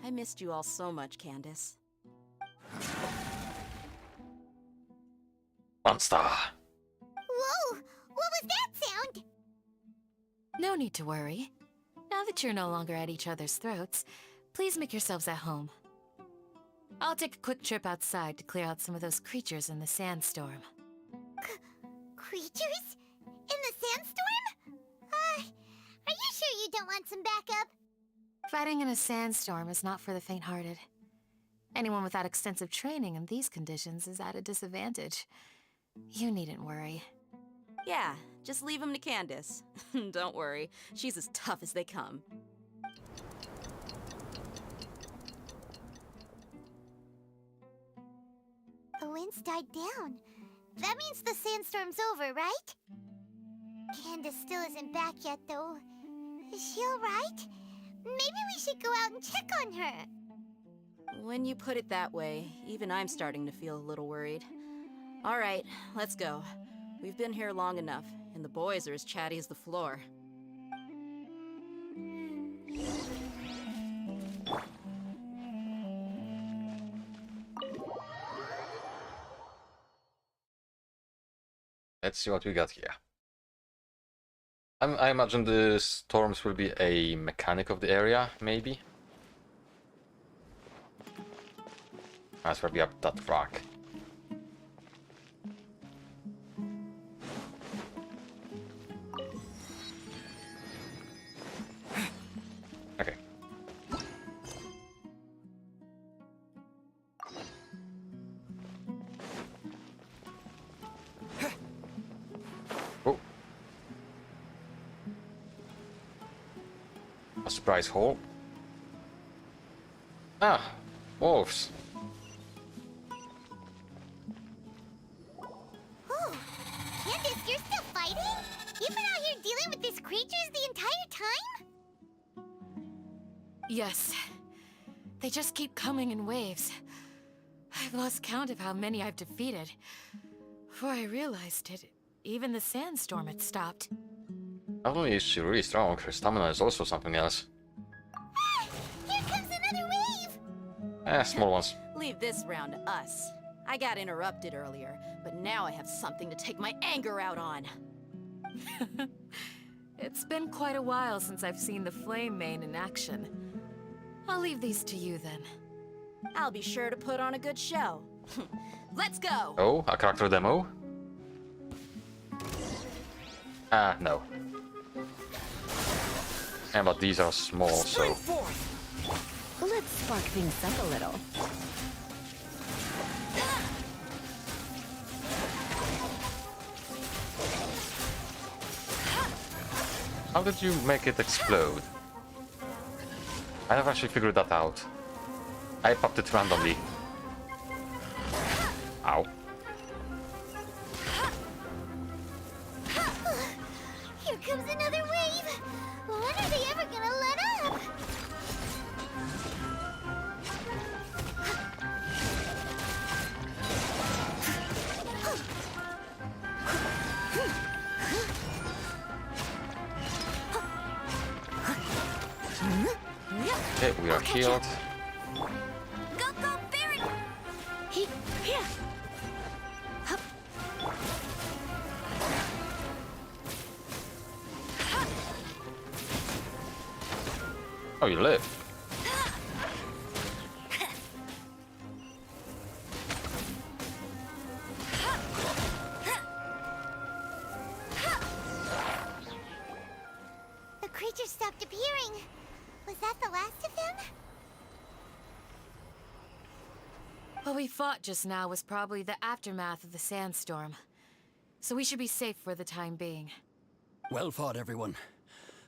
I missed you all so much, Candace. Monster! Whoa! What was that sound? No need to worry. Now that you're no longer at each other's throats, please make yourselves at home. I'll take a quick trip outside to clear out some of those creatures in the sandstorm. Creatures? In the sandstorm? Are you sure you don't want some backup? Fighting in a sandstorm is not for the faint-hearted. Anyone without extensive training in these conditions is at a disadvantage. You needn't worry. Yeah, just leave him to Candace. Don't worry, she's as tough as they come. The wind's died down. That means the sandstorm's over, right? Candace still isn't back yet, though. Is she alright? Maybe we should go out and check on her. When you put it that way, even I'm starting to feel a little worried. All right, let's go. We've been here long enough, and the boys are as chatty as the floor. Let's see what we got here. I imagine the storms will be a mechanic of the area, maybe? That's probably up that rock. Okay. Oh. A surprise hole. Ah, wolves. Oh, Candace, you're still fighting? You've been out here dealing with these creatures the entire time? Yes. They just keep coming in waves. I've lost count of how many I've defeated. Before I realized it, even the sandstorm had stopped. Not only is she really strong, her stamina is also something else. Small ones. Leave this round to us. I got interrupted earlier, but now I have something to take my anger out on. It's been quite a while since I've seen the Flame Mane in action. I'll leave these to you then. I'll be sure to put on a good show. Let's go! Oh, a character demo? No. Yeah, but these are small, so... Let's spark things up a little. How did you make it explode? I never actually figured that out. I popped it randomly. Ow. Here comes another wave! When are they ever gonna let up? Okay, we are healed. Go, go, Baron! Here! Oh, you live. The creature stopped appearing. Was that the last of them? What we fought just now was probably the aftermath of the sandstorm. So we should be safe for the time being. Well fought, everyone.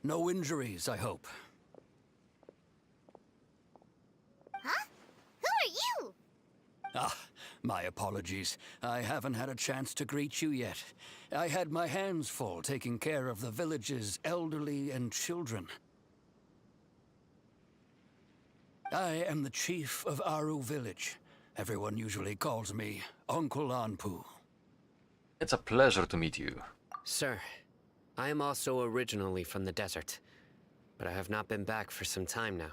No injuries, I hope. Huh? Who are you? Ah, my apologies. I haven't had a chance to greet you yet. I had my hands full taking care of the village's elderly and children. I am the chief of Aru village. Everyone usually calls me Uncle Anpu. It's a pleasure to meet you. Sir, I am also originally from the desert, but I have not been back for some time now.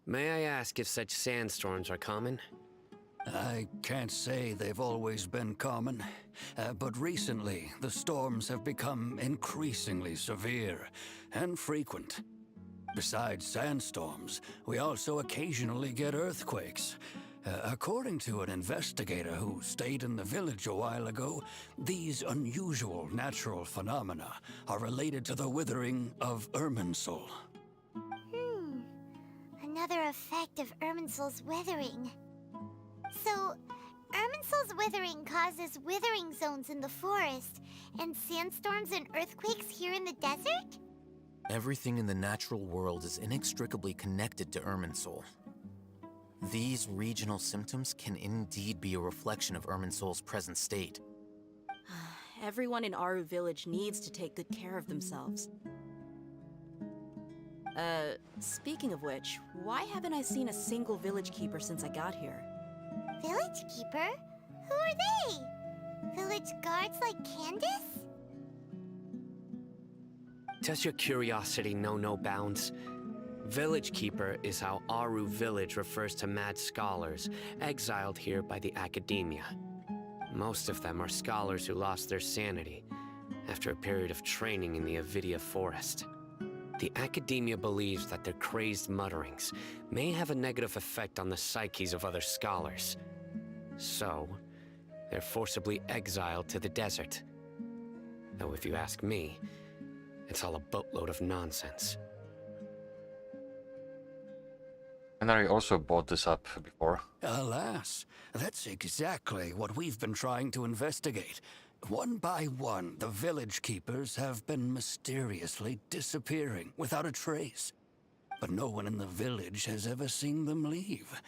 May I ask if such sandstorms are common? I can't say they've always been common, but recently the storms have become increasingly severe and frequent. Besides sandstorms, we also occasionally get earthquakes. According to an investigator who stayed in the village a while ago, these unusual natural phenomena are related to the withering of Irminsul. Another effect of Irminsul's withering. So, Irminsul's withering causes withering zones in the forest, and sandstorms and earthquakes here in the desert? Everything in the natural world is inextricably connected to Irminsul. These regional symptoms can indeed be a reflection of Irminsul's present state. Everyone in Aru village needs to take good care of themselves. Speaking of which, why haven't I seen a single village keeper since I got here? Village keeper? Who are they? Village guards like Candace? Does your curiosity know no bounds? Village Keeper is how Aru village refers to mad scholars exiled here by the Academia. Most of them are scholars who lost their sanity after a period of training in the Avidia forest. The Academia believes that their crazed mutterings may have a negative effect on the psyches of other scholars. So, they're forcibly exiled to the desert. Though if you ask me, it's all a boatload of nonsense. And I also brought this up before. Alas, that's exactly what we've been trying to investigate. One by one, the village keepers have been mysteriously disappearing without a trace. But no one in the village has ever seen them leave.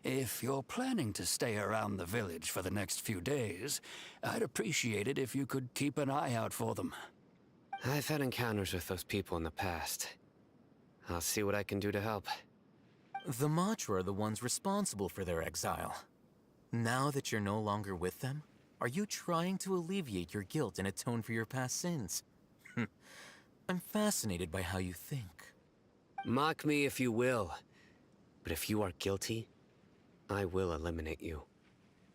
If you're planning to stay around the village for the next few days, I'd appreciate it if you could keep an eye out for them. I've had encounters with those people in the past. I'll see what I can do to help. The Matra are the ones responsible for their exile. Now that you're no longer with them, are you trying to alleviate your guilt and atone for your past sins? I'm fascinated by how you think. Mock me if you will, but if you are guilty, I will eliminate you,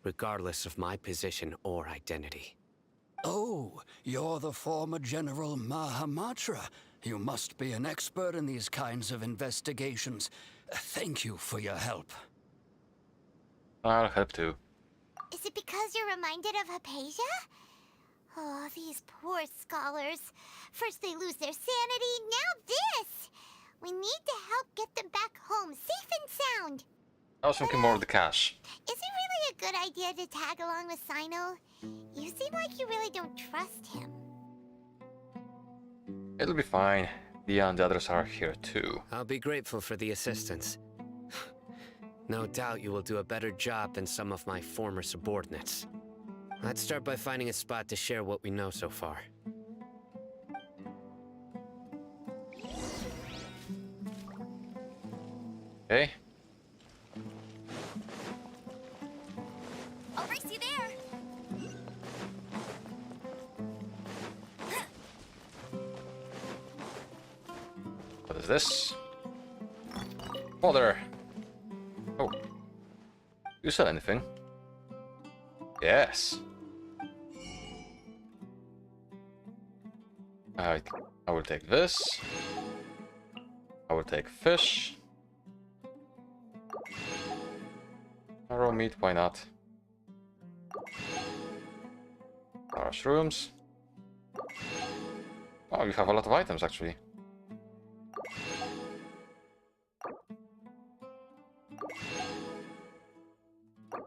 regardless of my position or identity. Oh, you're the former General Mahamatra. You must be an expert in these kinds of investigations. Thank you for your help. I'll help too. Is it because you're reminded of Hypatia? Oh, these poor scholars. First they lose their sanity, now this! We need to help get them back home, safe and sound. I was thinking more of the cash. Is it really a good idea to tag along with Sino? You seem like you really don't trust him. It'll be fine. Dia and the others are here too. I'll be grateful for the assistance. No doubt you will do a better job than some of my former subordinates. Let's start by finding a spot to share what we know so far. Okay. I'll race you there. What is this? Fodder. Oh. You sell anything? Yes. I will take this. I will take fish. Raw meat, why not? Mushrooms. Oh, you have a lot of items actually.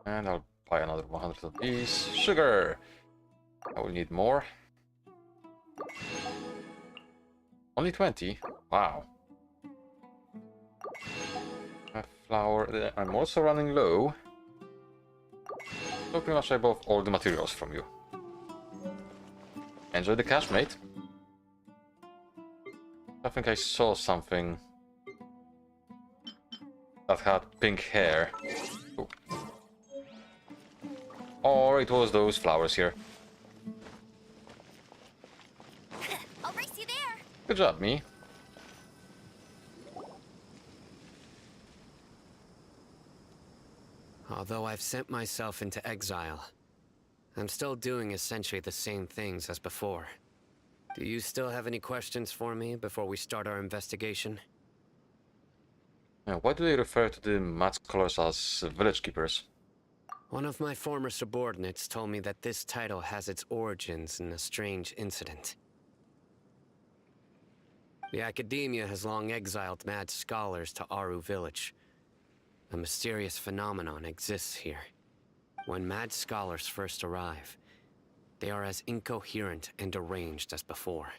And I'll buy another 100 of these. Sugar! I will need more. Only 20? Wow. Flour. I'm also running low. So pretty much I bought all the materials from you. Enjoy the cash, mate. I think I saw something that had pink hair. Ooh. Or it was those flowers here. I'll race you there. Good job, me. Although I've sent myself into exile, I'm still doing essentially the same things as before. Do you still have any questions for me before we start our investigation? Why do they refer to the mad scholars as village keepers? One of my former subordinates told me that this title has its origins in a strange incident. The Academia has long exiled mad scholars to Aru Village. A mysterious phenomenon exists here. When mad scholars first arrive, they are as incoherent and deranged as before.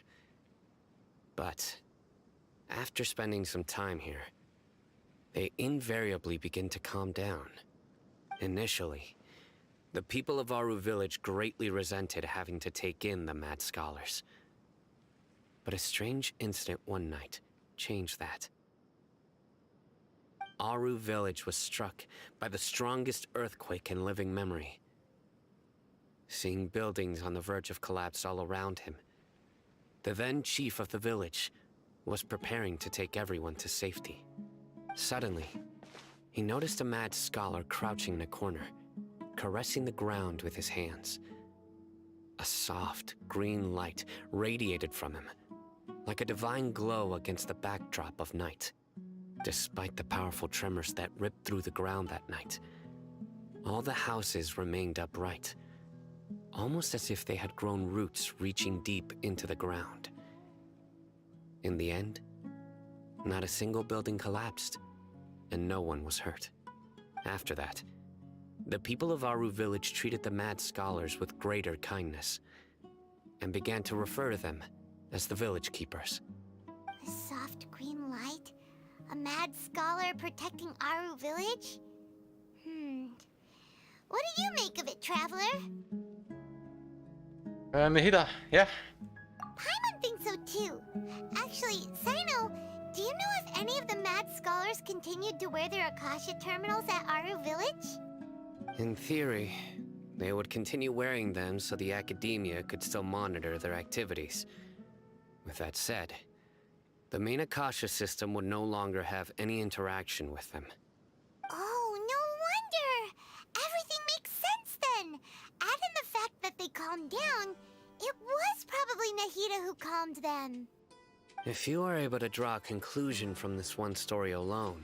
But after spending some time here, they invariably begin to calm down. Initially, the people of Aru Village greatly resented having to take in the mad scholars. But a strange incident one night changed that. Aru Village was struck by the strongest earthquake in living memory. Seeing buildings on the verge of collapse all around him, the then chief of the village was preparing to take everyone to safety. Suddenly, he noticed a mad scholar crouching in a corner, caressing the ground with his hands. A soft, green light radiated from him, like a divine glow against the backdrop of night. Despite the powerful tremors that ripped through the ground that night, all the houses remained upright, almost as if they had grown roots reaching deep into the ground. In the end, not a single building collapsed, and no one was hurt. After that, the people of Aru Village treated the mad scholars with greater kindness, and began to refer to them as the village keepers. A soft green light? A mad scholar protecting Aru Village? What do you make of it, Traveler? Mihida, yeah? Paimon thinks so too. Actually, Sino, do you know if any of the mad scholars continued to wear their Akasha terminals at Aru Village? In theory, they would continue wearing them so the Academia could still monitor their activities. With that said, the main Akasha system would no longer have any interaction with them. Oh, no calmed down, it was probably Nahida who calmed them. If you are able to draw a conclusion from this one story alone,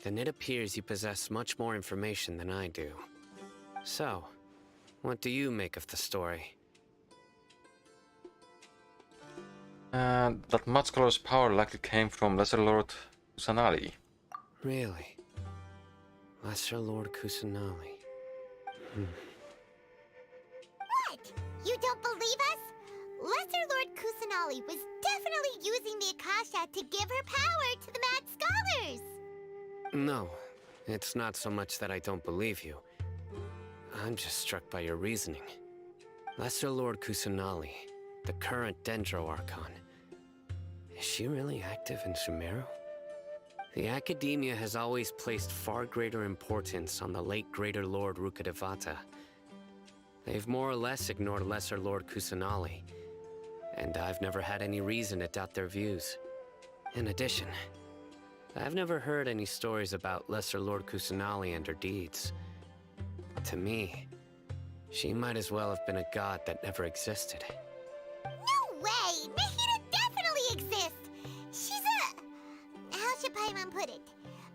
then it appears you possess much more information than I do. So, what do you make of the story? That Mudscolor's power likely came from Lesser Lord Kusanali. Really? Lesser Lord Kusanali. What? You don't believe us? Lesser Lord Kusanali was definitely using the Akasha to give her power to the Mad Scholars! No, it's not so much that I don't believe you. I'm just struck by your reasoning. Lesser Lord Kusanali, the current Dendro Archon. Is she really active in Sumeru? The Academia has always placed far greater importance on the late Greater Lord Rukkhadevata. They've more or less ignored Lesser Lord Kusanali, and I've never had any reason to doubt their views. In addition, I've never heard any stories about Lesser Lord Kusanali and her deeds. To me, she might as well have been a god that never existed. No way! Nahida definitely exists! She's a... how should Paimon put it?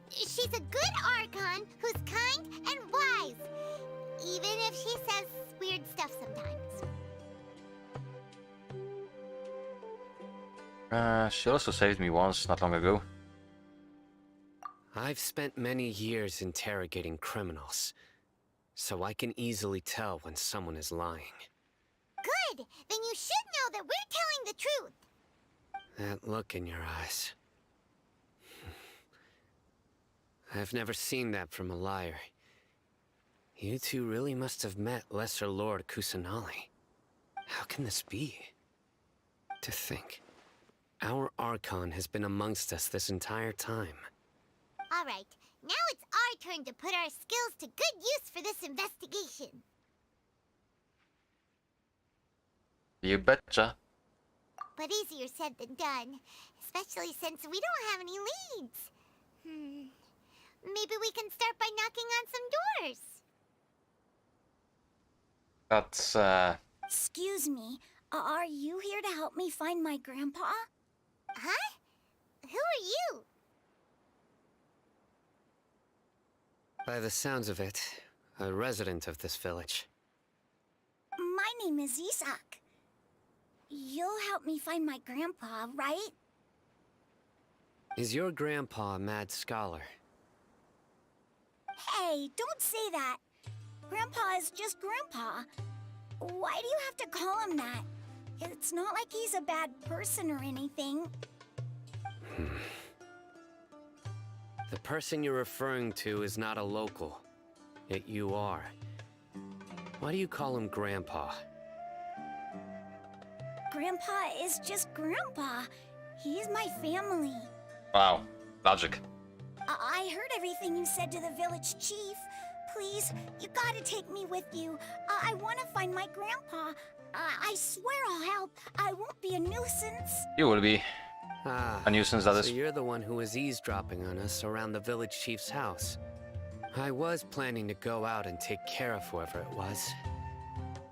She's a good Archon who's kind and wise, even if she says weird stuff sometimes. She also saved me once, not long ago. I've spent many years interrogating criminals, so I can easily tell when someone is lying. Good! Then you should know that we're telling the truth! That look in your eyes. I've never seen that from a liar. You two really must have met Lesser Lord Kusanali. How can this be? To think, our Archon has been amongst us this entire time. Alright, now it's our turn to put our skills to good use for this investigation. You betcha. But easier said than done, especially since we don't have any leads. Maybe we can start by knocking on some doors. That's, Excuse me, are you here to help me find my grandpa? Huh? Who are you? By the sounds of it, a resident of this village. My name is Isak. You'll help me find my grandpa, right? Is your grandpa a mad scholar? Hey, don't say that. Grandpa is just Grandpa. Why do you have to call him that? It's not like he's a bad person or anything. The person you're referring to is not a local, yet you are. Why do you call him Grandpa? Grandpa is just Grandpa. He's my family. wow, logic. I heard everything you said to the village chief. Please, you gotta take me with you. I want to find my grandpa. I swear I'll help. I won't be a nuisance. You will be. Ah, A nuisance, that so is. you're the one who was eavesdropping on us around the village chief's house. I was planning to go out and take care of whoever it was,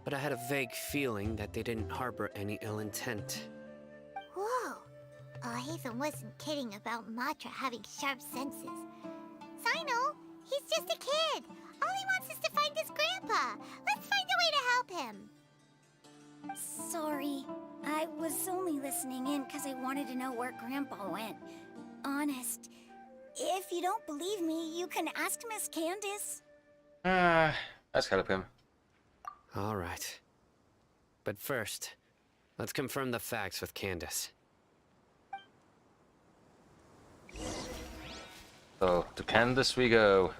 but I had a vague feeling that they didn't harbor any ill intent. Whoa. Hatham wasn't kidding about Matra having sharp senses. Sino, he's just a kid. All he wants is to find his grandpa. Let's find a way to help him. Sorry. I was only listening in because I wanted to know where Grandpa went. Honest. If you don't believe me, you can ask Miss Candace. Let's help him. All right. But first, let's confirm the facts with Candace. So, to Candace we go.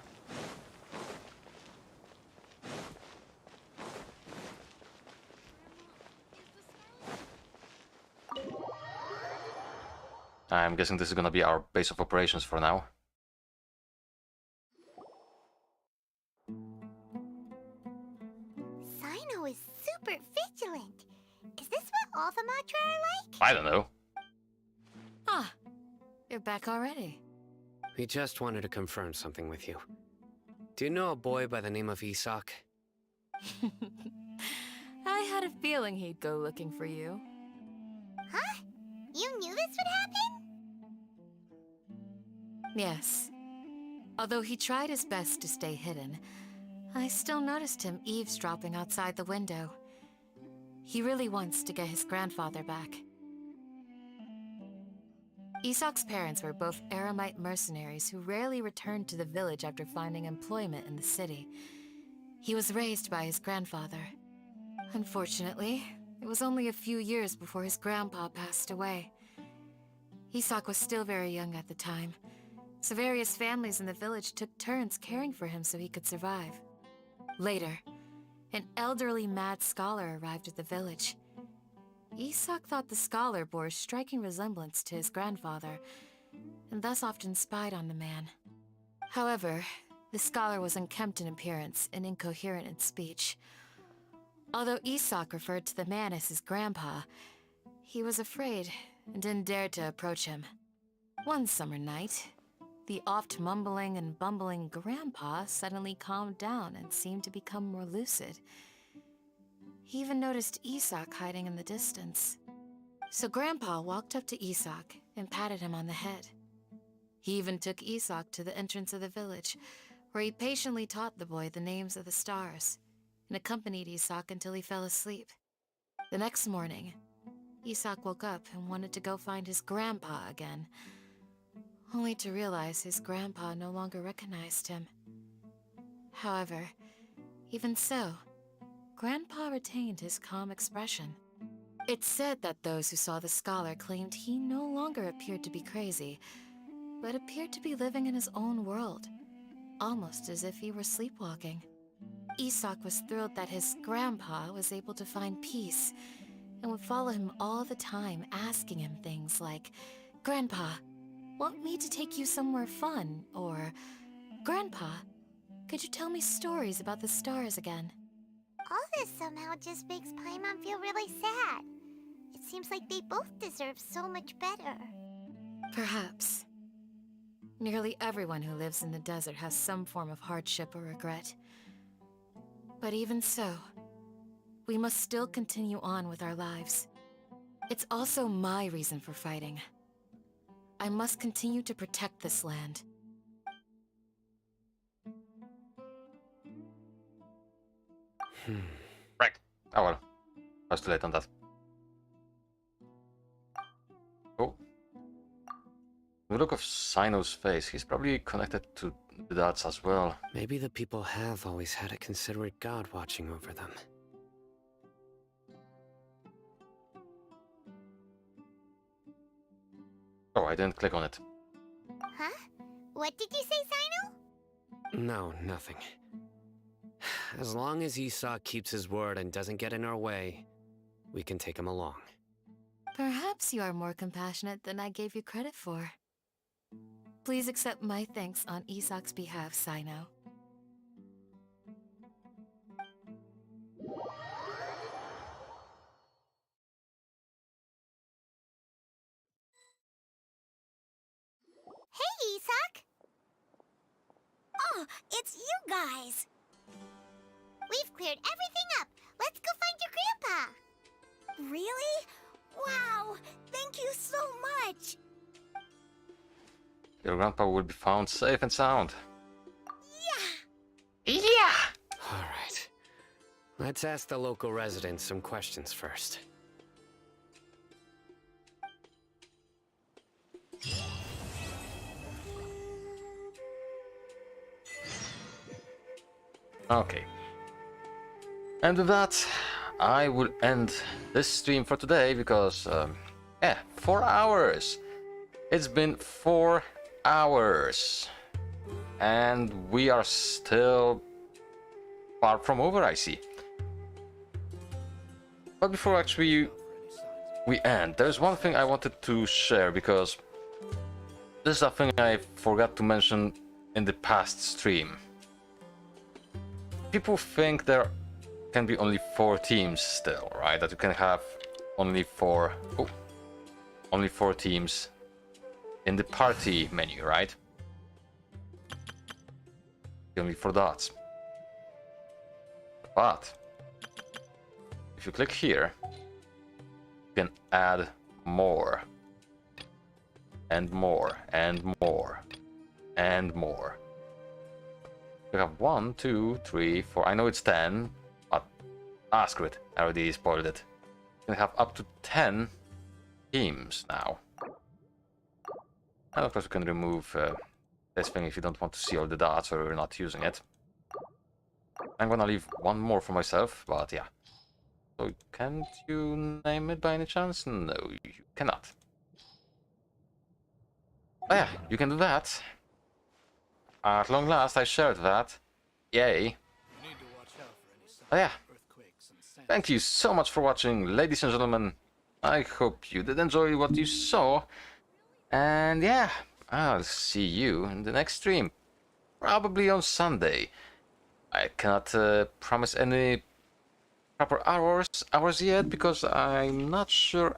I'm guessing this is gonna be our base of operations for now. Sino is super vigilant. Is this what all the Matra are like? I don't know. Ah, you're back already. We just wanted to confirm something with you. Do you know a boy by the name of Isak? I had a feeling he'd go looking for you. Huh? You knew this would happen? Yes. Although he tried his best to stay hidden, I still noticed him eavesdropping outside the window. He really wants to get his grandfather back. Isak's parents were both Aramite mercenaries who rarely returned to the village after finding employment in the city. He was raised by his grandfather. Unfortunately, it was only a few years before his grandpa passed away. Isak was still very young at the time, so various families in the village took turns caring for him so he could survive. Later, an elderly mad scholar arrived at the village. Isak thought the scholar bore a striking resemblance to his grandfather, and thus often spied on the man. However, the scholar was unkempt in appearance and incoherent in speech. Although Isak referred to the man as his grandpa, he was afraid and didn't dare to approach him. One summer night, the oft mumbling and bumbling grandpa suddenly calmed down and seemed to become more lucid. He even noticed Isak hiding in the distance. So Grandpa walked up to Isak and patted him on the head. He even took Isak to the entrance of the village, where he patiently taught the boy the names of the stars, and accompanied Isak until he fell asleep. The next morning, Isak woke up and wanted to go find his grandpa again, only to realize his grandpa no longer recognized him. However, even so, Grandpa retained his calm expression. It's said that those who saw the scholar claimed he no longer appeared to be crazy, but appeared to be living in his own world, almost as if he were sleepwalking. Isak was thrilled that his grandpa was able to find peace, and would follow him all the time, asking him things like, "Grandpa, want me to take you somewhere fun?" Or, "Grandpa, could you tell me stories about the stars again?" All this somehow just makes Paimon feel really sad. It seems like they both deserve so much better. Perhaps. Nearly everyone who lives in the desert has some form of hardship or regret. But even so, we must still continue on with our lives. It's also my reason for fighting. I must continue to protect this land. Right. Oh well. I was too late on that. Oh. The look of Sino's face, he's probably connected to the dots as well. Maybe the people have always had a considerate god watching over them. Oh, I didn't click on it. Huh? What did you say, Sino? No, nothing. As long as Isak keeps his word and doesn't get in our way, we can take him along. Perhaps you are more compassionate than I gave you credit for. Please accept my thanks on Isak's behalf, Sino. Hey, Isak! Oh, it's you guys! We've cleared everything up. Let's go find your grandpa. Really? Wow! Thank you so much! Your grandpa will be found safe and sound. Yeah! Yeah! Alright. Let's ask the local residents some questions first. Okay. And with that, I will end this stream for today because, 4 hours. It's been 4 hours. And we are still far from over, I see. But before actually we end, there's one thing I wanted to share because this is something I forgot to mention in the past stream. People think there can be only 4 teams still, right? That you can have only 4 teams in the party menu, right? Only 4 dots. But if you click here, you can add more. And more, and more, and more. We have 1, 2, 3, 4. I know it's 10, but screw it. I already spoiled it. You can have up to 10 teams now. And of course, you can remove this thing if you don't want to see all the dots or you're not using it. I'm gonna leave one more for myself, but yeah. So, can't you name it by any chance? No, you cannot. Oh yeah, you can do that. At long last, I shared that. Yay. Oh yeah. Thank you so much for watching, ladies and gentlemen. I hope you did enjoy what you saw. And yeah, I'll see you in the next stream. Probably on Sunday. I cannot promise any proper hours yet, because I'm not sure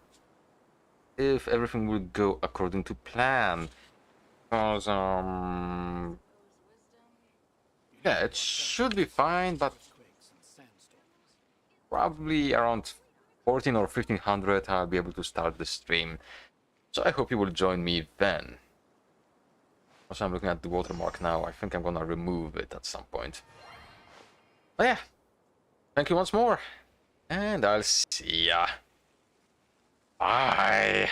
if everything will go according to plan. Because, yeah, it should be fine, but probably around 14 or 1500 I'll be able to start the stream. So I hope you will join me then. Also, I'm looking at the watermark now. I think I'm gonna remove it at some point. But yeah, thank you once more, and I'll see ya. Bye.